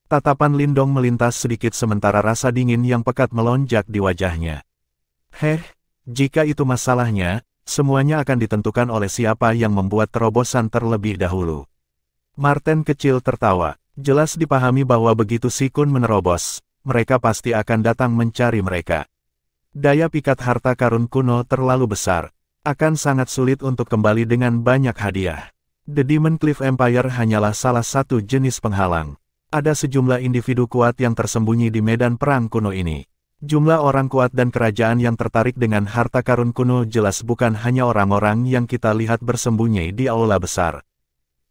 Speaker 1: Tatapan Lindong melintas sedikit sementara rasa dingin yang pekat melonjak di wajahnya. Jika itu masalahnya, semuanya akan ditentukan oleh siapa yang membuat terobosan terlebih dahulu. Marten kecil tertawa. Jelas dipahami bahwa begitu Sikun menerobos, mereka pasti akan datang mencari mereka. Daya pikat harta karun kuno terlalu besar. Akan sangat sulit untuk kembali dengan banyak hadiah. The Demon Cliff Empire hanyalah salah satu jenis penghalang. Ada sejumlah individu kuat yang tersembunyi di medan perang kuno ini. Jumlah orang kuat dan kerajaan yang tertarik dengan harta karun kuno jelas bukan hanya orang-orang yang kita lihat bersembunyi di aula besar.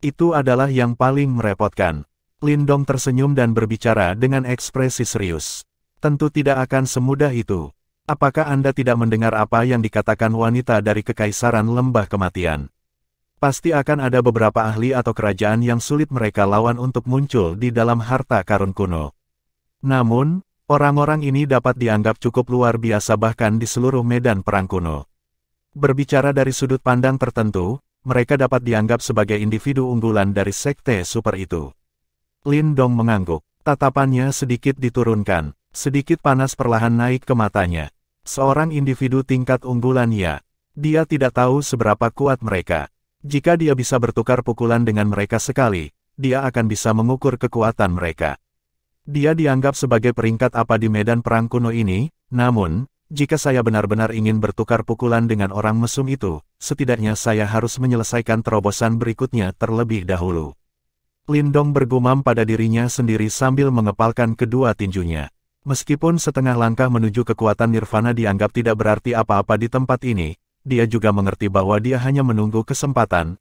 Speaker 1: Itu adalah yang paling merepotkan. Lindong tersenyum dan berbicara dengan ekspresi serius. Tentu tidak akan semudah itu. Apakah Anda tidak mendengar apa yang dikatakan wanita dari Kekaisaran Lembah Kematian? Pasti akan ada beberapa ahli atau kerajaan yang sulit mereka lawan untuk muncul di dalam harta karun kuno. Namun, orang-orang ini dapat dianggap cukup luar biasa bahkan di seluruh medan perang kuno. Berbicara dari sudut pandang tertentu, mereka dapat dianggap sebagai individu unggulan dari sekte super itu. Lindong mengangguk. Tatapannya sedikit diturunkan. Sedikit panas perlahan naik ke matanya. Seorang individu tingkat unggulan ya. Dia tidak tahu seberapa kuat mereka. Jika dia bisa bertukar pukulan dengan mereka sekali, dia akan bisa mengukur kekuatan mereka. Dia dianggap sebagai peringkat apa di medan perang kuno ini, namun, jika saya benar-benar ingin bertukar pukulan dengan orang mesum itu, setidaknya saya harus menyelesaikan terobosan berikutnya terlebih dahulu. Lindong bergumam pada dirinya sendiri sambil mengepalkan kedua tinjunya. Meskipun setengah langkah menuju kekuatan nirvana dianggap tidak berarti apa-apa di tempat ini, dia juga mengerti bahwa dia hanya menunggu kesempatan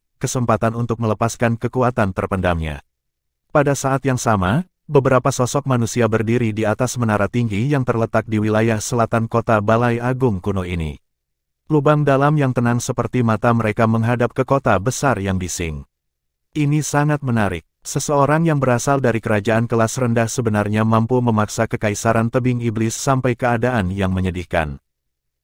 Speaker 1: untuk melepaskan kekuatan terpendamnya. Pada saat yang sama, beberapa sosok manusia berdiri di atas menara tinggi yang terletak di wilayah selatan kota Balai Agung kuno ini. Lubang dalam yang tenang seperti mata mereka menghadap ke kota besar yang bising. Ini sangat menarik. Seseorang yang berasal dari kerajaan kelas rendah sebenarnya mampu memaksa kekaisaran tebing iblis sampai keadaan yang menyedihkan.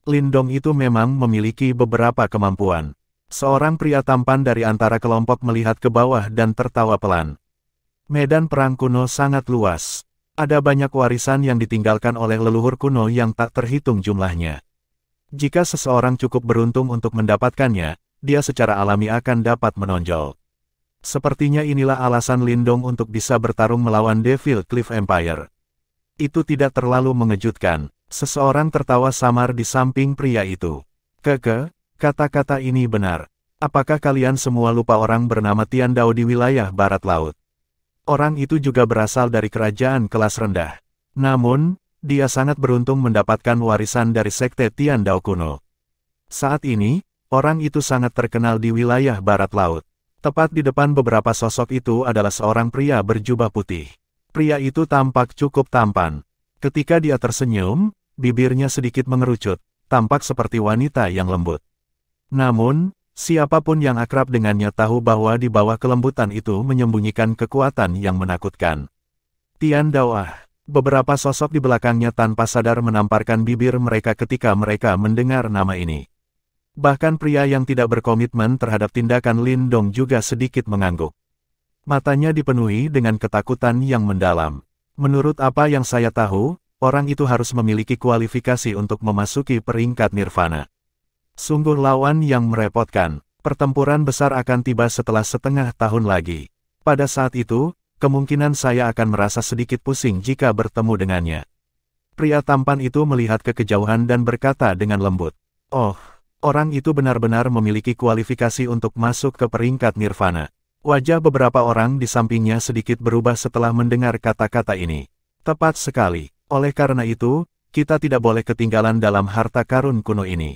Speaker 1: Lindong itu memang memiliki beberapa kemampuan. Seorang pria tampan dari antara kelompok melihat ke bawah dan tertawa pelan. Medan perang kuno sangat luas. Ada banyak warisan yang ditinggalkan oleh leluhur kuno yang tak terhitung jumlahnya. Jika seseorang cukup beruntung untuk mendapatkannya, dia secara alami akan dapat menonjol. Sepertinya inilah alasan Lindong untuk bisa bertarung melawan Devil Cliff Empire. Itu tidak terlalu mengejutkan. Seseorang tertawa samar di samping pria itu. Kata-kata ini benar. Apakah kalian semua lupa orang bernama Tian Dao di wilayah barat laut? Orang itu juga berasal dari kerajaan kelas rendah. Namun, dia sangat beruntung mendapatkan warisan dari sekte Tian Dao kuno. Saat ini, orang itu sangat terkenal di wilayah barat laut. Tepat di depan beberapa sosok itu adalah seorang pria berjubah putih. Pria itu tampak cukup tampan. Ketika dia tersenyum, bibirnya sedikit mengerucut, tampak seperti wanita yang lembut. Namun, siapapun yang akrab dengannya tahu bahwa di bawah kelembutan itu menyembunyikan kekuatan yang menakutkan. Tian Dao. Beberapa sosok di belakangnya tanpa sadar menamparkan bibir mereka ketika mereka mendengar nama ini. Bahkan pria yang tidak berkomitmen terhadap tindakan Lindong juga sedikit mengangguk. Matanya dipenuhi dengan ketakutan yang mendalam. Menurut apa yang saya tahu, orang itu harus memiliki kualifikasi untuk memasuki peringkat nirvana. Sungguh lawan yang merepotkan. Pertempuran besar akan tiba setelah setengah tahun lagi. Pada saat itu, kemungkinan saya akan merasa sedikit pusing jika bertemu dengannya. Pria tampan itu melihat ke kejauhan dan berkata dengan lembut, "Oh, orang itu benar-benar memiliki kualifikasi untuk masuk ke peringkat nirvana." Wajah beberapa orang di sampingnya sedikit berubah setelah mendengar kata-kata ini. Tepat sekali. Oleh karena itu, kita tidak boleh ketinggalan dalam harta karun kuno ini.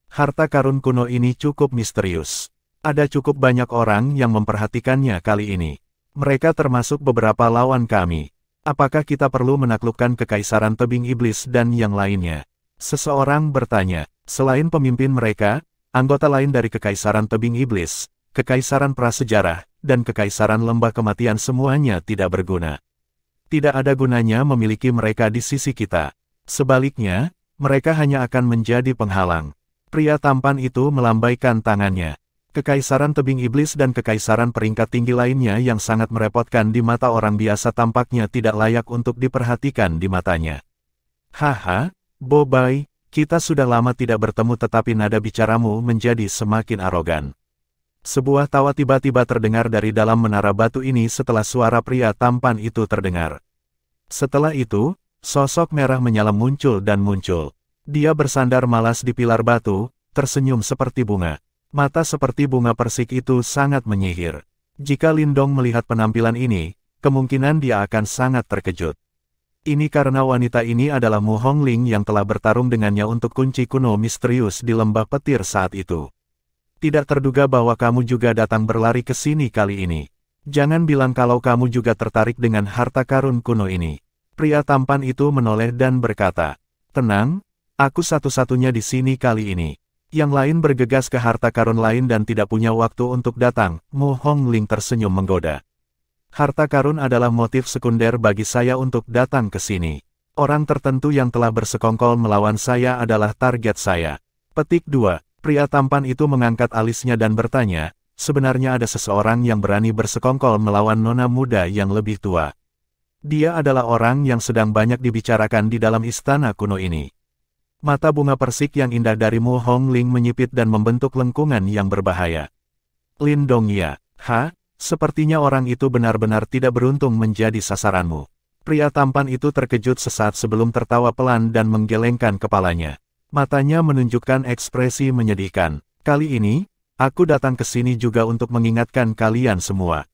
Speaker 1: Harta karun kuno ini cukup misterius. Ada cukup banyak orang yang memperhatikannya kali ini. Mereka termasuk beberapa lawan kami. Apakah kita perlu menaklukkan kekaisaran tebing iblis dan yang lainnya? Seseorang bertanya. Selain pemimpin mereka, anggota lain dari kekaisaran tebing iblis, kekaisaran prasejarah, dan kekaisaran lembah kematian semuanya tidak berguna. Tidak ada gunanya memiliki mereka di sisi kita. Sebaliknya, mereka hanya akan menjadi penghalang. Pria tampan itu melambaikan tangannya. Kekaisaran tebing iblis dan kekaisaran peringkat tinggi lainnya yang sangat merepotkan di mata orang biasa tampaknya tidak layak untuk diperhatikan di matanya. Haha, Bobai, kita sudah lama tidak bertemu tetapi nada bicaramu menjadi semakin arogan. Sebuah tawa tiba-tiba terdengar dari dalam menara batu ini setelah suara pria tampan itu terdengar. Setelah itu, sosok merah menyala muncul dan muncul. Dia bersandar malas di pilar batu, tersenyum seperti bunga. Mata seperti bunga persik itu sangat menyihir. Jika Lindong melihat penampilan ini, kemungkinan dia akan sangat terkejut. Ini karena wanita ini adalah Mu Hongling yang telah bertarung dengannya untuk kunci kuno misterius di lembah petir saat itu. Tidak terduga bahwa kamu juga datang berlari ke sini kali ini. Jangan bilang kalau kamu juga tertarik dengan harta karun kuno ini. Pria tampan itu menoleh dan berkata, "Tenang, aku satu-satunya di sini kali ini. Yang lain bergegas ke harta karun lain dan tidak punya waktu untuk datang." Mu Hongling tersenyum menggoda. "Harta karun adalah motif sekunder bagi saya untuk datang ke sini. Orang tertentu yang telah bersekongkol melawan saya adalah target saya." Petik 2. Pria tampan itu mengangkat alisnya dan bertanya, sebenarnya ada seseorang yang berani bersekongkol melawan nona muda yang lebih tua. Dia adalah orang yang sedang banyak dibicarakan di dalam istana kuno ini. Mata bunga persik yang indah dari Mu Hongling menyipit dan membentuk lengkungan yang berbahaya. Lindong ya, sepertinya orang itu benar-benar tidak beruntung menjadi sasaranmu. Pria tampan itu terkejut sesaat sebelum tertawa pelan dan menggelengkan kepalanya. Matanya menunjukkan ekspresi menyedihkan. Kali ini, aku datang ke sini juga untuk mengingatkan kalian semua.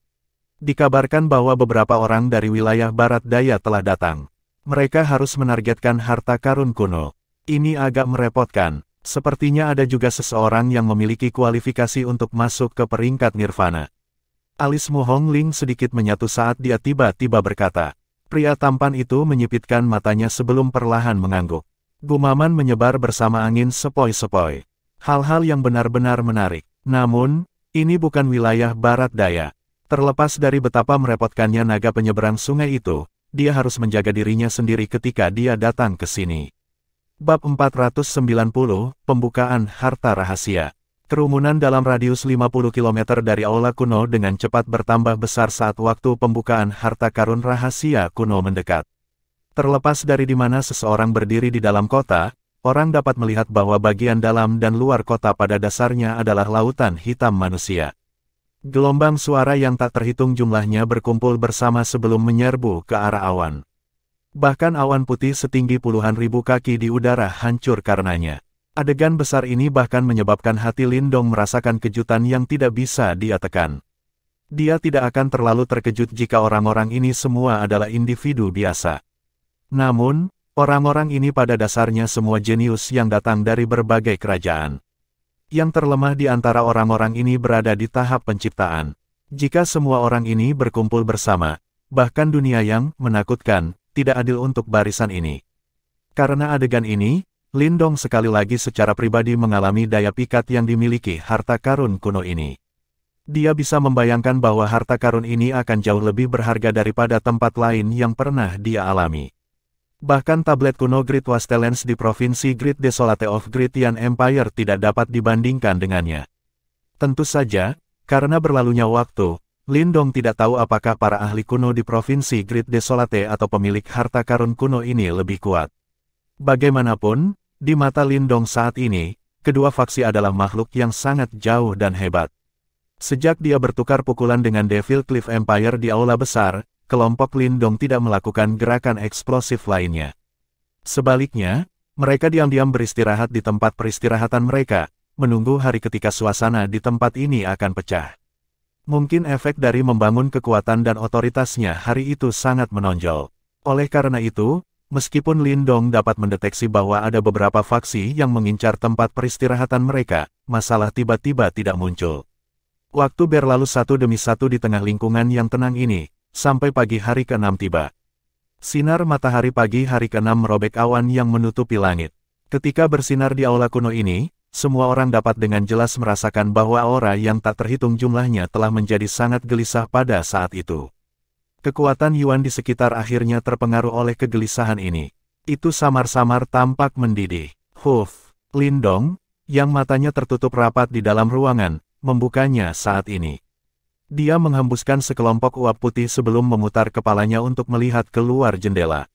Speaker 1: Dikabarkan bahwa beberapa orang dari wilayah barat daya telah datang. Mereka harus menargetkan harta karun kuno. Ini agak merepotkan. Sepertinya ada juga seseorang yang memiliki kualifikasi untuk masuk ke peringkat nirvana. Alis Mu Hongling sedikit menyatu saat dia tiba-tiba berkata. Pria tampan itu menyipitkan matanya sebelum perlahan mengangguk. Gumaman menyebar bersama angin sepoi-sepoi. Hal-hal yang benar-benar menarik. Namun, ini bukan wilayah barat daya. Terlepas dari betapa merepotkannya naga penyeberang sungai itu, dia harus menjaga dirinya sendiri ketika dia datang ke sini. Bab 490, Pembukaan Harta Rahasia. Kerumunan dalam radius 50 km dari aula kuno dengan cepat bertambah besar saat waktu pembukaan harta karun rahasia kuno mendekat. Terlepas dari di mana seseorang berdiri di dalam kota, orang dapat melihat bahwa bagian dalam dan luar kota pada dasarnya adalah lautan hitam manusia. Gelombang suara yang tak terhitung jumlahnya berkumpul bersama sebelum menyerbu ke arah awan. Bahkan awan putih setinggi puluhan ribu kaki di udara hancur karenanya. Adegan besar ini bahkan menyebabkan hati Lindong merasakan kejutan yang tidak bisa dia tekan. Dia tidak akan terlalu terkejut jika orang-orang ini semua adalah individu biasa. Namun, orang-orang ini pada dasarnya semua jenius yang datang dari berbagai kerajaan. Yang terlemah di antara orang-orang ini berada di tahap penciptaan. Jika semua orang ini berkumpul bersama, bahkan dunia yang menakutkan, tidak adil untuk barisan ini. Karena adegan ini, Lindong sekali lagi secara pribadi mengalami daya pikat yang dimiliki harta karun kuno ini. Dia bisa membayangkan bahwa harta karun ini akan jauh lebih berharga daripada tempat lain yang pernah dia alami. Bahkan tablet kuno Great Wastelands di provinsi Great Desolate of Great Yan Empire tidak dapat dibandingkan dengannya. Tentu saja, karena berlalunya waktu, Lindong tidak tahu apakah para ahli kuno di provinsi Great Desolate atau pemilik harta karun kuno ini lebih kuat. Bagaimanapun, di mata Lindong saat ini, kedua faksi adalah makhluk yang sangat jauh dan hebat. Sejak dia bertukar pukulan dengan Devil Cliff Empire di aula besar, kelompok Lindong tidak melakukan gerakan eksplosif lainnya. Sebaliknya, mereka diam-diam beristirahat di tempat peristirahatan mereka, menunggu hari ketika suasana di tempat ini akan pecah. Mungkin efek dari membangun kekuatan dan otoritasnya hari itu sangat menonjol. Oleh karena itu, meskipun Lindong dapat mendeteksi bahwa ada beberapa faksi yang mengincar tempat peristirahatan mereka, masalah tiba-tiba tidak muncul. Waktu berlalu satu demi satu di tengah lingkungan yang tenang ini, sampai pagi hari ke-6 tiba. Sinar matahari pagi hari ke-6 merobek awan yang menutupi langit. Ketika bersinar di aula kuno ini, semua orang dapat dengan jelas merasakan bahwa aura yang tak terhitung jumlahnya telah menjadi sangat gelisah pada saat itu. Kekuatan Yuan di sekitar akhirnya terpengaruh oleh kegelisahan ini. Itu samar-samar tampak mendidih. Lindong, yang matanya tertutup rapat di dalam ruangan, membukanya saat ini. Dia menghembuskan sekelompok uap putih sebelum memutar kepalanya untuk melihat keluar jendela.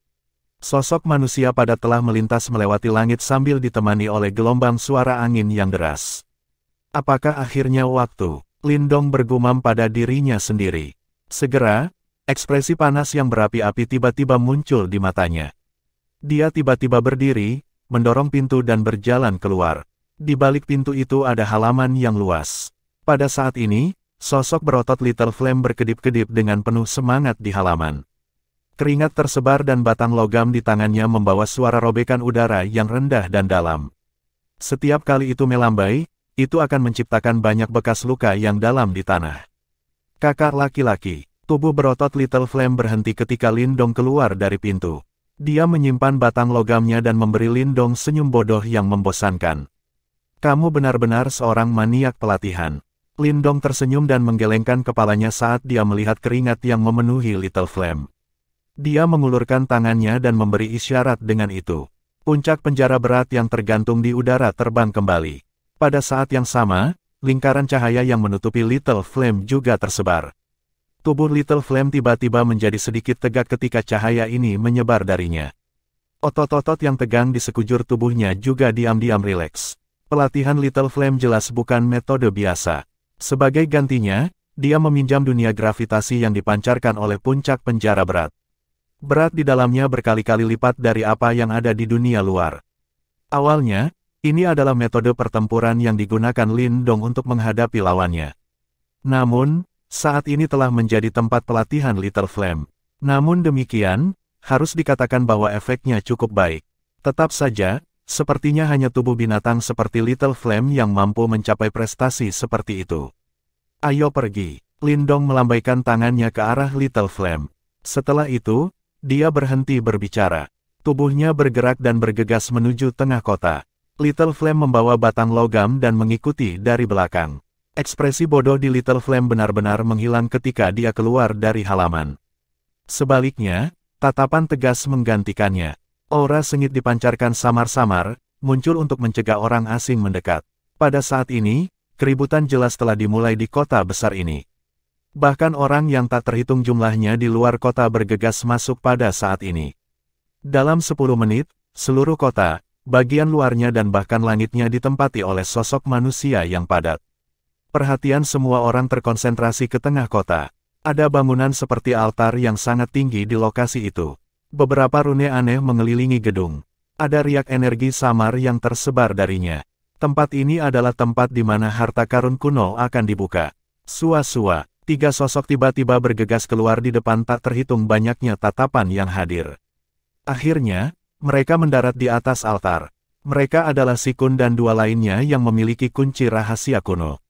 Speaker 1: Sosok manusia padat telah melintas melewati langit sambil ditemani oleh gelombang suara angin yang deras. Apakah akhirnya waktu? Lindong bergumam pada dirinya sendiri. Segera, ekspresi panas yang berapi-api tiba-tiba muncul di matanya. Dia tiba-tiba berdiri, mendorong pintu dan berjalan keluar. Di balik pintu itu ada halaman yang luas. Pada saat ini, sosok berotot Little Flame berkedip-kedip dengan penuh semangat di halaman. Keringat tersebar dan batang logam di tangannya membawa suara robekan udara yang rendah dan dalam. Setiap kali itu melambai, itu akan menciptakan banyak bekas luka yang dalam di tanah. Kakak laki-laki, tubuh berotot Little Flame berhenti ketika Lindong keluar dari pintu. Dia menyimpan batang logamnya dan memberi Lindong senyum bodoh yang membosankan. Kamu benar-benar seorang maniak pelatihan. Lindong tersenyum dan menggelengkan kepalanya saat dia melihat keringat yang memenuhi Little Flame. Dia mengulurkan tangannya dan memberi isyarat dengan itu. Puncak penjara berat yang tergantung di udara terbang kembali. Pada saat yang sama, lingkaran cahaya yang menutupi Little Flame juga tersebar. Tubuh Little Flame tiba-tiba menjadi sedikit tegak ketika cahaya ini menyebar darinya. Otot-otot yang tegang di sekujur tubuhnya juga diam-diam rileks. Pelatihan Little Flame jelas bukan metode biasa. Sebagai gantinya, dia meminjam dunia gravitasi yang dipancarkan oleh puncak penjara berat. Berat di dalamnya berkali-kali lipat dari apa yang ada di dunia luar. Awalnya, ini adalah metode pertempuran yang digunakan Lindong untuk menghadapi lawannya. Namun, saat ini telah menjadi tempat pelatihan Little Flame. Namun demikian, harus dikatakan bahwa efeknya cukup baik. Tetap saja, sepertinya hanya tubuh binatang seperti Little Flame yang mampu mencapai prestasi seperti itu. Ayo pergi. Lindong melambaikan tangannya ke arah Little Flame. Setelah itu, dia berhenti berbicara. Tubuhnya bergerak dan bergegas menuju tengah kota. Little Flame membawa batang logam dan mengikuti dari belakang. Ekspresi bodoh di Little Flame benar-benar menghilang ketika dia keluar dari halaman. Sebaliknya, tatapan tegas menggantikannya. Aura sengit dipancarkan samar-samar, muncul untuk mencegah orang asing mendekat. Pada saat ini, keributan jelas telah dimulai di kota besar ini. Bahkan orang yang tak terhitung jumlahnya di luar kota bergegas masuk pada saat ini. Dalam 10 menit, seluruh kota, bagian luarnya dan bahkan langitnya ditempati oleh sosok manusia yang padat. Perhatian semua orang terkonsentrasi ke tengah kota. Ada bangunan seperti altar yang sangat tinggi di lokasi itu. Beberapa rune aneh mengelilingi gedung. Ada riak energi samar yang tersebar darinya. Tempat ini adalah tempat di mana harta karun kuno akan dibuka. Sua-sua, 3 sosok tiba-tiba bergegas keluar di depan tak terhitung banyaknya tatapan yang hadir. Akhirnya, mereka mendarat di atas altar. Mereka adalah Sikun dan 2 lainnya yang memiliki kunci rahasia kuno.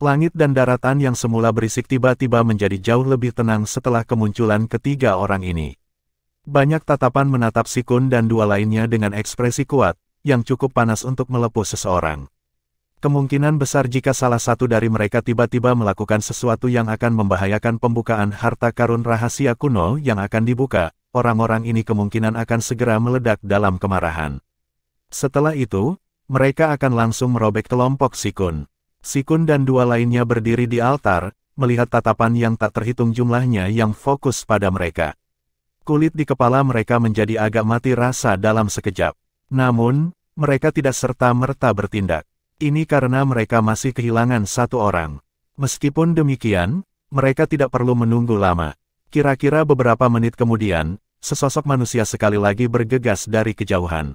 Speaker 1: Langit dan daratan yang semula berisik tiba-tiba menjadi jauh lebih tenang setelah kemunculan ketiga orang ini. Banyak tatapan menatap Sikun dan 2 lainnya dengan ekspresi kuat, yang cukup panas untuk melepuh seseorang. Kemungkinan besar jika salah satu dari mereka tiba-tiba melakukan sesuatu yang akan membahayakan pembukaan harta karun rahasia kuno yang akan dibuka, orang-orang ini kemungkinan akan segera meledak dalam kemarahan. Setelah itu, mereka akan langsung merobek kelompok Sikun. Sikun dan 2 lainnya berdiri di altar, melihat tatapan yang tak terhitung jumlahnya yang fokus pada mereka. Kulit di kepala mereka menjadi agak mati rasa dalam sekejap. Namun, mereka tidak serta-merta bertindak. Ini karena mereka masih kehilangan 1 orang. Meskipun demikian, mereka tidak perlu menunggu lama. Kira-kira beberapa menit kemudian, sesosok manusia sekali lagi bergegas dari kejauhan.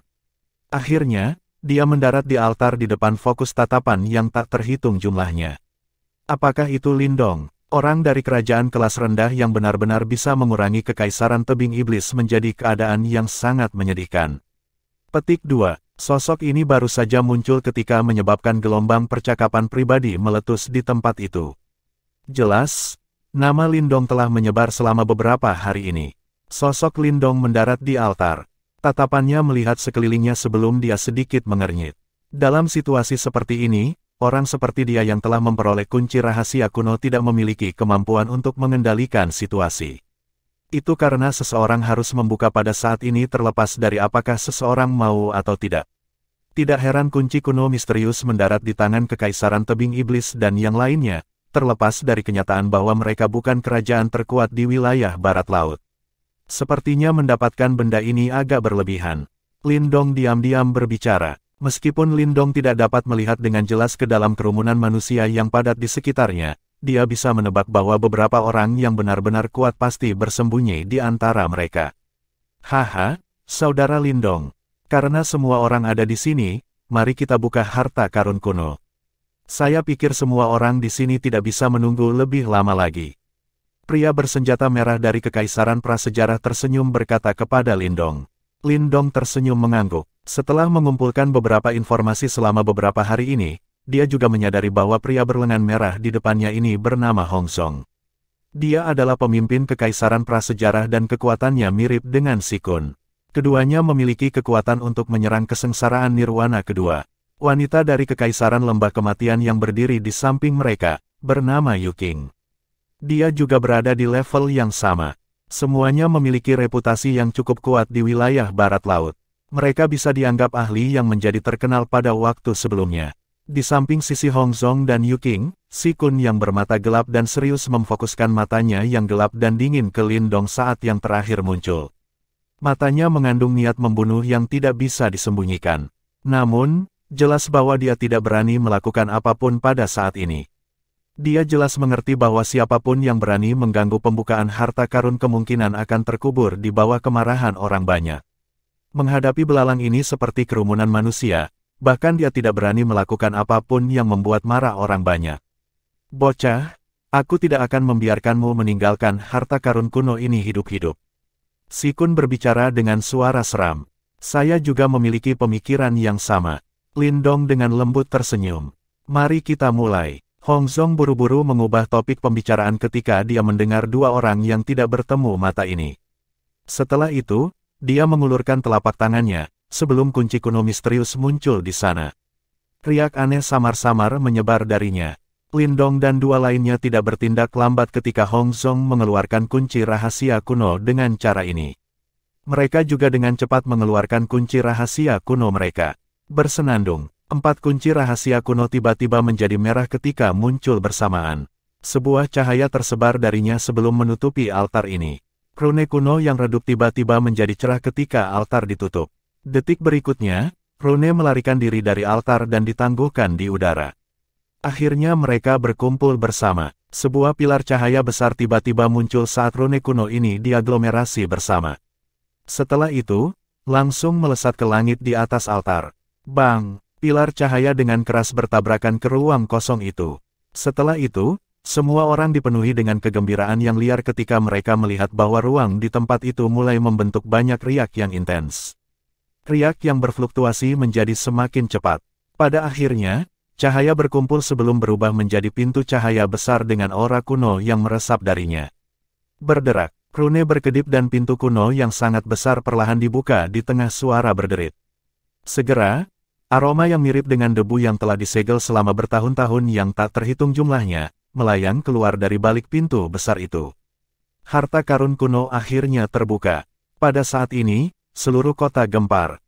Speaker 1: Akhirnya, dia mendarat di altar di depan fokus tatapan yang tak terhitung jumlahnya. Apakah itu Lindong, orang dari kerajaan kelas rendah yang benar-benar bisa mengurangi kekaisaran tebing iblis menjadi keadaan yang sangat menyedihkan? Petik 2. Sosok ini baru saja muncul ketika menyebabkan gelombang percakapan pribadi meletus di tempat itu. Jelas, nama Lindong telah menyebar selama beberapa hari ini. Sosok Lindong mendarat di altar. Tatapannya melihat sekelilingnya sebelum dia sedikit mengernyit. Dalam situasi seperti ini, orang seperti dia yang telah memperoleh kunci rahasia kuno tidak memiliki kemampuan untuk mengendalikan situasi. Itu karena seseorang harus membuka pada saat ini terlepas dari apakah seseorang mau atau tidak. Tidak heran kunci kuno misterius mendarat di tangan Kekaisaran Tebing Iblis dan yang lainnya, terlepas dari kenyataan bahwa mereka bukan kerajaan terkuat di wilayah Barat Laut. Sepertinya mendapatkan benda ini agak berlebihan. Lindong diam-diam berbicara. Meskipun Lindong tidak dapat melihat dengan jelas ke dalam kerumunan manusia yang padat di sekitarnya, dia bisa menebak bahwa beberapa orang yang benar-benar kuat pasti bersembunyi di antara mereka. Haha, Saudara Lindong. Karena semua orang ada di sini, mari kita buka harta karun kuno. Saya pikir semua orang di sini tidak bisa menunggu lebih lama lagi. Pria bersenjata merah dari Kekaisaran Prasejarah tersenyum berkata kepada Lindong. Lindong tersenyum mengangguk. Setelah mengumpulkan beberapa informasi selama beberapa hari ini, dia juga menyadari bahwa pria berlengan merah di depannya ini bernama Hong Song. Dia adalah pemimpin Kekaisaran Prasejarah dan kekuatannya mirip dengan Sikun. Keduanya memiliki kekuatan untuk menyerang kesengsaraan nirwana kedua. Wanita dari Kekaisaran Lembah Kematian yang berdiri di samping mereka, bernama Yuking. Dia juga berada di level yang sama. Semuanya memiliki reputasi yang cukup kuat di wilayah Barat Laut. Mereka bisa dianggap ahli yang menjadi terkenal pada waktu sebelumnya. Di samping sisi Hong Song dan Yuking, Sikun yang bermata gelap dan serius memfokuskan matanya yang gelap dan dingin ke Lindong saat yang terakhir muncul. Matanya mengandung niat membunuh yang tidak bisa disembunyikan. Namun, jelas bahwa dia tidak berani melakukan apapun pada saat ini. Dia jelas mengerti bahwa siapapun yang berani mengganggu pembukaan harta karun kemungkinan akan terkubur di bawah kemarahan orang banyak. Menghadapi belalang ini seperti kerumunan manusia, bahkan dia tidak berani melakukan apapun yang membuat marah orang banyak. Bocah, aku tidak akan membiarkanmu meninggalkan harta karun kuno ini hidup-hidup. Sikun berbicara dengan suara seram. Saya juga memiliki pemikiran yang sama. Lindong dengan lembut tersenyum. Mari kita mulai. Hong Song buru-buru mengubah topik pembicaraan ketika dia mendengar 2 orang yang tidak bertemu mata ini. Setelah itu, dia mengulurkan telapak tangannya, sebelum kunci kuno misterius muncul di sana. Riak aneh samar-samar menyebar darinya. Lindong dan dua lainnya tidak bertindak lambat ketika Hong Zhong mengeluarkan kunci rahasia kuno dengan cara ini. Mereka juga dengan cepat mengeluarkan kunci rahasia kuno mereka. Bersenandung, 4 kunci rahasia kuno tiba-tiba menjadi merah ketika muncul bersamaan. Sebuah cahaya tersebar darinya sebelum menutupi altar ini. Rune kuno yang redup tiba-tiba menjadi cerah ketika altar ditutup. Detik berikutnya, rune melarikan diri dari altar dan ditangguhkan di udara. Akhirnya mereka berkumpul bersama. Sebuah pilar cahaya besar tiba-tiba muncul saat rune kuno ini diaglomerasi bersama. Setelah itu, langsung melesat ke langit di atas altar. Bang! Pilar cahaya dengan keras bertabrakan ke ruang kosong itu. Setelah itu, semua orang dipenuhi dengan kegembiraan yang liar ketika mereka melihat bahwa ruang di tempat itu mulai membentuk banyak riak yang intens. Riak yang berfluktuasi menjadi semakin cepat. Pada akhirnya, cahaya berkumpul sebelum berubah menjadi pintu cahaya besar dengan aura kuno yang meresap darinya. Berderak, rune berkedip dan pintu kuno yang sangat besar perlahan dibuka di tengah suara berderit. Segera, aroma yang mirip dengan debu yang telah disegel selama bertahun-tahun yang tak terhitung jumlahnya, melayang keluar dari balik pintu besar itu. Harta karun kuno akhirnya terbuka. Pada saat ini, seluruh kota gempar.